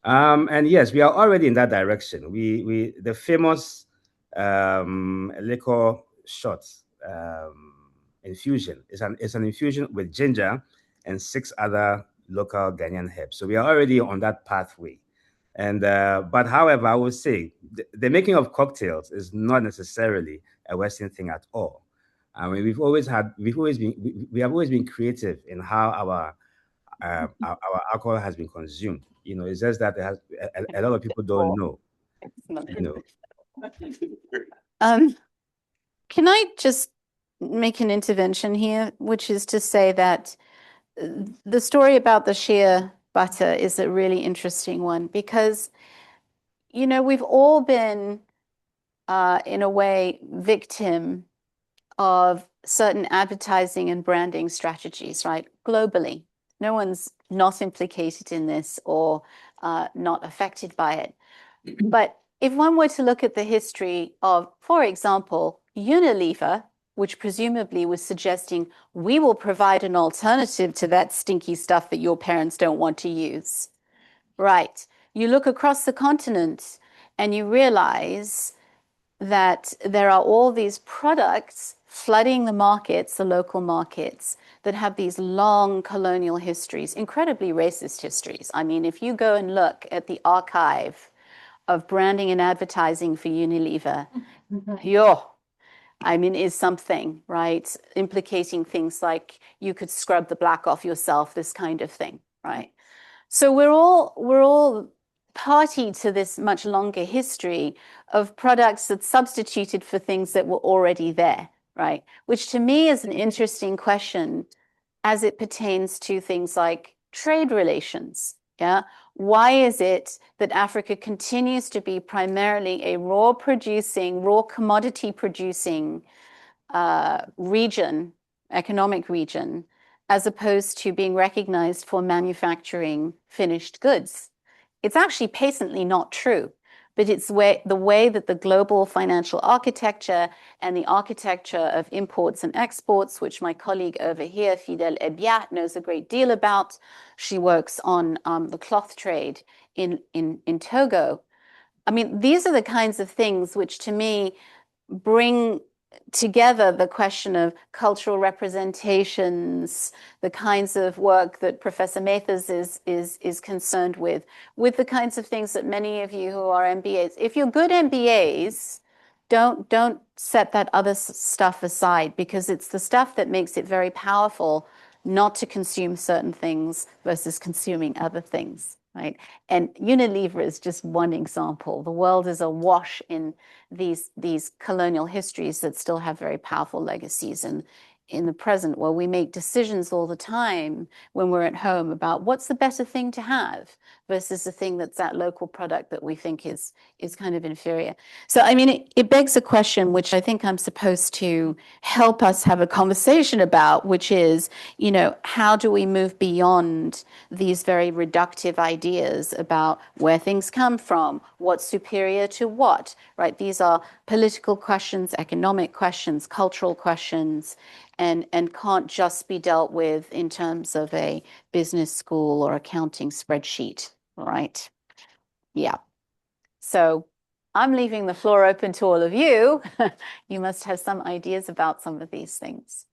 And yes, we are already in that direction. The famous liquor shot infusion is an infusion with ginger and 6 other local Ghanaian herbs. So we are already on that pathway. And but however, I would say the making of cocktails is not necessarily a Western thing at all. I mean, we have always been creative in how our alcohol has been consumed. It's just that a lot of people don't know. Can I just make an intervention here, which is to say that the story about the shea butter is a really interesting one because, we've all been, in a way, victim of certain advertising and branding strategies, right? Globally. No one's not implicated in this or not affected by it. But if one were to look at the history of, for example, Unilever, which presumably was suggesting we will provide an alternative to that stinky stuff that your parents don't want to use. Right. You look across the continent and you realize that there are all these products flooding the markets, the local markets, that have these long colonial histories, incredibly racist histories. I mean, if you go and look at the archive of branding and advertising for Unilever, is something, right? Implicating things like you could scrub the black off yourself, this kind of thing, right? So we're all party to this much longer history of products that substituted for things that were already there, right? Which to me is an interesting question as it pertains to things like trade relations. Yeah. Why is it that Africa continues to be primarily a raw commodity producing region, economic region, as opposed to being recognized for manufacturing finished goods? It's actually patently not true, but it's the way that the global financial architecture and the architecture of imports and exports, which my colleague over here, Fidel Ebiat, knows a great deal about. She works on the cloth trade in Togo. I mean, these are the kinds of things which to me bring together the question of cultural representations, the kinds of work that Professor Mathers is concerned with the kinds of things that many of you who are MBAs, if you're good MBAs, don't set that other stuff aside, because it's the stuff that makes it very powerful not to consume certain things versus consuming other things. Right? And Unilever is just one example. The world is awash in these colonial histories that still have very powerful legacies. And in the present, where we make decisions all the time when we're at home about what's the better thing to have versus the thing that's that local product that we think is kind of inferior. So, I mean, it begs a question, which I think I'm supposed to help us have a conversation about, which is, how do we move beyond these very reductive ideas about where things come from, what's superior to what, right? These are political questions, economic questions, cultural questions, and can't just be dealt with in terms of a business school or accounting spreadsheet, right? Yeah. So I'm leaving the floor open to all of you. You must have some ideas about some of these things,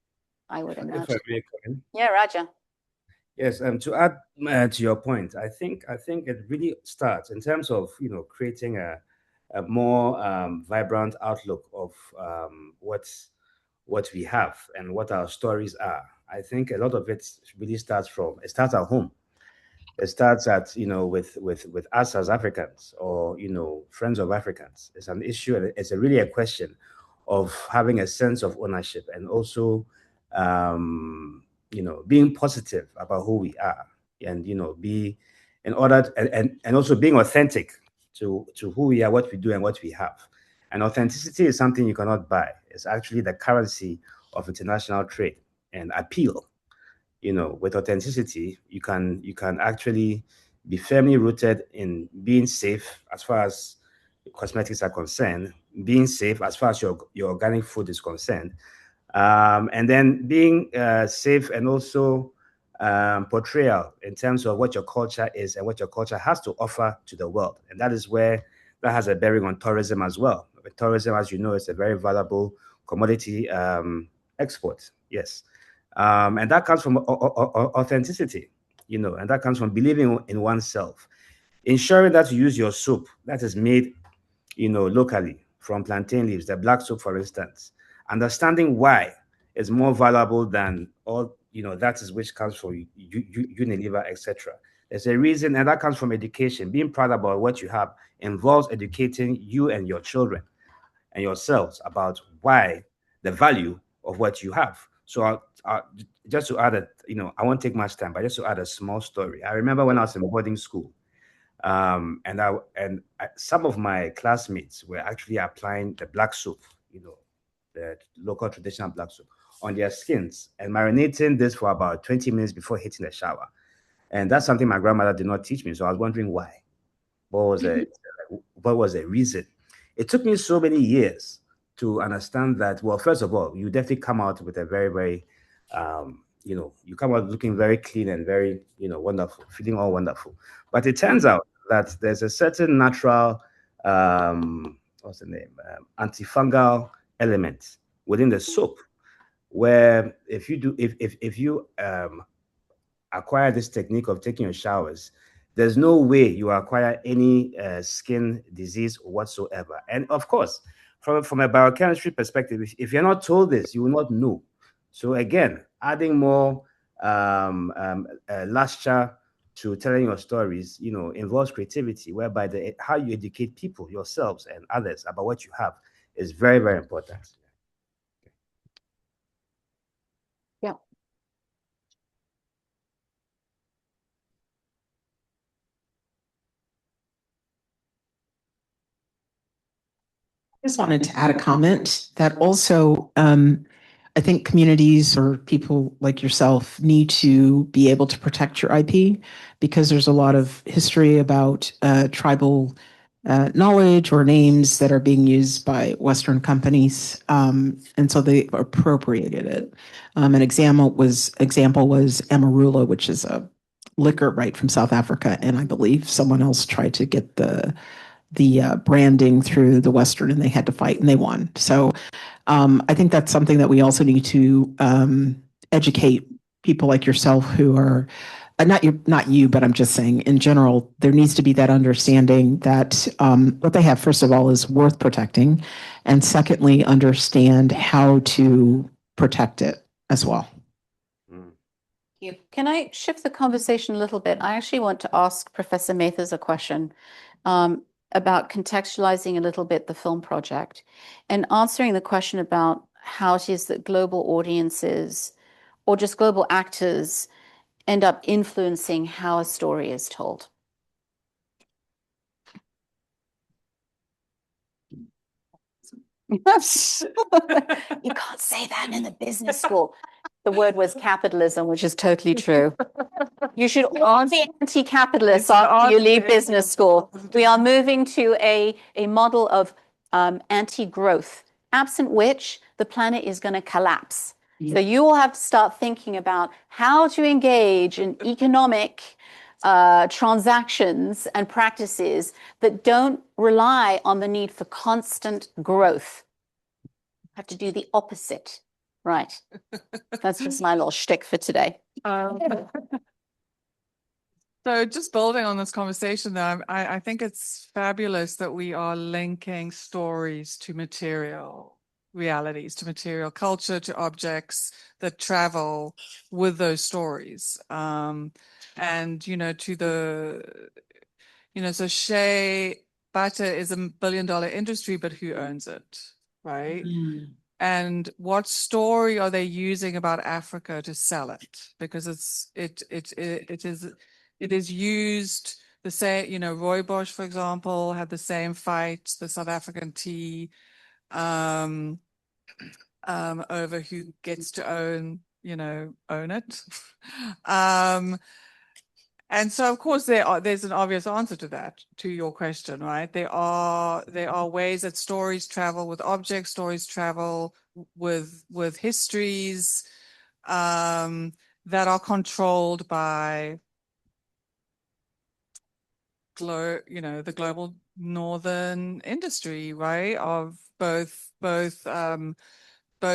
I would imagine. If I may come in. Yeah, Raja. Yes, to add to your point, I think it really starts in terms of creating a more vibrant outlook of what we have and what our stories are. I think a lot of it really starts at home. It starts at with us as Africans, or friends of Africans. It's an issue, and it's really a question of having a sense of ownership, and also being positive about who we are, and be in order, and also being authentic to who we are, what we do, and what we have. And authenticity is something you cannot buy. It's actually the currency of international trade and appeal. With authenticity, you can actually be firmly rooted in being safe as far as cosmetics are concerned, being safe as far as your organic food is concerned, and then being safe, and also portrayal in terms of what your culture is and what your culture has to offer to the world. And that is where that has a bearing on tourism as well. Tourism, as you know, is a very valuable commodity export. Yes. And that comes from authenticity, and that comes from believing in oneself, ensuring that you use your soap that is made, locally from plantain leaves, the black soap, for instance, understanding why is more valuable than all, that is which comes from Unilever, etc. There's a reason, and that comes from education. Being proud about what you have involves educating you and your children and yourselves about why the value of what you have. So just to add I won't take much time, but just to add a small story. I remember when I was in boarding school, and some of my classmates were actually applying the black soap, the local traditional black soap, on their skins and marinating this for about 20 minutes before hitting the shower. And that's something my grandmother did not teach me. So I was wondering why. What was the reason? It took me so many years to understand that. Well, first of all, you definitely come out with a very, very, you come out looking very clean and very, wonderful, feeling all wonderful. But it turns out that there's a certain natural, what's the name, antifungal element within the soap, where if you acquire this technique of taking your showers, there's no way you acquire any skin disease whatsoever. And of course, from a biochemistry perspective, if you're not told this, you will not know. So again, adding more luster to telling your stories, involves creativity, whereby how you educate people, yourselves, and others about what you have is very, very important. Yeah. I just wanted to add a comment that also I think communities or people like yourself need to be able to protect your IP, because there's a lot of history about tribal knowledge or names that are being used by Western companies, and so they appropriated it. An example was Amarula, which is a liquor right from South Africa, and I believe someone else tried to get the branding through the Western, and they had to fight, and they won. So I think that's something that we also need to educate people like yourself who are not you, but I'm just saying in general, there needs to be that understanding that what they have, first of all, is worth protecting, and secondly, understand how to protect it as well. Can I shift the conversation a little bit? I actually want to ask Professor Mathers a question about contextualizing a little bit the film project and answering the question about how it is that global audiences or just global actors end up influencing how a story is told. You can't say that in the business school. The word was capitalism, which is totally true. You should all be anti-capitalists after you leave business school. We are moving to a model of anti-growth, absent which the planet is going to collapse. So you will have to start thinking about how to engage in economic transactions and practices that don't rely on the need for constant growth. Have to do the opposite. Right. That's just my little shtick for today. So just building on this conversation, though, I think it's fabulous that we are linking stories to material realities, to material culture, to objects that travel with those stories. And, to the, so shea butter is $1 billion industry, but who owns it, right? And what story are they using about Africa to sell it? Because it is used the same, Rooibos, for example, had the same fight, the South African tea, over who gets to own it. And so, of course, there's an obvious answer to that, to your question, right? There are ways that stories travel with objects, stories travel with histories that are controlled by the global northern industry, right? Of both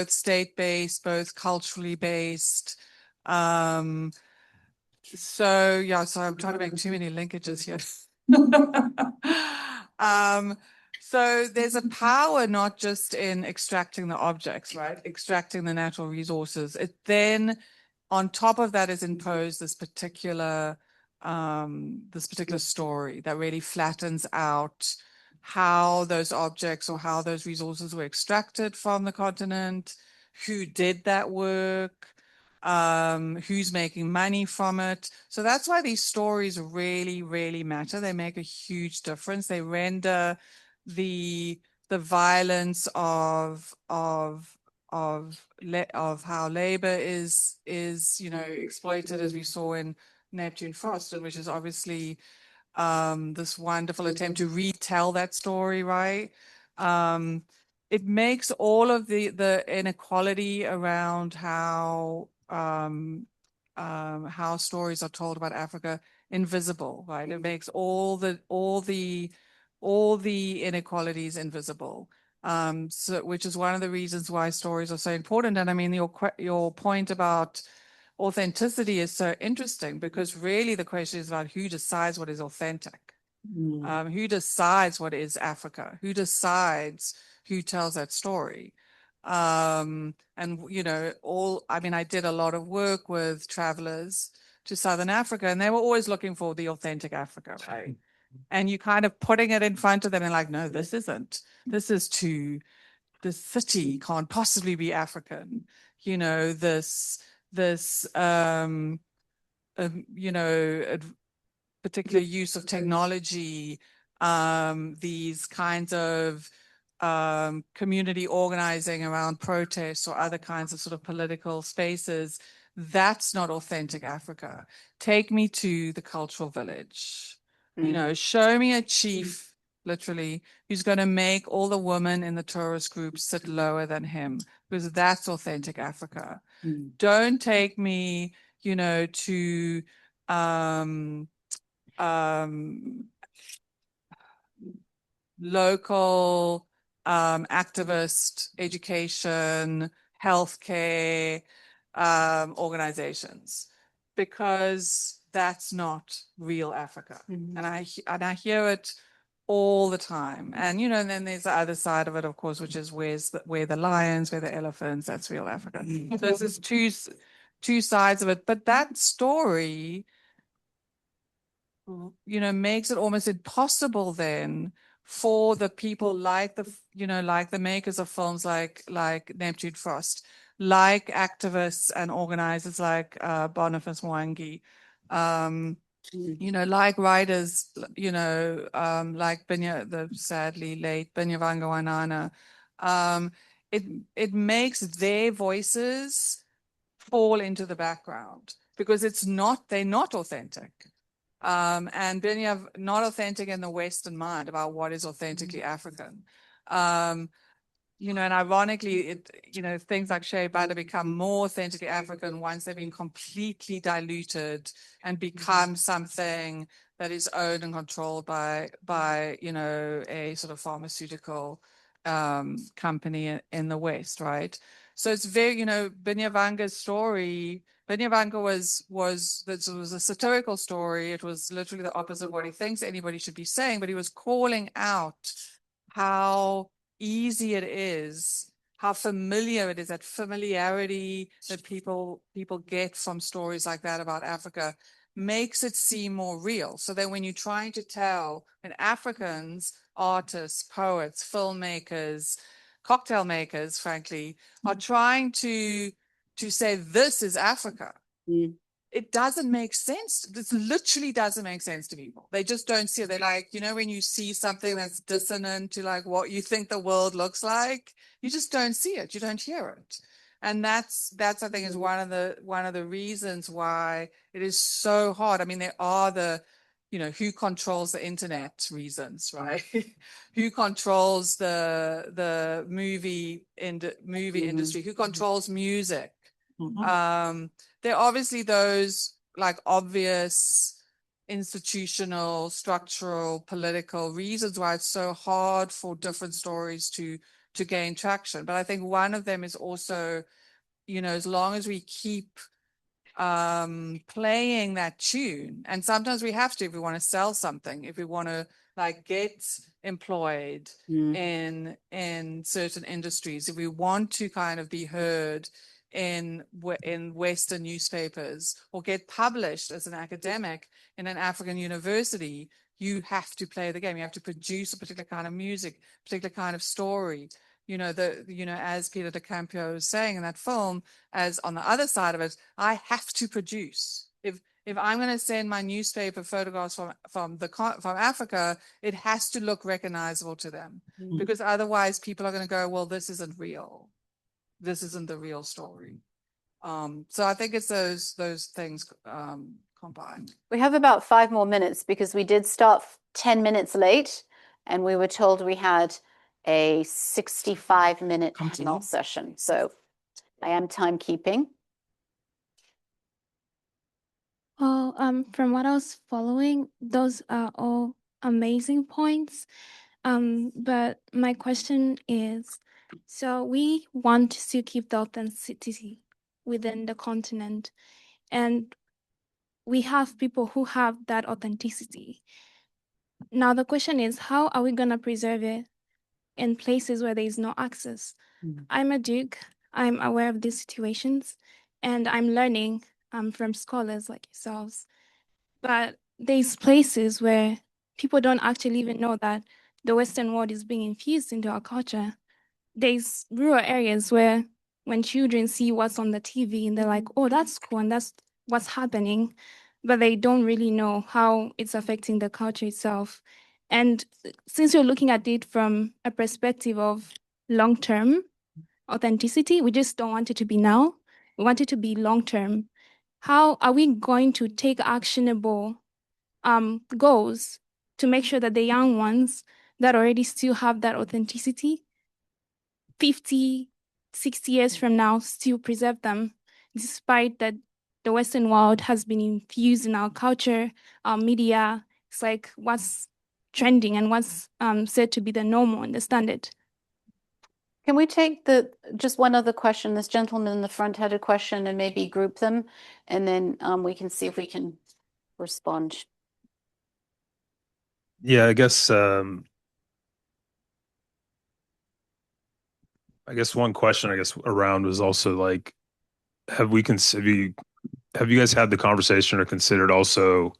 state-based, both culturally based. So I'm trying to make too many linkages here. So there's a power not just in extracting the objects, right? Extracting the natural resources. It then, on top of that, is imposed this particular story that really flattens out how those objects or how those resources were extracted from the continent, who did that work, who's making money from it. So that's why these stories really, really matter. They make a huge difference. They render the violence of how labor is exploited, as we saw in Neptune Frost, which is obviously this wonderful attempt to retell that story, right? It makes all of the inequality around how stories are told about Africa invisible, right? It makes all the inequalities invisible. So which is one of the reasons why stories are so important. And I mean, your point about authenticity is so interesting, because really the question is about who decides what is authentic. Who decides what is Africa? Who decides who tells that story? And I did a lot of work with travelers to Southern Africa, and they were always looking for the authentic Africa, right? And you kind of putting it in front of them and like, no, this isn't. This city can't possibly be African. Particular use of technology, these kinds of community organizing around protests or other kinds of sort of political spaces, that's not authentic Africa. Take me to the cultural village. Show me a chief, literally, who's going to make all the women in the tourist group sit lower than him, because that's authentic Africa. Don't take me, to local activist, education, healthcare organizations, because that's not real Africa. And I hear it all the time. And and then there's the other side of it, of course, which is where the lions, where the elephants, that's real Africa. So there's two sides of it. But that story makes it almost impossible then for the people like the makers of films like Neptune Frost, like activists and organizers like Boniface Mwangi, like writers, like the sadly late Binyavanga Wainaina. It makes their voices fall into the background because they're not authentic. And Binya not authentic in the Western mind about what is authentically African. And ironically, things like shea butter become more authentically African once they've been completely diluted and become something that is owned and controlled by a sort of pharmaceutical company in the West, right? So it's very, Binyavanga's story. Binyavanga was a satirical story. It was literally the opposite of what he thinks anybody should be saying, but he was calling out how easy it is, how familiar it is, that familiarity that people get from stories like that about Africa makes it seem more real. So that when you're trying to tell, when Africans, artists, poets, filmmakers, cocktail makers, frankly, are trying to say this is Africa, it doesn't make sense. This literally doesn't make sense to people. They just don't see it. They're like, when you see something that's dissonant to like what you think the world looks like, you just don't see it. You don't hear it. And that's I think is one of the reasons why it is so hard. I mean, there are the who controls the internet reasons, right? Who controls the movie industry? Who controls music? There are obviously those like obvious institutional, structural, political reasons why it's so hard for different stories to gain traction. But I think one of them is also, as long as we keep playing that tune, and sometimes we have to if we want to sell something, if we want to like get employed in certain industries, if we want to kind of be heard in Western newspapers or get published as an academic in an African university, you have to play the game. You have to produce a particular kind of music, particular kind of story. as Peter De Campio is saying in that film, as on the other side of it, I have to produce. If I'm going to send my newspaper photographs from Africa, it has to look recognizable to them, because otherwise people are going to go, well, this isn't real. This isn't the real story. So I think it's those things combined. We have about 5 more minutes because we did start 10 minutes late, and we were told we had a 65-minute panel session. So I am timekeeping. Well, from what I was following, those are all amazing points. But my question is, so we want to keep the authenticity within the continent, and we have people who have that authenticity. Now, the question is, how are we going to preserve it in places where there is no access? I'm a Duke. I'm aware of these situations, and I'm learning from scholars like yourselves. But there's places where people don't actually even know that the Western world is being infused into our culture. There's rural areas where when children see what's on the TV and they're like, oh, that's cool, and that's what's happening, but they don't really know how it's affecting the culture itself. And since you're looking at it from a perspective of long-term authenticity, we just don't want it to be now. We want it to be long-term. How are we going to take actionable goals to make sure that the young ones that already still have that authenticity 50, 60 years from now still preserve them, despite that the Western world has been infused in our culture, our media? It's like what's trending and what's said to be the normal and the standard. Can we take just one other question? This gentleman in the front had a question, and maybe group them, and then we can see if we can respond. Yeah, I guess one question around was also like, have you guys had the conversation or considered also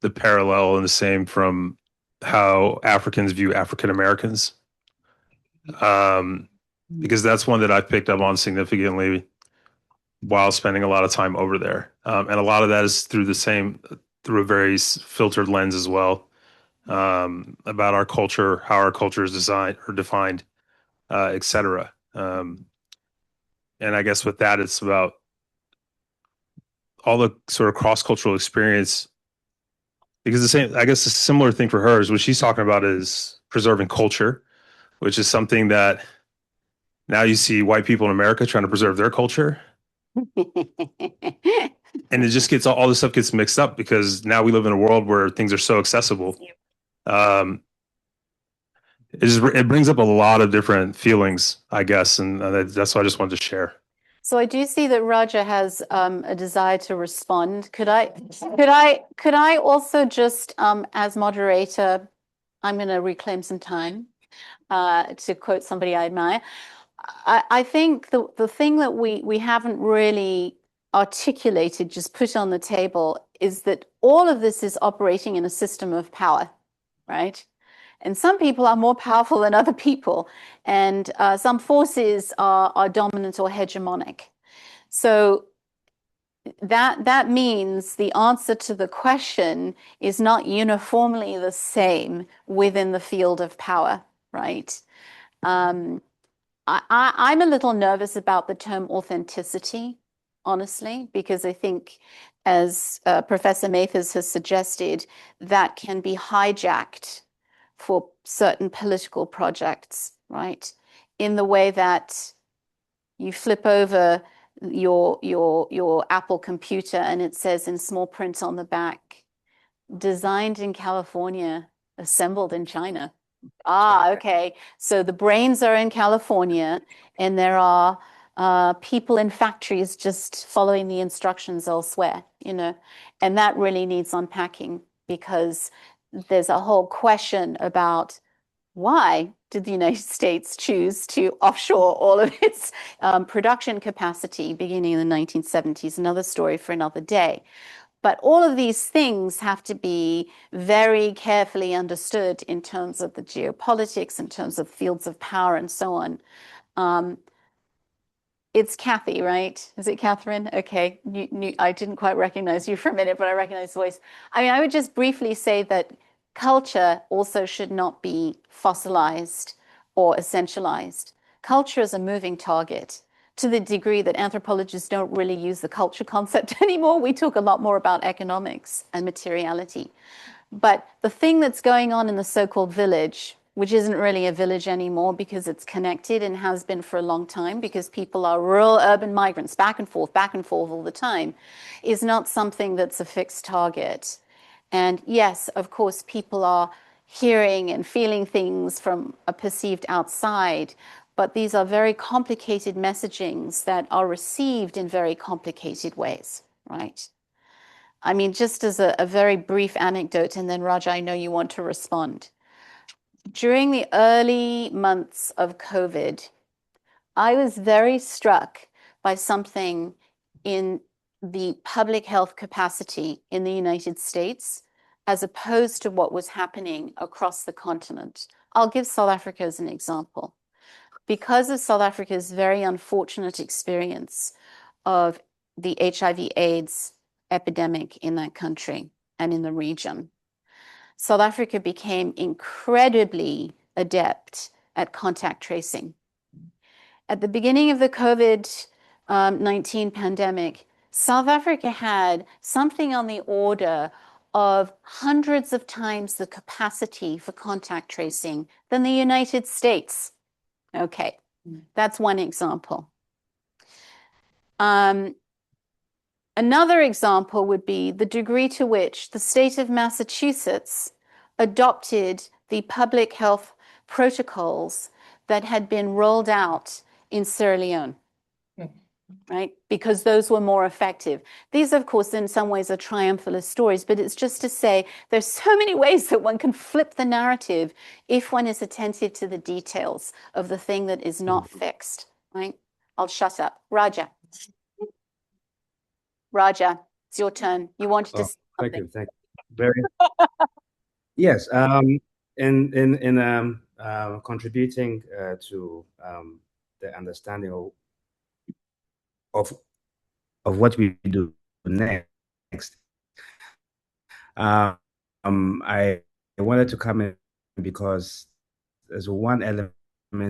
the parallel and the same from how Africans view African Americans? Because that's one that I've picked up on significantly while spending a lot of time over there. And a lot of that is through a very filtered lens as well, about our culture, how our culture is designed or defined, et cetera. And I guess with that, it's about all the sort of cross-cultural experience, because a similar thing for her is what she's talking about is preserving culture, which is something that now you see white people in America trying to preserve their culture. And it just all this stuff gets mixed up because now we live in a world where things are so accessible. It brings up a lot of different feelings, I guess, and that's what I just wanted to share. So I do see that Raja has a desire to respond. Could I also just, as moderator, I'm going to reclaim some time to quote somebody I admire. I think the thing that we haven't really articulated, just put on the table, is that all of this is operating in a system of power, right? And some people are more powerful than other people, and some forces are dominant or hegemonic. So that means the answer to the question is not uniformly the same within the field of power, right? I'm a little nervous about the term authenticity, honestly, because I think, as Professor Mathers has suggested, that can be hijacked for certain political projects, right? In the way that you flip over your Apple computer and it says in small print on the back, designed in California, assembled in China. Okay. So the brains are in California, and there are people in factories just following the instructions elsewhere, and that really needs unpacking, because there's a whole question about why did the United States choose to offshore all of its production capacity beginning in the 1970s? Another story for another day. But all of these things have to be very carefully understood in terms of the geopolitics, in terms of fields of power, and so on. It's Kathy, right? Is it Catherine? Okay. I didn't quite recognize you for a minute, but I recognize the voice. I mean, I would just briefly say that culture also should not be fossilized or essentialized. Culture is a moving target to the degree that anthropologists don't really use the culture concept anymore. We talk a lot more about economics and materiality. But the thing that's going on in the so-called village, which isn't really a village anymore because it's connected and has been for a long time because people are rural urban migrants back and forth all the time, is not something that's a fixed target. And yes, of course, people are hearing and feeling things from a perceived outside, but these are very complicated messagings that are received in very complicated ways, right? I mean, just as a very brief anecdote, and then Raja, I know you want to respond. During the early months of COVID, I was very struck by something in the public health capacity in the United States, as opposed to what was happening across the continent. I'll give South Africa as an example. Because of South Africa's very unfortunate experience of the HIV/AIDS epidemic in that country and in the region, South Africa became incredibly adept at contact tracing. At the beginning of the COVID-19 pandemic, South Africa had something on the order of hundreds of times the capacity for contact tracing than the United States. Okay, that's one example. Another example would be the degree to which the state of Massachusetts adopted the public health protocols that had been rolled out in Sierra Leone, right? Because those were more effective. These, of course, in some ways are triumphalist stories, but it's just to say there's so many ways that one can flip the narrative if one is attentive to the details of the thing that is not fixed, right? I'll shut up. Raja. Raja, it's your turn. You wanted to say Thank something. you. Thank you. Very. Yes. In contributing to the understanding of what we do next, I wanted to come in because there's one element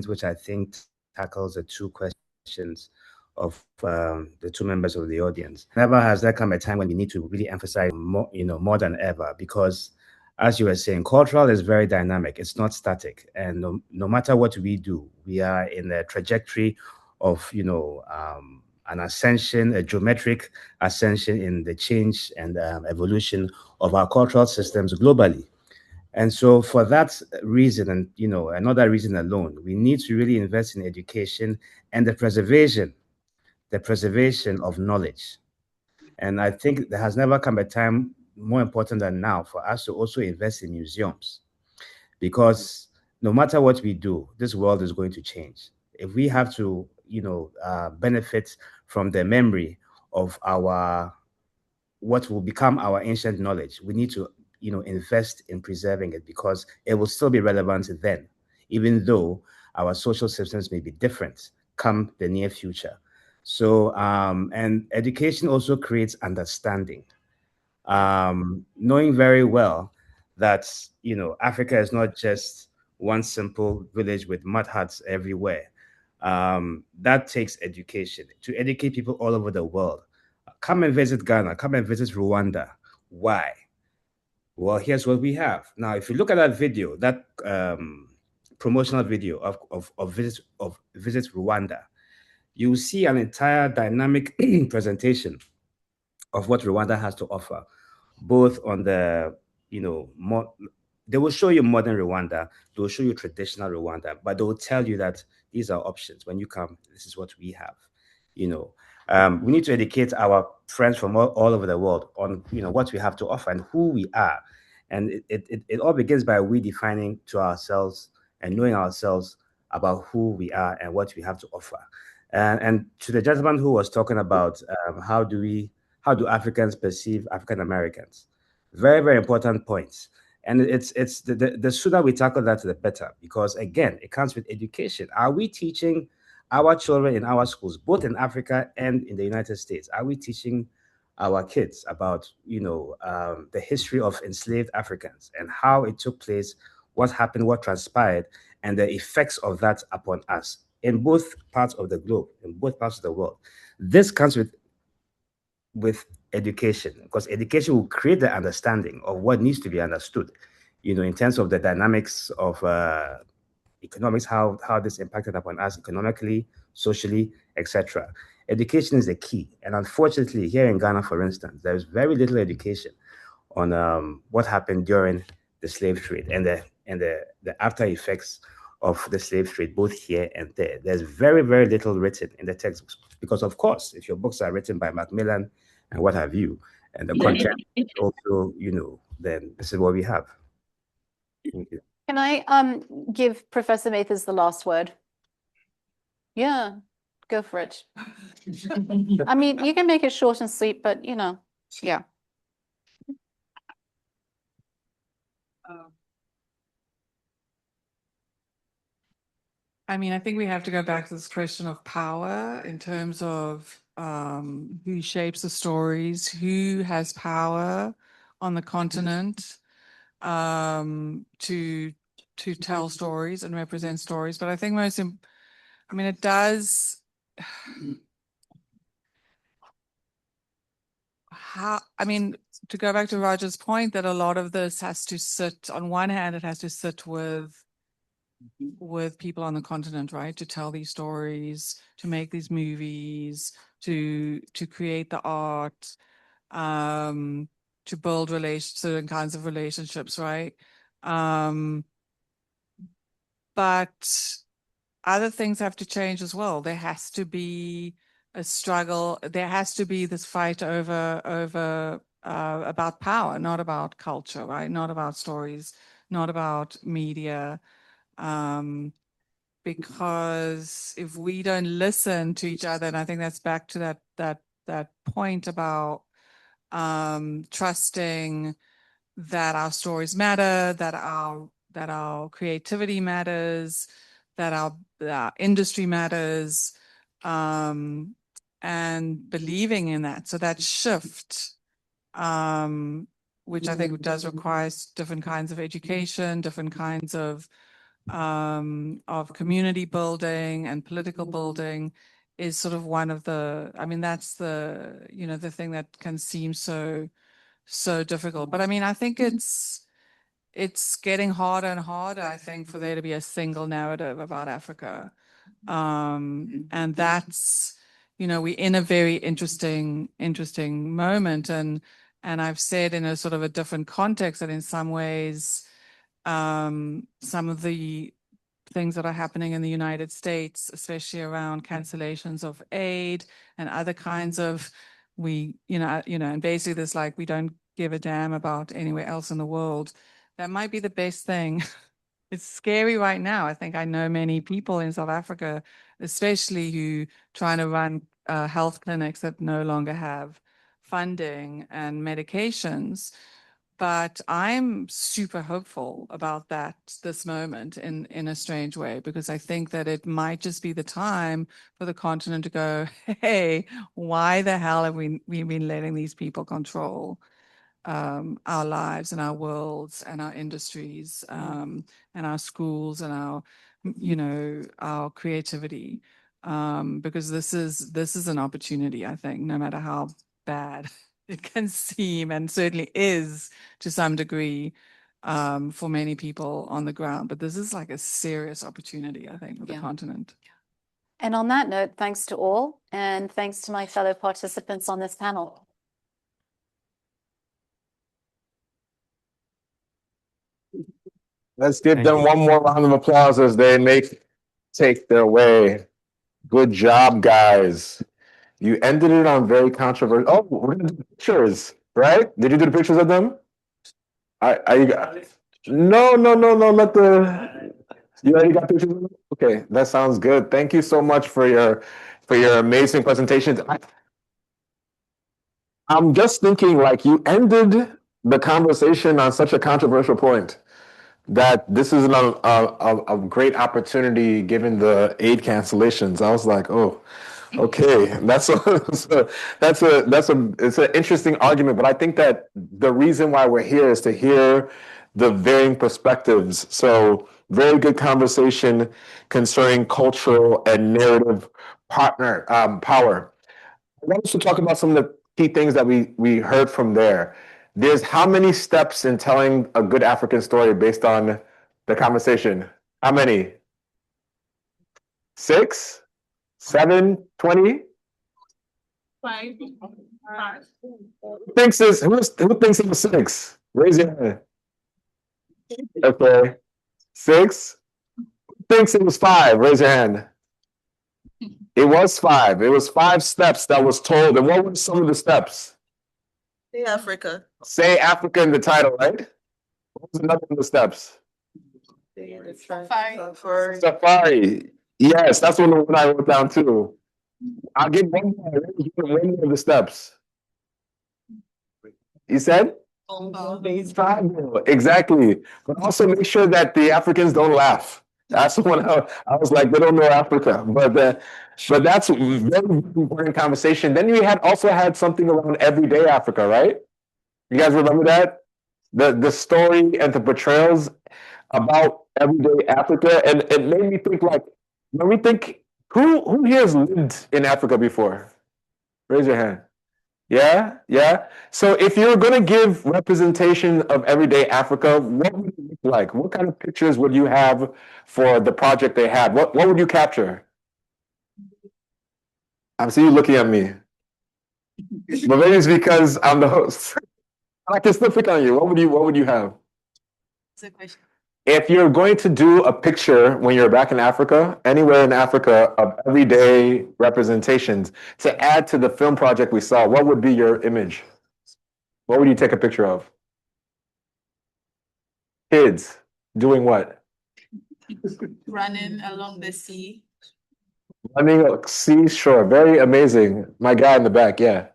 which I think tackles the two questions of the two members of the audience. Never has there come a time when we need to really emphasize more, more than ever, because as you were saying, cultural is very dynamic. It's not static. And no matter what we do, we are in a trajectory of, an ascension, a geometric ascension in the change and evolution of our cultural systems globally. And so for that reason, and another reason alone, we need to really invest in education and the preservation of knowledge. And I think there has never come a time more important than now for us to also invest in museums, because no matter what we do, this world is going to change. If we have to, benefit from the memory of what will become our ancient knowledge, we need to, invest in preserving it, because it will still be relevant then, even though our social systems may be different come the near future. So, and education also creates understanding. Knowing very well that, Africa is not just one simple village with mud huts everywhere. That takes education to educate people all over the world. Come and visit Ghana, come and visit Rwanda. Why? Well, here's what we have. Now, if you look at that video, that promotional video of Visit Rwanda, you see an entire dynamic presentation of what Rwanda has to offer, both on the, they will show you modern Rwanda, they will show you traditional Rwanda, but they will tell you that these are options. When you come, this is what we have. We need to educate our friends from all over the world on, what we have to offer and who we are. And it all begins by we defining to ourselves and knowing ourselves about who we are and what we have to offer. And to the gentleman who was talking about how do we how do Africans perceive African Americans? Very, very important points. And it's the sooner we tackle that, the better, because again, it comes with education. Are we teaching our children in our schools, both in Africa and in the United States? Are we teaching our kids about, the history of enslaved Africans and how it took place, what happened, what transpired, and the effects of that upon us in both parts of the globe, in both parts of the world? This comes with education, because education will create the understanding of what needs to be understood, in terms of the dynamics of economics, how this impacted upon us economically, socially, etc. Education is the key. And unfortunately, here in Ghana, for instance, there is very little education on what happened during the slave trade and the after effects of the slave trade, both here and there. There's very, very little written in the textbooks, because of course, if your books are written by Macmillan and what have you, and the content also, then this is what we have. Thank you. Can I give Professor Mathers the last word? Yeah, go for it. I mean, you can make it short and sweet, but yeah. I mean, I think we have to go back to this question of power in terms of who shapes the stories, who has power on the continent to tell stories and represent stories. But I think it does. To go back to Roger's point, that a lot of this has to sit, on one hand, it has to sit with people on the continent, right? To tell these stories, to make these movies, to create the art, to build certain kinds of relationships, right? But other things have to change as well. There has to be a struggle. There has to be this fight over about power, not about culture, right? Not about stories, not about media. Because if we don't listen to each other, and I think that's back to that point about trusting that our stories matter, that our creativity matters, that our industry matters, and believing in that. So that shift, which I think does require different kinds of education, different kinds of community building and political building, is sort of one of the, that's the, the thing that can seem so difficult. But I think it's getting harder and harder, I think, for there to be a single narrative about Africa. And that's, we're in a very interesting moment. And I've said in a sort of a different context that in some ways, some of the things that are happening in the United States, especially around cancellations of aid and other kinds of, and basically this, like, we don't give a damn about anywhere else in the world. That might be the best thing. It's scary right now. I think I know many people in South Africa, especially who trying to run health clinics that no longer have funding and medications. But I'm super hopeful about this moment in a strange way, because I think that it might just be the time for the continent to go, hey, why the hell have we been letting these people control our lives and our worlds and our industries and our schools and our creativity? Because this is an opportunity, I think, no matter how bad it can seem, and certainly is to some degree for many people on the ground. But this is like a serious opportunity, I think, for the continent. And on that note, thanks to all, and thanks to my fellow participants on this panel. Let's give them one more round of applause as they take their way. Good job, guys. You ended it on very controversial. Oh, we're gonna do pictures, right? Did you do the pictures of them? No. You already got pictures of them? Okay, that sounds good. Thank you so much for your amazing presentations. I'm just thinking, like, you ended the conversation on such a controversial point that this is a great opportunity given the aid cancellations. I was like, oh, okay, it's an interesting argument, but I think that the reason why we're here is to hear the varying perspectives. So very good conversation concerning cultural and narrative power. I want us to talk about some of the key things that we heard from there. There's how many steps in telling a good African story based on the conversation? How many? 6, 7, 20? Five. Who thinks it was 6? Raise your hand. Okay. 6. Who thinks it was 5? Raise your hand. It was 5. It was 5 steps that was told. And what were some of the steps? Say Africa. Say Africa in the title, right? What was another of the steps? Safari. Yes, that's one I wrote down too. I'll give one more of the steps. You said? Exactly. But also make sure that the Africans don't laugh. That's the one I was like, they don't know Africa. But that's a very important conversation. Then we also had something around everyday Africa, right? You guys remember that? The story and the portrayals about everyday Africa. And it made me think, like, when we think, who here has lived in Africa before? Raise your hand. Yeah. So if you're going to give representation of everyday Africa, what would it look like? What kind of pictures would you have for the project they had? What would you capture? I see you looking at me. But maybe it's because I'm the host. I can still pick on you. What would you have? If you're going to do a picture when you're back in Africa, anywhere in Africa, of everyday representations to add to the film project we saw, what would be your image? What would you take a picture of? Kids doing what? Running along the sea. Running seashore. Very amazing. My guy in the back, yeah.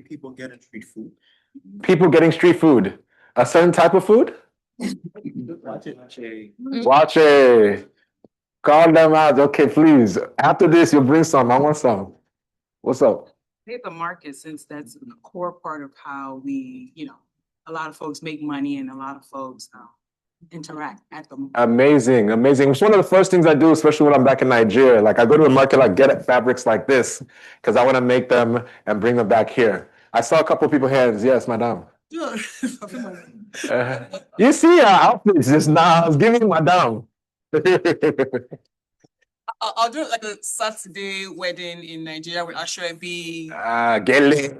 People getting street food. People getting street food. A certain type of food? Watch it. Call them out. Okay, please. After this, you'll bring some. I want some. What's up? Hit the market, since that's a core part of how we, a lot of folks make money and a lot of folks interact at the market. Amazing. It's one of the first things I do, especially when I'm back in Nigeria. Like, I go to a market, like, get fabrics like this because I want to make them and bring them back here. I saw a couple of people's hands. Yes, madam. You see our outfits just now. I was giving madam. I'll do like a Saturday wedding in Nigeria with Ashwebi. Gele.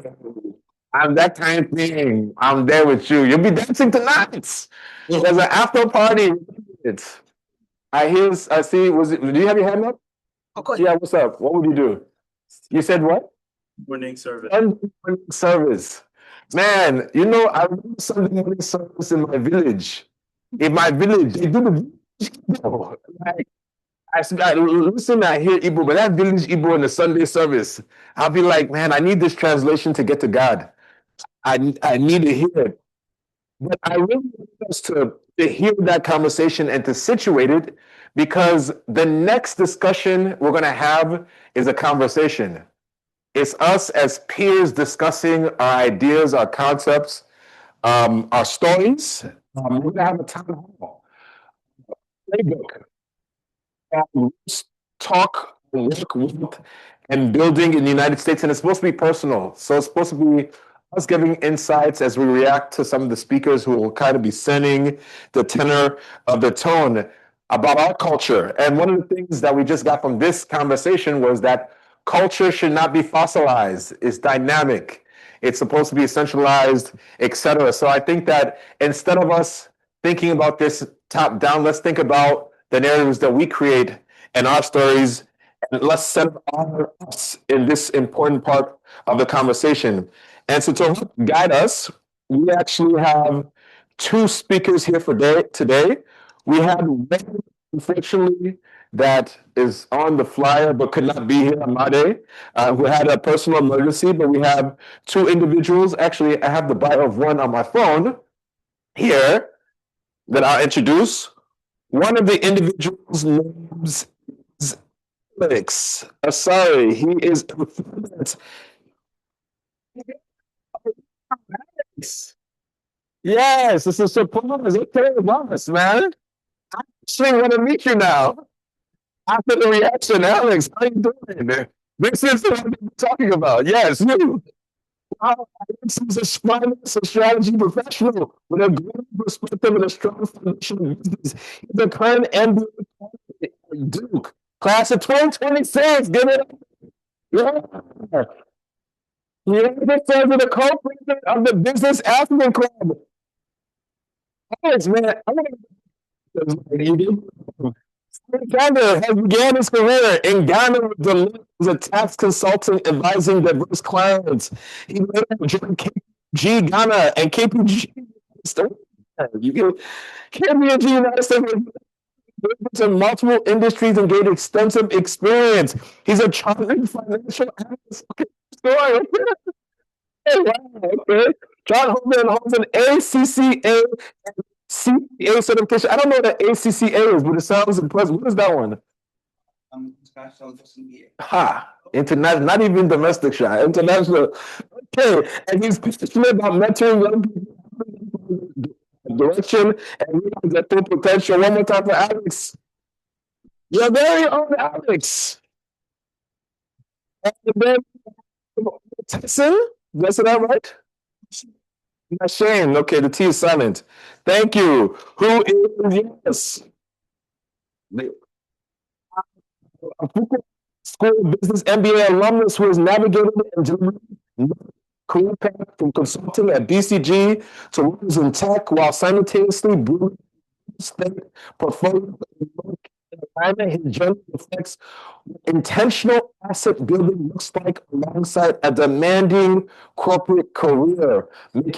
I'm that kind of thing. I'm there with you. You'll be dancing tonight. There's an after party. I see. Do you have your hand up? Of course. Yeah, what's up? What would you do? You said what? Morning service. Morning service. Man, I remember Sunday morning service in my village. In my village, they do the village. Like, I listen, I hear Igbo, but that village Igbo in the Sunday service, I'll be like, man, I need this translation to get to God. I need to hear it. But I really want us to hear that conversation and to situate it, because the next discussion we're going to have is a conversation. It's us as peers discussing our ideas, our concepts, our stories. We're going to have a town hall, playbook, talk, work with, and building in the United States. And it's supposed to be personal. So it's supposed to be us giving insights as we react to some of the speakers who will kind of be sending the tenor of the tone about our culture. And one of the things that we just got from this conversation was that culture should not be fossilized. It's dynamic. It's supposed to be centralized, etc. So I think that instead of us thinking about this top down, let's think about the narratives that we create and our stories, and let's center us in this important part of the conversation. And so to help guide us, we actually have 2 speakers here for today. We have Ray unfortunately, that is on the flyer but could not be here, Amade, who had a personal emergency. But we have two individuals. Actually, I have the bio of one on my phone here that I'll introduce. One of the individuals' names is Alex. Sorry, he is. Yes, it's a surprise. Okay, Alex, man. I actually want to meet you now. After the reaction, Alex, how you doing? This is what I'm talking about. Yes, you. Wow, Alex is a finance and strategy professional with a global perspective and a strong foundation of business. He's a current MBA at Duke, class of 2026. Give it up. Yeah. He serves as the co-president of the Business African Club. Alex, man, I want to. Ghana has began his career in Ghana with Deloitte as a tax consultant advising diverse clients. He later joined KPMG Ghana and KPMG. You can KPMG United States in multiple industries and gained extensive experience. He's a chartered financial analyst. Okay, story. Okay, wow, okay. John Holman holds an ACCA and CPA certification. I don't know what the ACCA is, but it sounds impressive. What is that one? Ha! International, not even domestic shot. International. Okay, and he's passionate about mentoring young people, direction, and realize their full potential. One more time for Alex. Your very own Alex. And then Tyson, did I say that right? Not Shane. Okay, the T is silent. Thank you. Who is yes? A Fuqua School of Business MBA alumnus who has navigated and delivered career path from consulting at BCG to roles in tech while simultaneously building state portfolio environment. His journey reflects what intentional asset building looks like alongside a demanding corporate career.